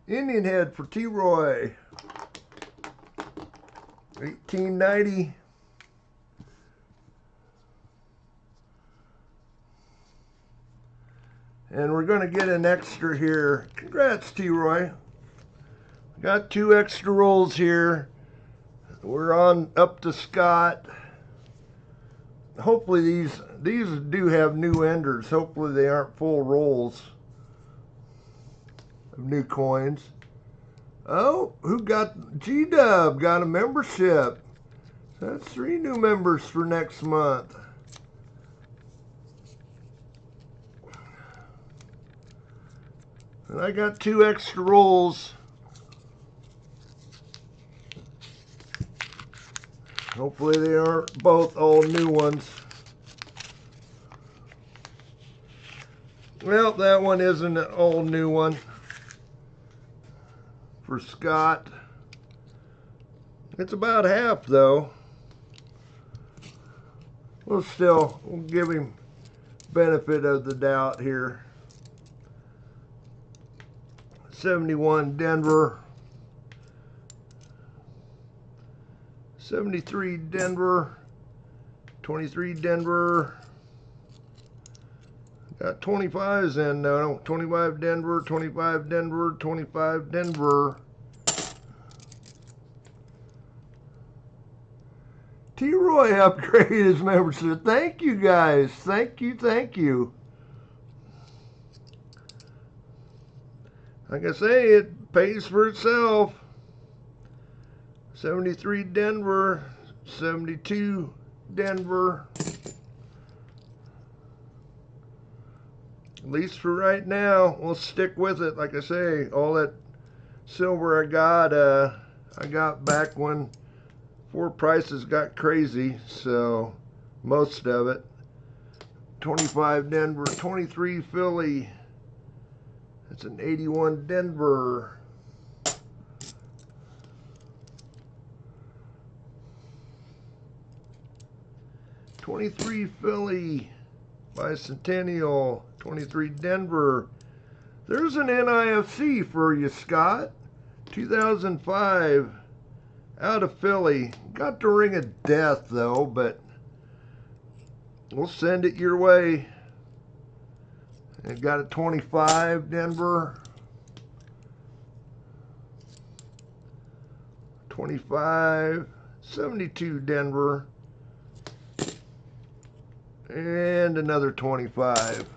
Indian head for T-Roy. 1890. And we're going to get an extra here. Congrats, T-Roy. Got 2 extra rolls here. We're on up to Scott. Hopefully these do have new enders. Hopefully they aren't full rolls of new coins. Oh, who got G-Dub? Got a membership. That's 3 new members for next month. And I got 2 extra rolls. Hopefully they aren't both all new ones. Well, that one isn't an all new one for Scott. It's about half though. We'll give him benefit of the doubt here. 71 Denver, 73 Denver, 23 Denver, got 25s in now, 25 Denver, 25 Denver, 25 Denver. T-Roy upgraded his membership. Thank you guys. Thank you, thank you. Like I say, it pays for itself. 73 Denver, 72 Denver. At least for right now, we'll stick with it. Like I say, all that silver I got back when prices got crazy, so most of it. 25 Denver, 23 Philly. That's an 81 Denver. $23 Philly, Bicentennial, 23 Denver. There's an NIFC for you, Scott. 2005, out of Philly. Got the ring of death though, but we'll send it your way. It got a 25 Denver. 25, 72 Denver. And another 25.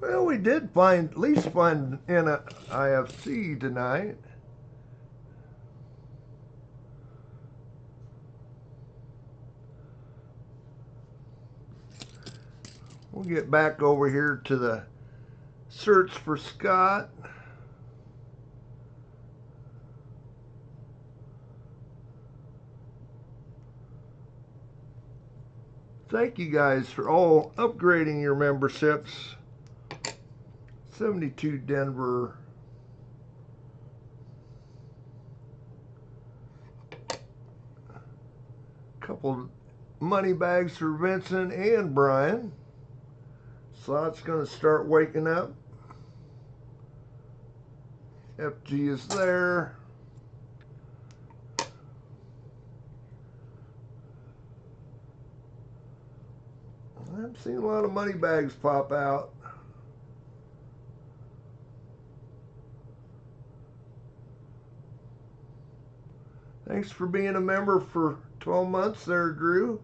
Well, we did at least find in a IFC tonight. We'll get back over here to the search for Scott. Thank you guys for all upgrading your memberships. 72 Denver. Couple money bags for Vincent and Brian. Slot's going to start waking up. FG is there. I've seen a lot of money bags pop out. Thanks for being a member for 12 months there, Drew.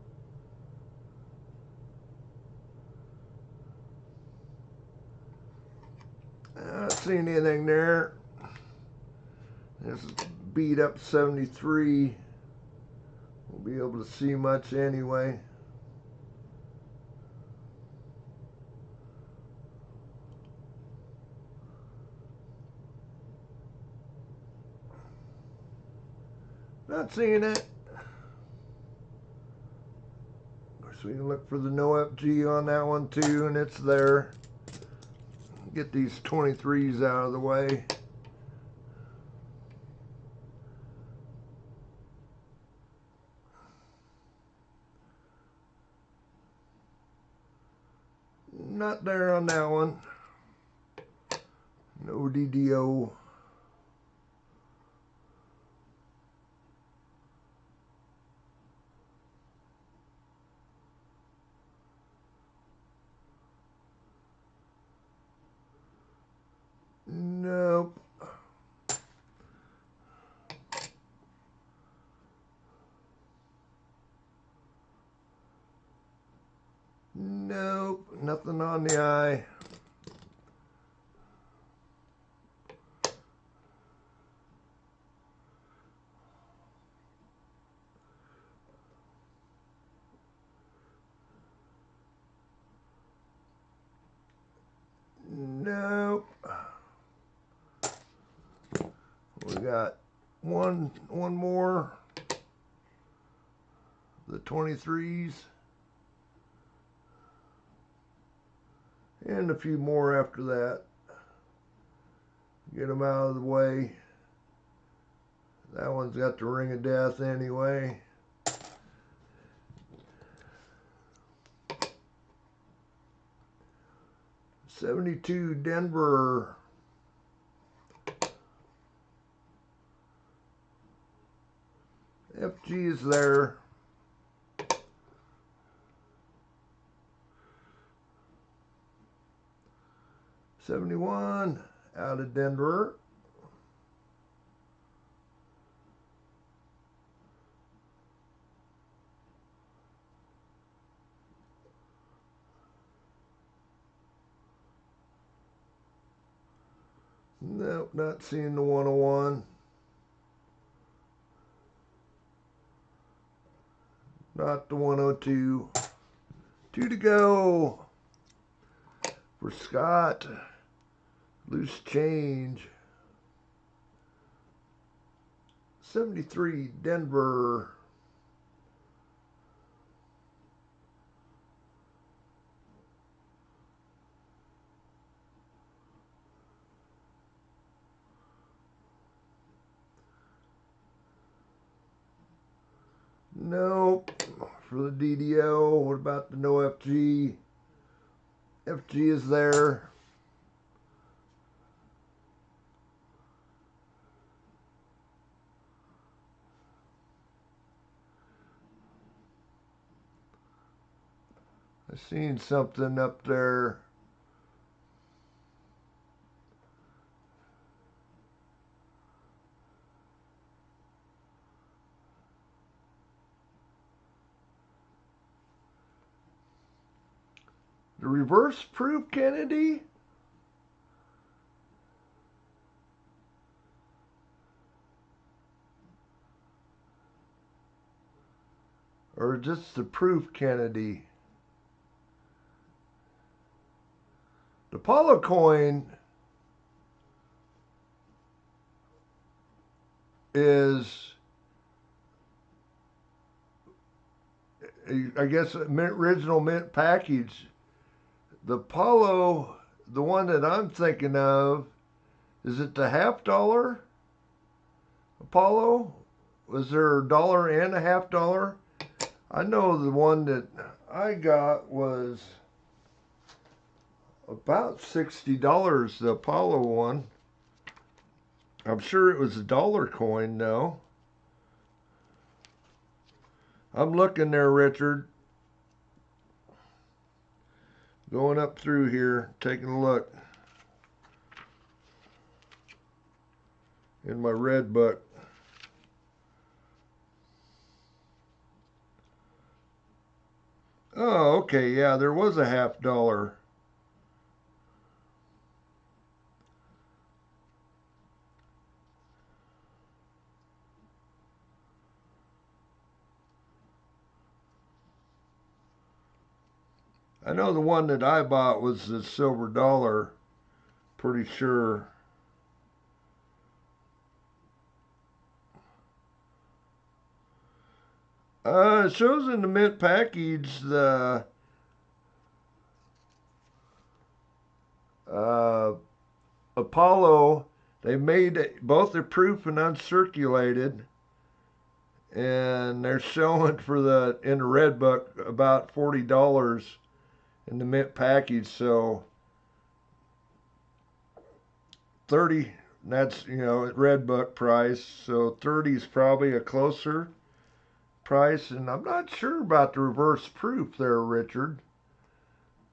Not seeing anything there. This is beat up 73. We'll be able to see much anyway. Not seeing it. Of course, we can look for the no FG on that one too, and it's there. Get these 23s out of the way. Not there on that one. No DDO. Nope. Nope. Nothing on the eye. Nope. We got one more. The 23s. And a few more after that. Get them out of the way. That one's got the ring of death anyway. 72 Denver. FG is there. $71 out of Denver. Nope, not seeing the 101. Not the 102. 2 to go for Scott. Loose change. 73 Denver. Nope. For the DDO, what about the no FG? FG is there. I seen something up there. The reverse proof Kennedy? Or just the proof Kennedy? The Apollo coin is, I guess, original mint package. The Apollo, the one that I'm thinking of, is it the $half Apollo? Was there $1 and a $half? I know the one that I got was about $60, the Apollo one. I'm sure it was a dollar coin, though. I'm looking there, Richard. Going up through here, taking a look in my red book. Oh, okay, yeah, there was a $half. I know the one that I bought was the silver dollar, pretty sure. It shows in the mint package the Apollo. They made both the proof and uncirculated, and they're showing for the in the red book about $40 in the mint package. So 30, that's, you know, red book price. So 30 is probably a closer price, and I'm not sure about the reverse proof there, Richard.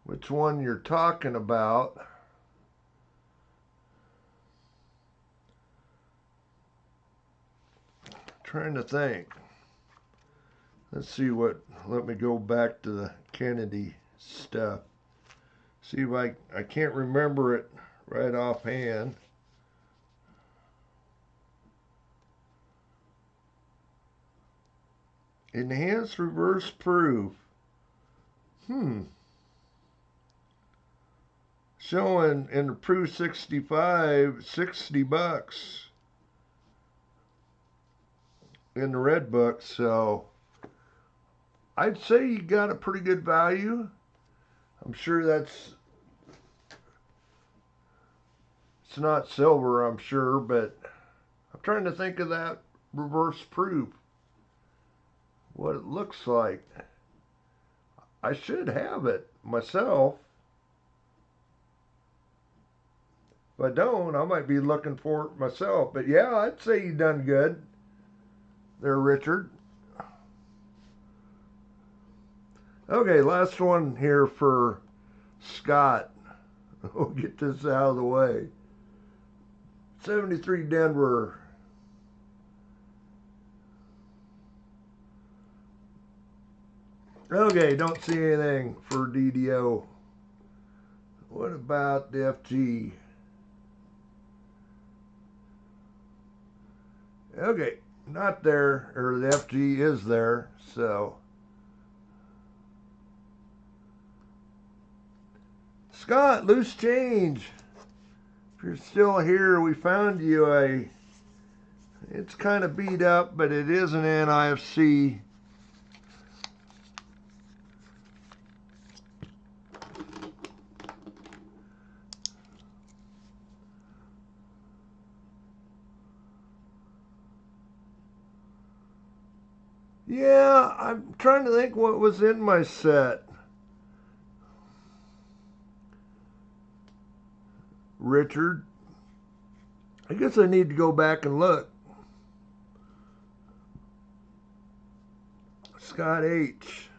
Which one you're talking about? Trying to think. Let's see what. Let me go back to the Kennedy stuff. See if I can't remember it right offhand. Enhanced reverse proof. Showing in the proof 65, $60 in the red book. So I'd say you got a pretty good value. I'm sure it's not silver, I'm sure, but I'm trying to think of that reverse proof, what it looks like. I should have it myself. If I don't, I might be looking for it myself. But yeah, I'd say you done good there, Richard. Okay, last one here for Scott. We'll get this out of the way. 73 Denver. Okay, don't see anything for DDO. What about the FG? Okay, not there, or the FG is there, so. Scott, loose change. If you're still here, we found you it's kind of beat up, but it is an NIFC. Yeah, I'm trying to think what was in my set. Richard. I guess I need to go back and look. Scott H.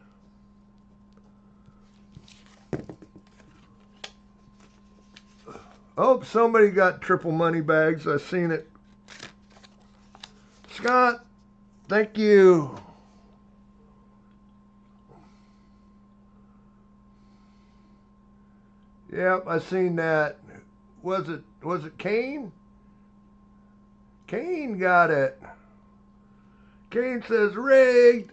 Oh, somebody got triple money bags. I seen it. Scott, thank you. Yep, I seen that. Was it Kane? Kane got it. Kane says rigged.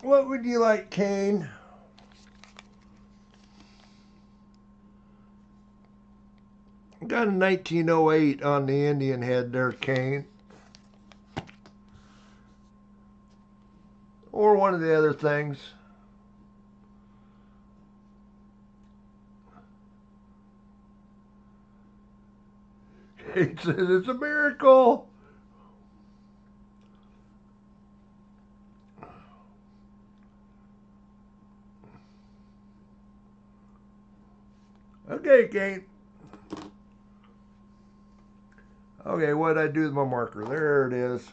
What would you like, Kane? Got a 1908 on the Indian head there, Kane. Or one of the other things. Kane says it's a miracle. Okay, Kane. Okay, what did I do with my marker? There it is.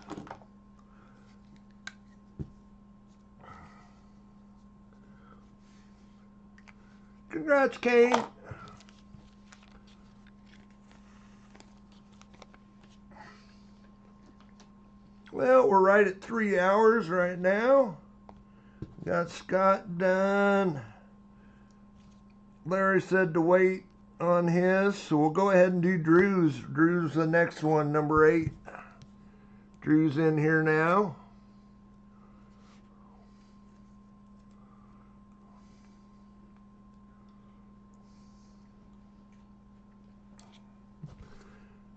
Congrats, Kane. Well, we're right at 3 hours right now. Got Scott done. Larry said to wait on his, so we'll go ahead and do Drew's. Drew's the next one, number 8. Drew's in here now.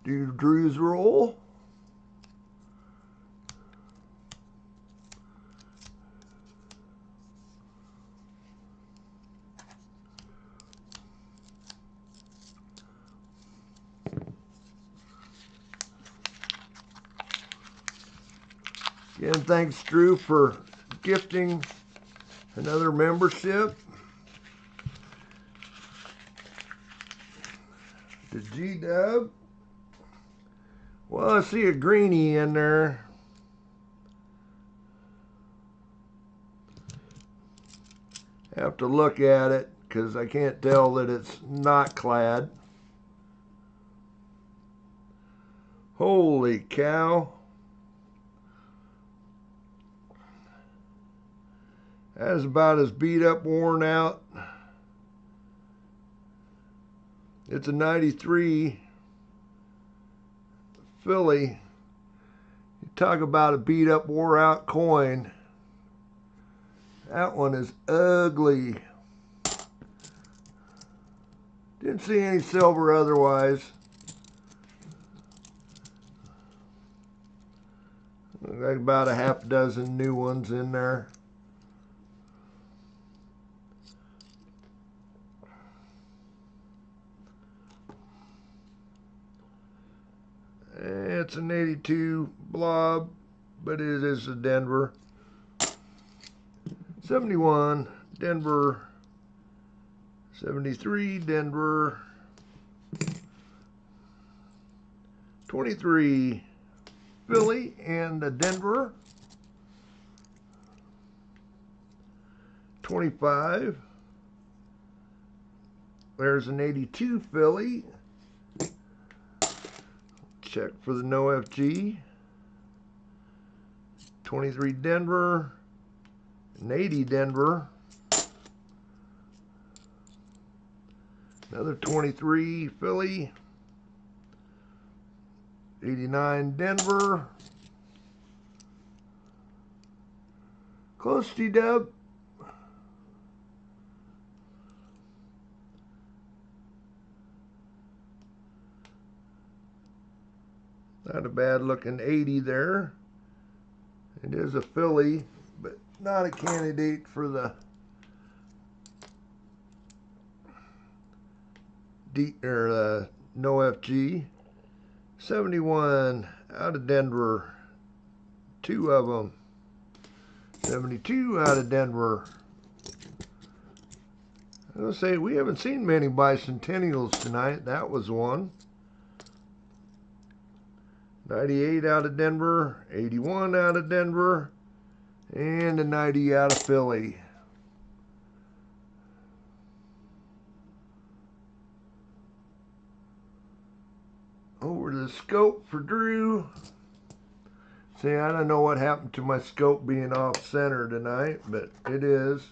Do Drew's roll. Again, thanks, Drew, for gifting another membership. To G-Dub. Well, I see a greenie in there. Have to look at it because I can't tell that it's not clad. Holy cow. That is about as beat up, worn out. It's a 93 Philly. You talk about a beat up, wore out coin. That one is ugly. Didn't see any silver otherwise. Like about a half dozen new ones in there. It's an 82 blob, but it is a Denver. 71 Denver 73 Denver. 23 Philly and the Denver. 25. There's an 82 Philly. Check for the no FG. 23 Denver. An 80 Denver. Another 23 Philly. 89 Denver. Close T-dub. Not a bad looking 80 there. It is a Philly, but not a candidate for the no FG. 71 out of Denver. 2 of them. 72 out of Denver. I was gonna say, we haven't seen many bicentennials tonight. That was one. 98 out of Denver, 81 out of Denver, and a 90 out of Philly. Over to the scope for Drew. See, I don't know what happened to my scope being off center tonight, but it is.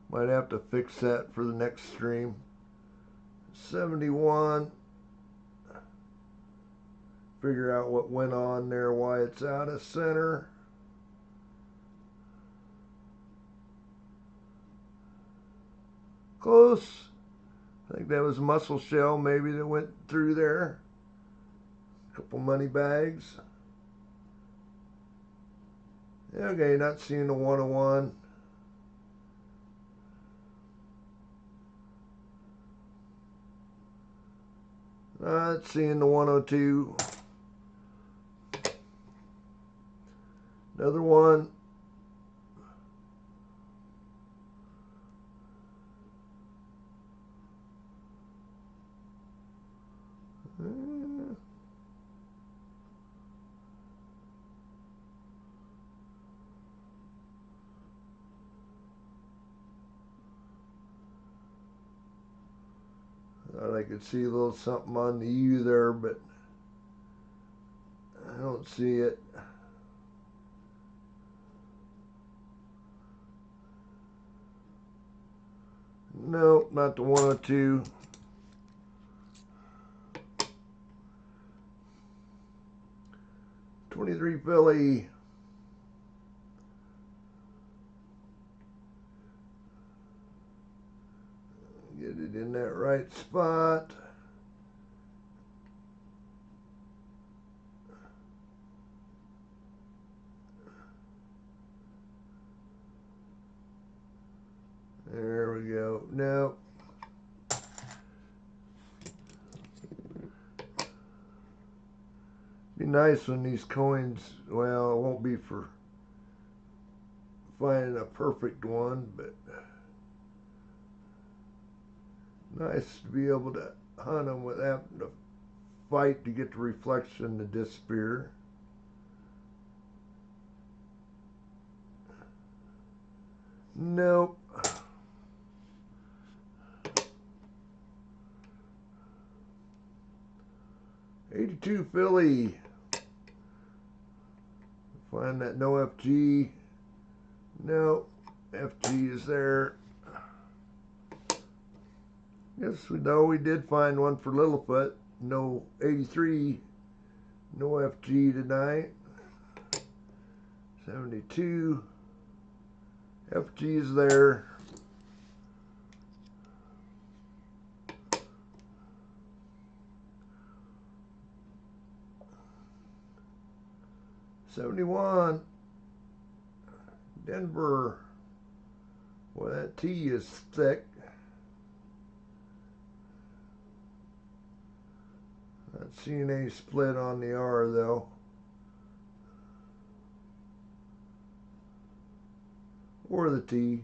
Might have to fix that for the next stream. 71. Figure out what went on there, why it's out of center. Close. I think that was a mussel shell maybe that went through there. A couple money bags. Okay, not seeing the 101. Not seeing the 102. Another one. Thought I could see a little something on the U there, but I don't see it. Nope, not the 102. '23 Philly. Get it in that right spot. There we go. Now, be nice when these coins, well, it won't be for finding a perfect one, but nice to be able to hunt them without having to fight to get the reflection to disappear. Nope. '82 Philly. Find that no FG. No, FG is there. Yes, we know we did find one for Littlefoot. No 83. No FG tonight. 72. FG is there. '71. Denver. Boy, that T is thick. Not seeing any split on the R though. or the T.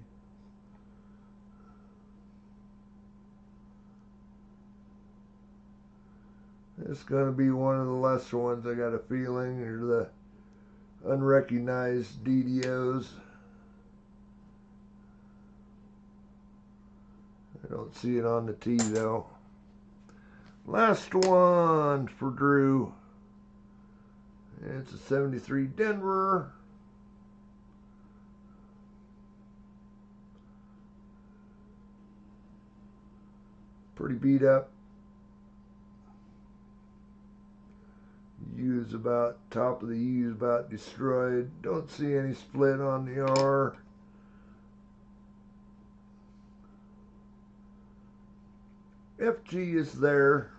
It's going to be one of the lesser ones, I got a feeling, or the unrecognized DDOs. I don't see it on the T though. Last one for Drew. It's a 73 Denver. Pretty beat up. U is about, top of the U is about destroyed. Don't see any split on the R. FG is there.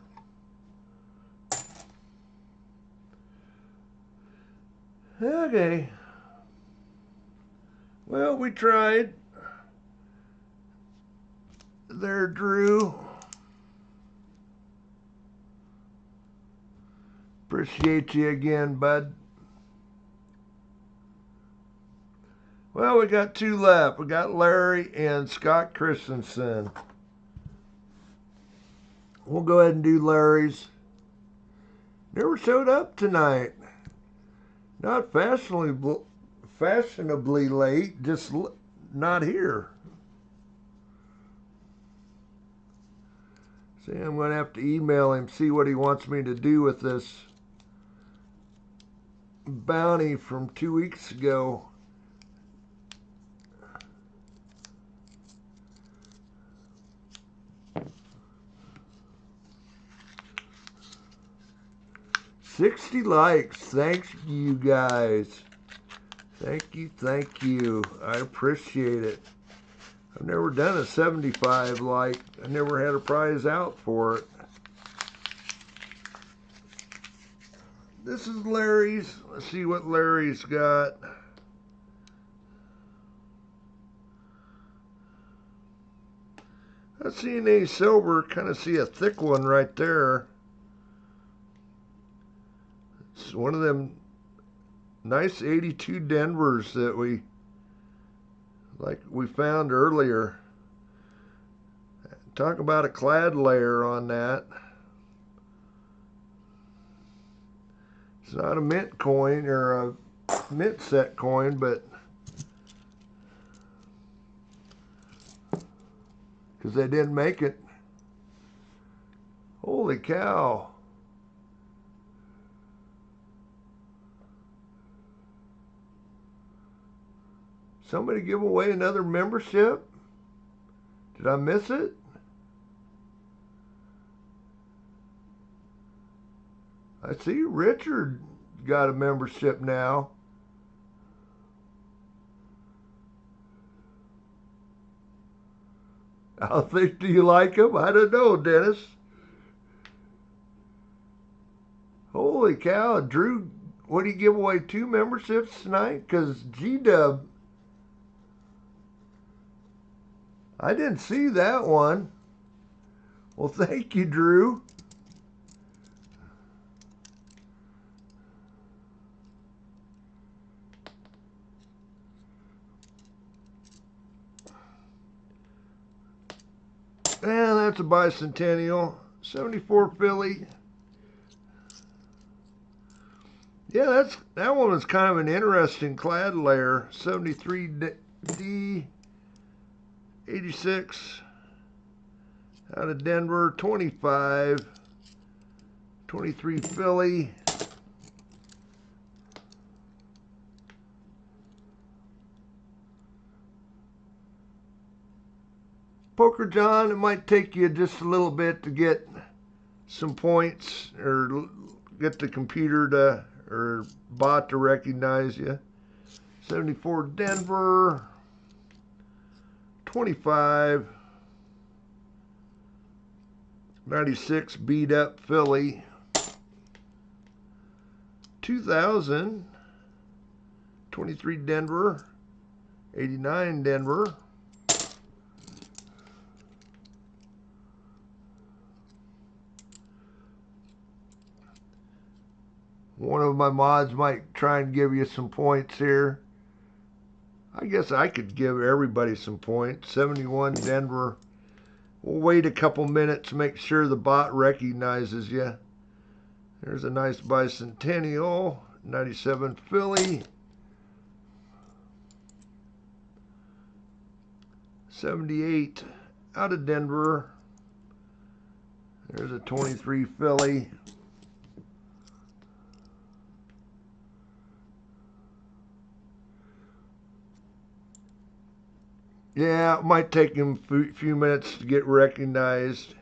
Okay. Well, we tried. There, Drew. Appreciate you again, bud. Well, we got two left. We got Larry and Scott Christensen. We'll go ahead and do Larry's. Never showed up tonight. Not fashionably late, just not here. See, I'm going to have to email him, see what he wants me to do with this bounty from 2 weeks ago. $60 likes. Thanks, you guys. Thank you. I appreciate it. I've never done a 75 like. I never had a prize out for it. This is Larry's. Let's see what Larry's got. I see an A silver. Kind of see a thick one right there. It's one of them nice 82 Denvers that we found earlier. Talk about a clad layer on that. It's not a mint coin or a mint set coin, but because they didn't make it. Holy cow. Somebody give away another membership? Did I miss it? I see Richard got a membership now. I think, do you like him? I don't know, Dennis. Holy cow, Drew, what do you give away 2 memberships tonight? Because G-Dub, I didn't see that one. Well, thank you, Drew. And that's a bicentennial. 74 Philly. Yeah, that one was kind of an interesting clad layer. 73 D. 86 out of Denver. 25. 23 Philly. Poker John, it might take you just a little bit to get some points or get the computer to or bot to recognize you. 74 Denver. 25. 96 beat up Philly. 2000. 23 Denver. 89 Denver. One of my mods might try and give you some points here. I guess I could give everybody some points. 71 Denver. We'll wait a couple minutes, make sure the bot recognizes you. There's a nice bicentennial. 97 Philly. 78 out of Denver. There's a 23 Philly. Yeah, it might take him a few minutes to get recognized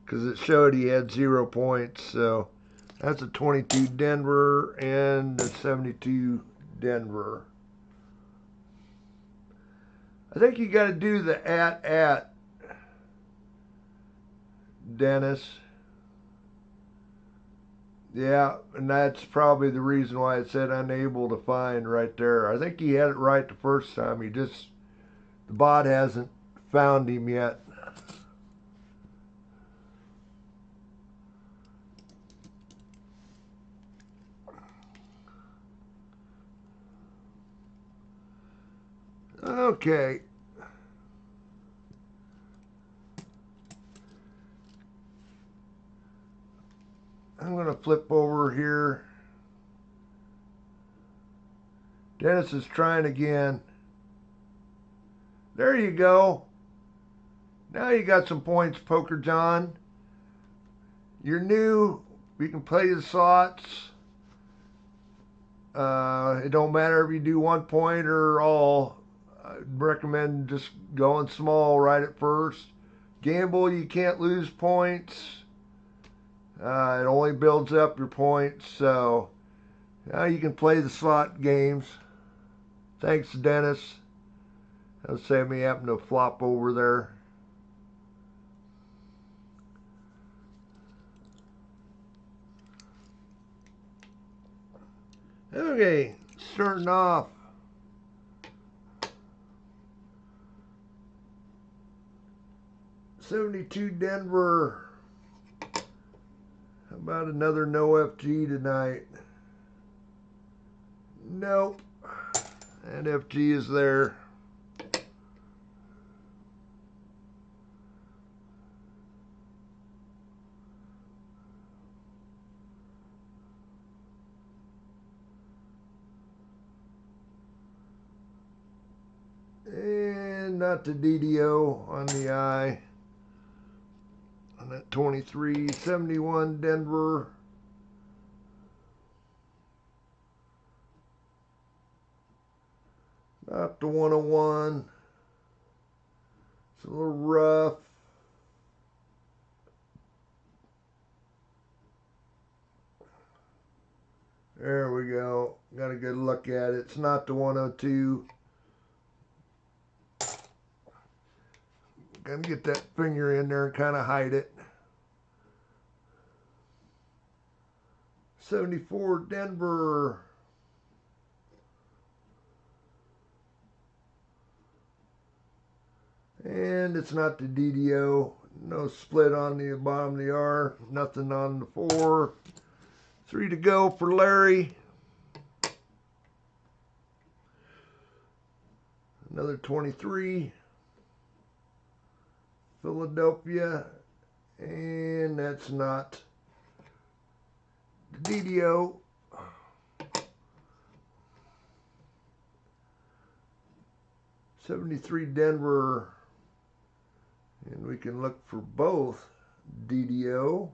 because it showed he had 0 points. So that's a 22 Denver and a 72 Denver. I think you got to do the at Dennis. Yeah, and that's probably the reason why it said unable to find right there. I think he had it right the first time. The bot hasn't found him yet. Okay. I'm going to flip over here. Dennis is trying again. There you go. Now you got some points, Poker John. You're new. You can play the slots. It don't matter if you do 1 point or all. I'd recommend just going small right at first. Gamble, you can't lose points. It only builds up your points, so now you can play the slot games. Thanks, Dennis. That was Sammy happened to flop over there. Okay, starting off. '72 Denver. How about another no FG tonight? Nope. And FG is there. And not the DDO on the eye. On that 23, 71 Denver. Not the 101. It's a little rough. There we go. Got a good look at it. It's not the 102. Gotta get that finger in there and kind of hide it. 74 Denver. And it's not the DDO. No split on the bottom of the R. Nothing on the 4. 3 to go for Larry. Another 23. Philadelphia. And that's not the DDO. '73 Denver. And we can look for both DDO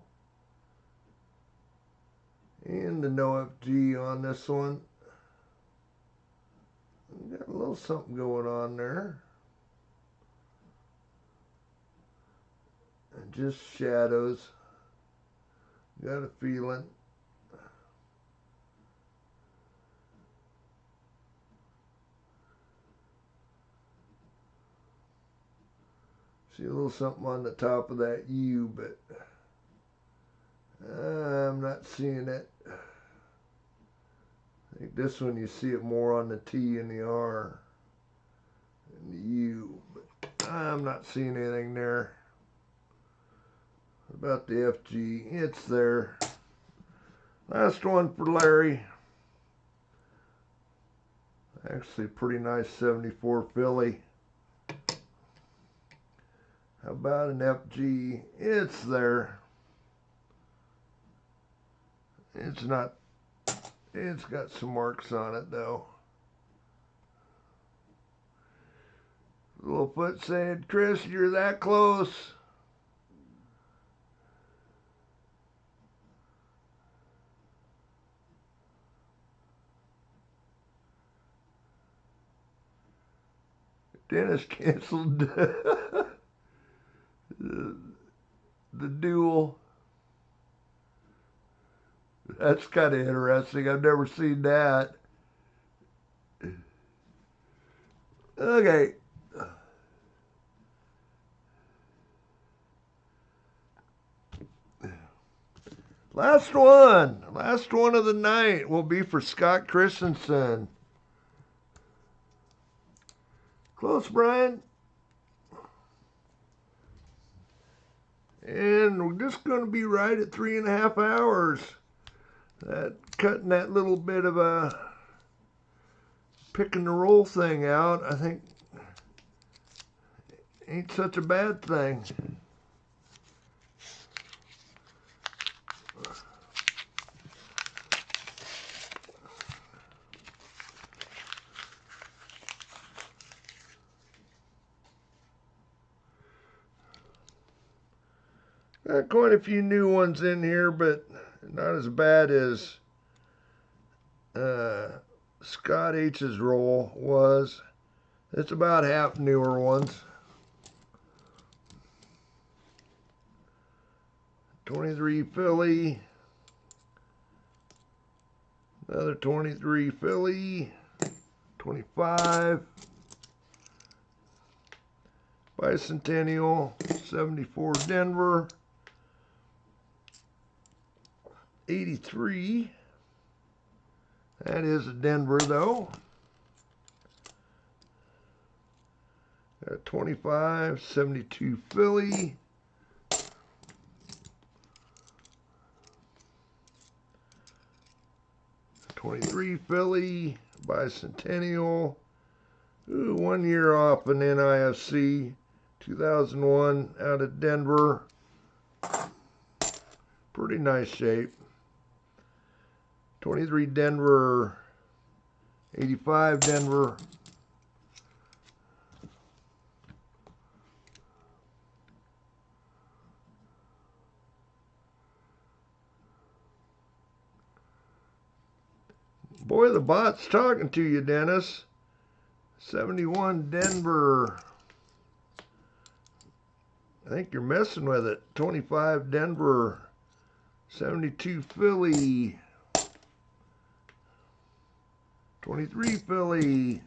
and the no FG on this one. Got a little something going on there. And just shadows. Got a feeling. See a little something on the top of that U, but I'm not seeing it. I think this one you see it more on the T and the R and the U, but I'm not seeing anything there. What about the FG? It's there. Last one for Larry. Actually, pretty nice 74 Philly. How about an FG? It's there. It's not, it's got some marks on it though. Littlefoot saying, Chris, you're that close. Dennis canceled the duel. That's kind of interesting. I've never seen that. Okay. Last one of the night will be for Scott Christensen. Close, Brian. And we're just going to be right at 3.5 hours. Cutting that little bit of a pick and roll thing out, I think, ain't such a bad thing. Got quite a few new ones in here, but not as bad as Scott H's roll was. It's about half newer ones. 23 Philly. Another 23 Philly. 25. Bicentennial. 74 Denver. 83. That is a Denver though. Got 25, 72 Philly. 23 Philly, Bicentennial. Ooh, 1 year off an NIFC. 2001 out of Denver. Pretty nice shape. 23 Denver, 85 Denver. Boy, the bot's talking to you, Dennis. 71 Denver. I think you're messing with it. 25 Denver. 72 Philly. 23 Philly.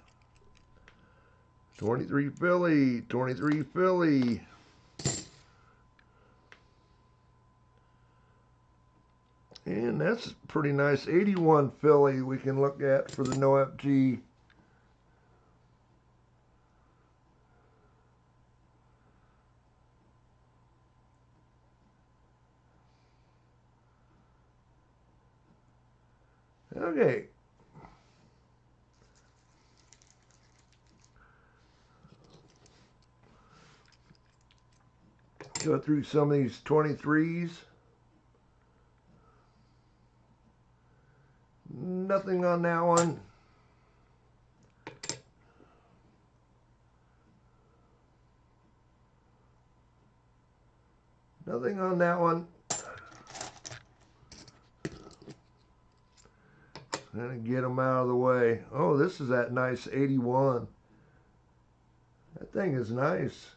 23 Philly. 23 Philly. And that's a pretty nice 81 Philly we can look at for the no FG. Okay. Go through some of these 23s. Nothing on that one. Nothing on that one. And get them out of the way. Oh, this is that nice 81. That thing is nice.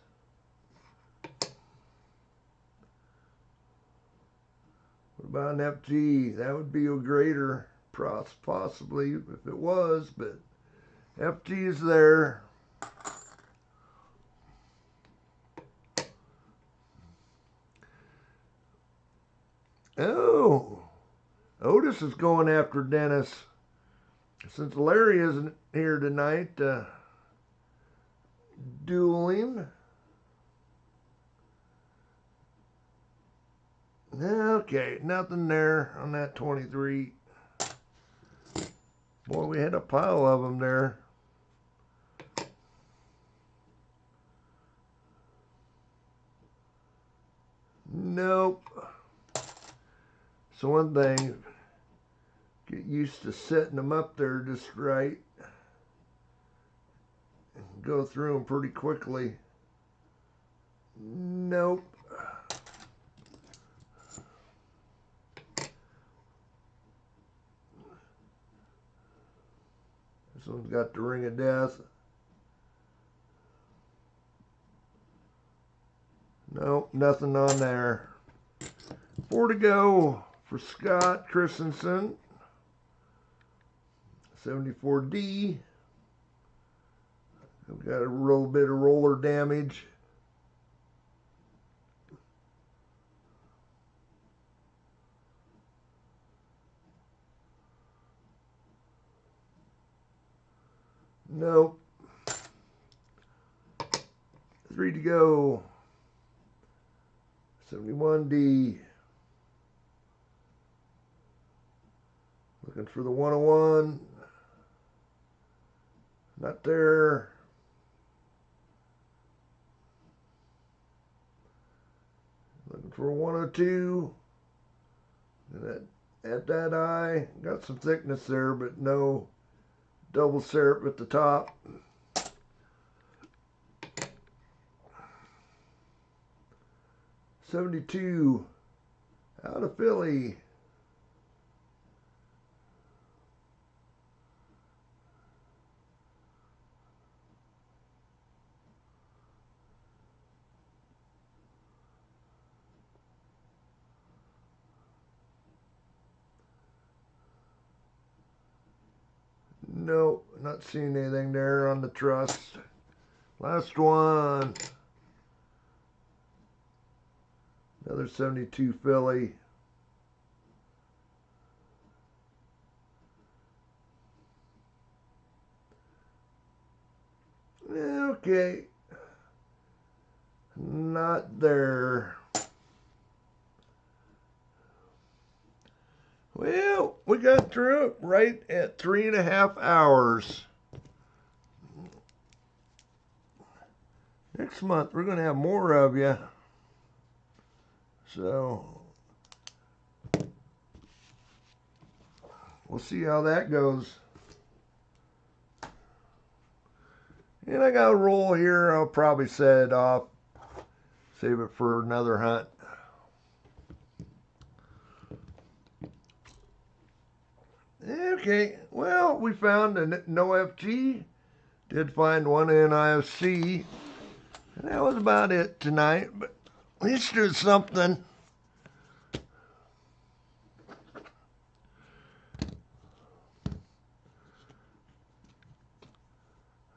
What about an FG? That would be a greater, possibly, if it was, but FG is there. Oh, Otis is going after Dennis. Since Larry isn't here tonight, duel him. Okay, nothing there on that 23. Boy, we had a pile of them there. Nope. So one thing, get used to setting them up there just right. And go through them pretty quickly. Nope. This one's got the ring of death. Nope, nothing on there. 4 to go for Scott Christensen. 74D. I've got a little bit of roller damage. Nope. 3 to go. 71D. Looking for the 101. Not there. Looking for a 102. And at that eye, got some thickness there, but no double syrup at the top. 72 out of Philly. Nope, not seeing anything there on the trust. Last one. Another 72 Philly. Okay. Not there. Well, we got through it right at 3.5 hours. Next month, we're going to have more of you. So, we'll see how that goes. And I got a roll here. I'll probably set it off. Save it for another hunt. Okay, well, we found a no FG. Did find one NIFC. And that was about it tonight. But at least there's something.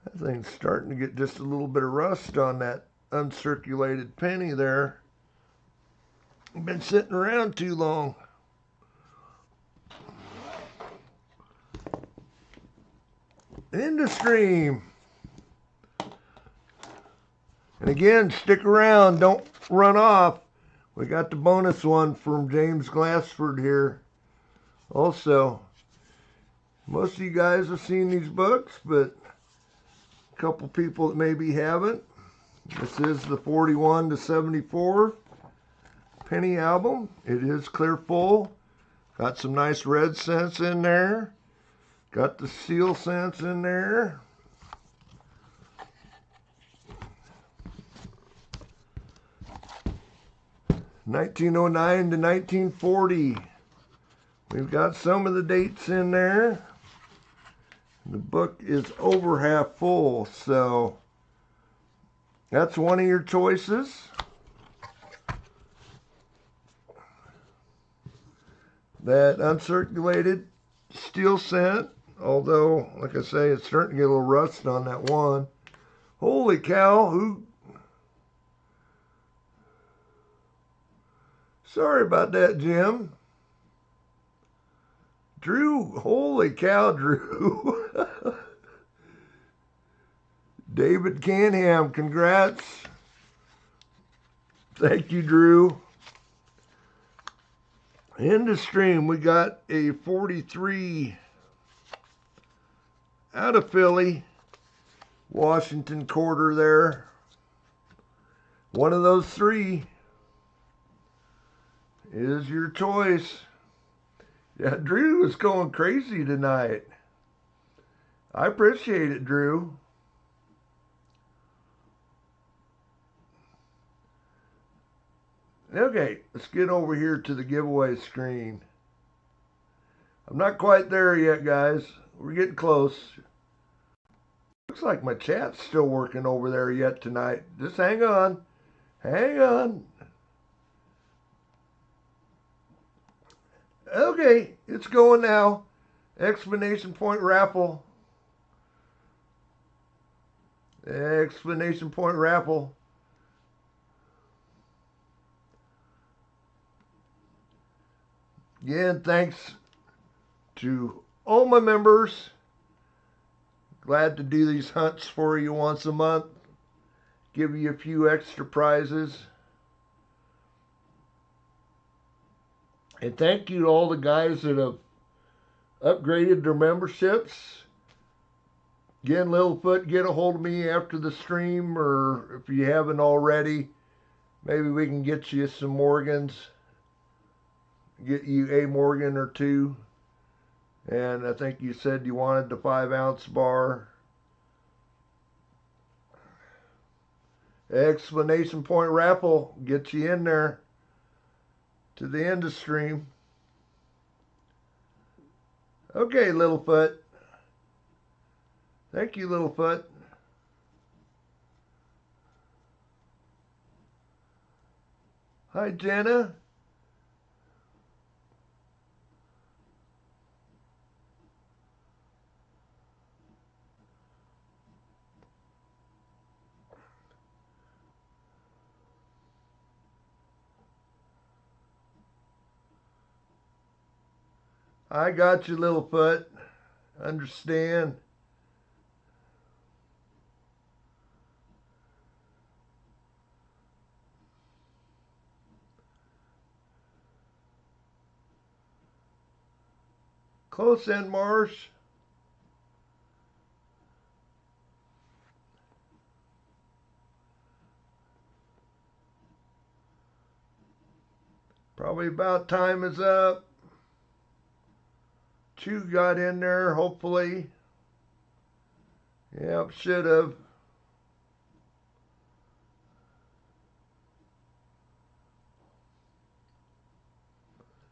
That thing's starting to get just a little bit of rust on that uncirculated penny there. Been sitting around too long. In the stream. And again, stick around, don't run off. We got the bonus one from James Glassford here. Also, most of you guys have seen these books, but a couple people that maybe haven't. This is the 41 to 74 penny album. It is clear full. Got some nice red scents in there. Got the seal scents in there. (1909 to 1940). We've got some of the dates in there. The book is over half full, so that's one of your choices. That uncirculated steel scent, although, like I say, it's starting to get a little rust on that one. Holy cow, who... Sorry about that, Jim. Drew, holy cow, Drew. David Canham, congrats. Thank you, Drew. In the stream, we got a 43 out of Philly, Washington quarter there. One of those three. is your choice. Yeah, Drew is going crazy tonight. I appreciate it, Drew. Okay, let's get over here to the giveaway screen. I'm not quite there yet, guys. We're getting close. Looks like my chat's still working over there yet tonight. Just hang on. Hang on. Okay, it's going now. Explanation point raffle. Explanation point raffle. Again, thanks to all my members. Glad to do these hunts for you once a month. Give you a few extra prizes. And thank you to all the guys that have upgraded their memberships. Again, Littlefoot, get a hold of me after the stream, or if you haven't already, maybe we can get you some Morgans. Get you a Morgan or two. And I think you said you wanted the 5-ounce bar. Explanation point raffle. Get you in there to the end of stream. Okay, Littlefoot. Thank you, Littlefoot. Hi, Jenna. I got you, Littlefoot. Understand. Close end, Marsh. Probably about time is up. Chew got in there, hopefully. Yep, should have.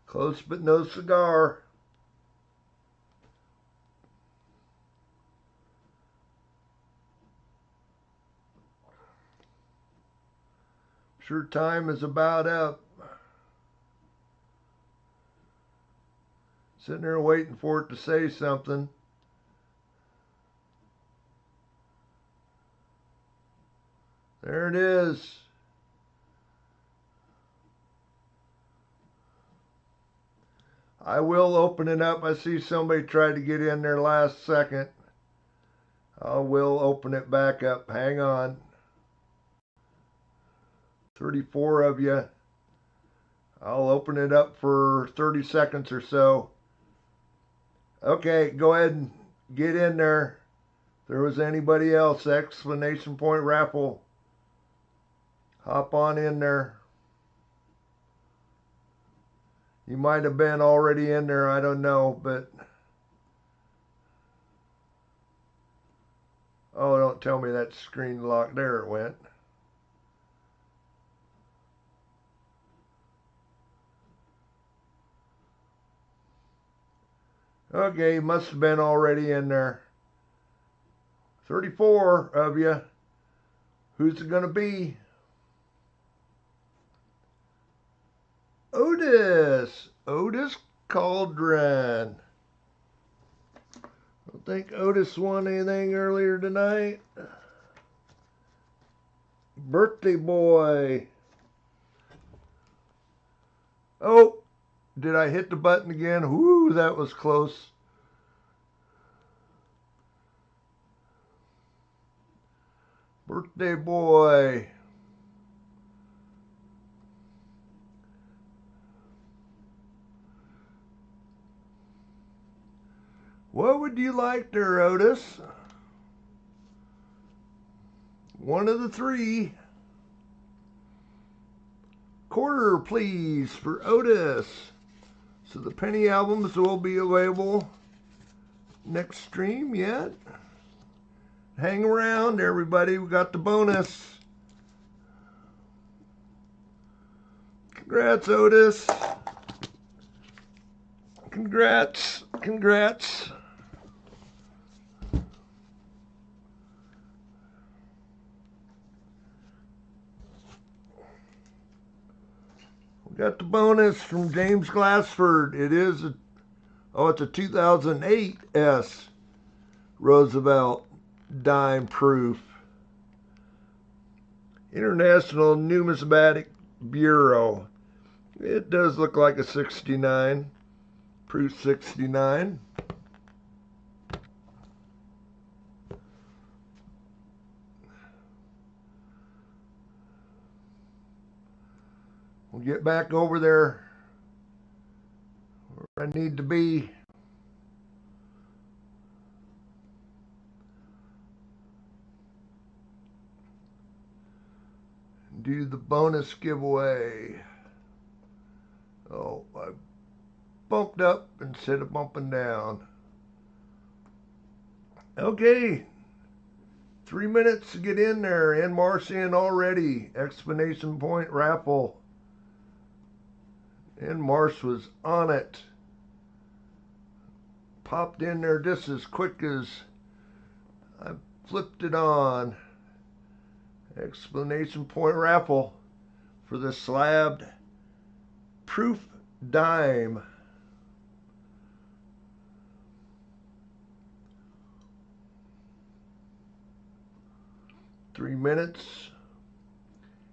Close but no cigar. Sure time is about up. Sitting there waiting for it to say something. There it is. I will open it up. I see somebody tried to get in there last second. I will open it back up. Hang on. 34 of you. I'll open it up for 30 seconds or so. Okay, go ahead and get in there. If there was anybody else, explanation point raffle. Hop on in there. You might have been already in there, I don't know, but... Oh, don't tell me that screen locked. There it went. Okay, must have been already in there. 34 of you. Who's it going to be? Otis. Otis Cauldron. I don't think Otis won anything earlier tonight. Birthday boy. Oh, did I hit the button again? Whoo, that was close. Birthday boy. What would you like there, Otis? One of the three. quarter, please, for Otis. So the penny albums will be available next stream yet. Hang around, everybody. We got the bonus. Congrats, Otis. Congrats. Congrats. We got the bonus from James Glassford. It is it's a 2008 S Roosevelt dime proof. International Numismatic Bureau. It does look like a 69. Proof 69. We'll get back over there where I need to be. Do the bonus giveaway. Oh, I bumped up instead of bumping down. Okay. 3 minutes to get in there. And Marsh in already. Explanation point raffle. And Marsh was on it. Popped in there just as quick as I flipped it on. Explanation point raffle for the slabbed proof dime. Three minutes.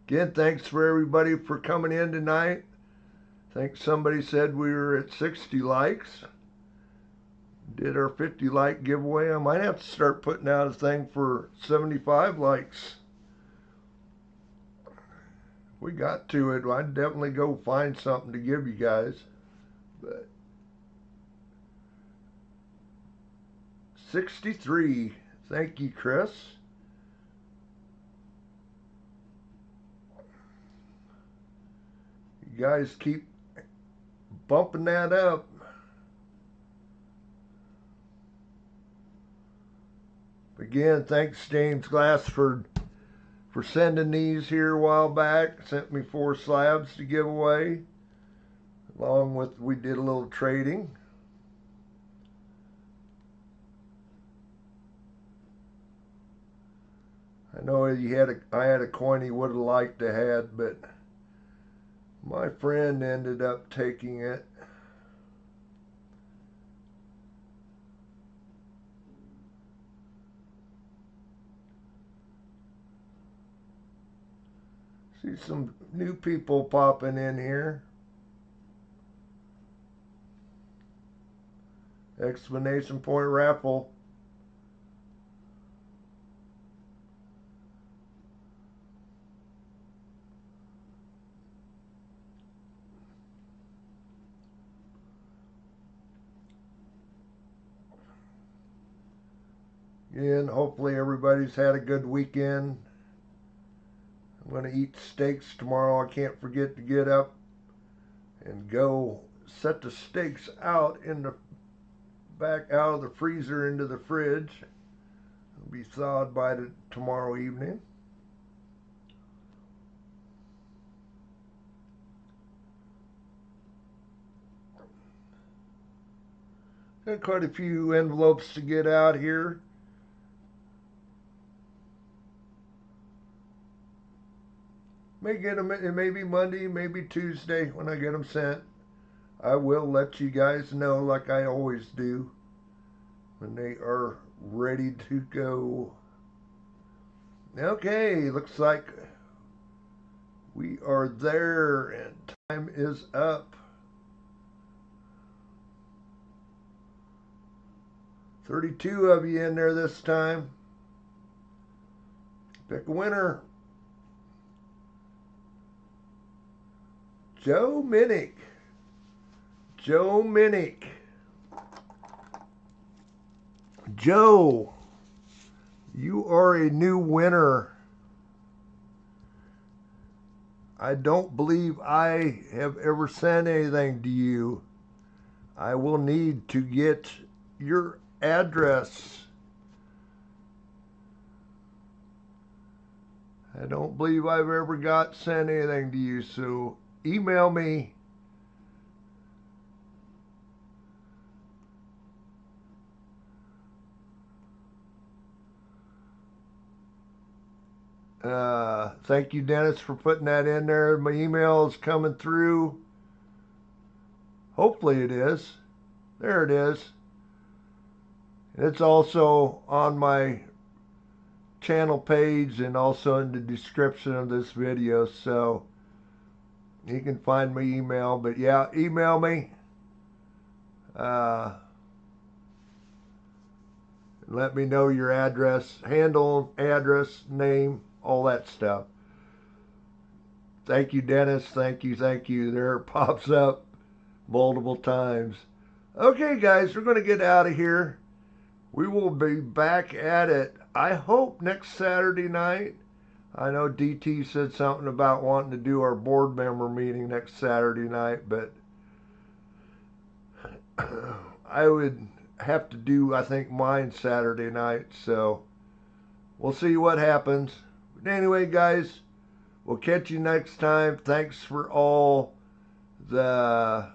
Again, thanks for everybody for coming in tonight. I think somebody said we were at 60 likes. Did our 50 like giveaway. I might have to start putting out a thing for 75 likes. We got to it. I'd definitely go find something to give you guys. But 63. Thank you, Chris. You guys keep bumping that up. Again, thanks James Glassford for sending these here a while back. Sent me 4 slabs to give away. Along with, we did a little trading. I know I had a coin he would have liked to had, but my friend ended up taking it. See some new people popping in here. Explanation point raffle. Again, hopefully everybody's had a good weekend. I'm going to eat steaks tomorrow. I can't forget to get up and go set the steaks out in the back out of the freezer into the fridge. It'll be thawed by tomorrow evening. Got quite a few envelopes to get out here. May get them, it may be Monday, maybe Tuesday when I get them sent. I will let you guys know like I always do when they are ready to go. Okay, looks like we are there and time is up. 32 of you in there this time. Pick a winner. Joe Minnick. Joe Minnick. Joe, you are a new winner. I don't believe I have ever sent anything to you. I will need to get your address. I don't believe I've ever sent anything to you, so email me. Thank you, Dennis, for putting that in there. My email is coming through. Hopefully it is. There it is. It's also on my channel page and also in the description of this video, so you can find my email. But yeah, email me. Let me know your address, handle, address, name, all that stuff. Thank you, Dennis. Thank you, thank you. There it pops up multiple times. Okay, guys, we're going to get out of here. We will be back at it, I hope, next Saturday night. I know DT said something about wanting to do our board member meeting next Saturday night, but I would have to do, I think, mine Saturday night, so we'll see what happens. But anyway, guys, we'll catch you next time. Thanks for all the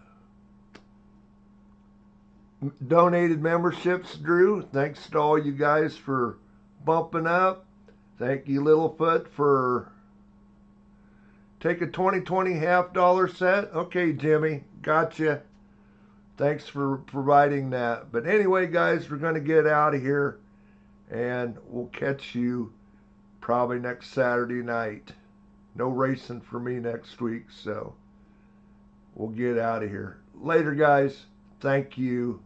donated memberships, Drew. Thanks to all you guys for bumping up. Thank you, Littlefoot, for take a 2020 half-dollar set. Okay, Jimmy, gotcha. Thanks for providing that. But anyway, guys, we're going to get out of here, and we'll catch you probably next Saturday night. No racing for me next week, so we'll get out of here. Later, guys. Thank you.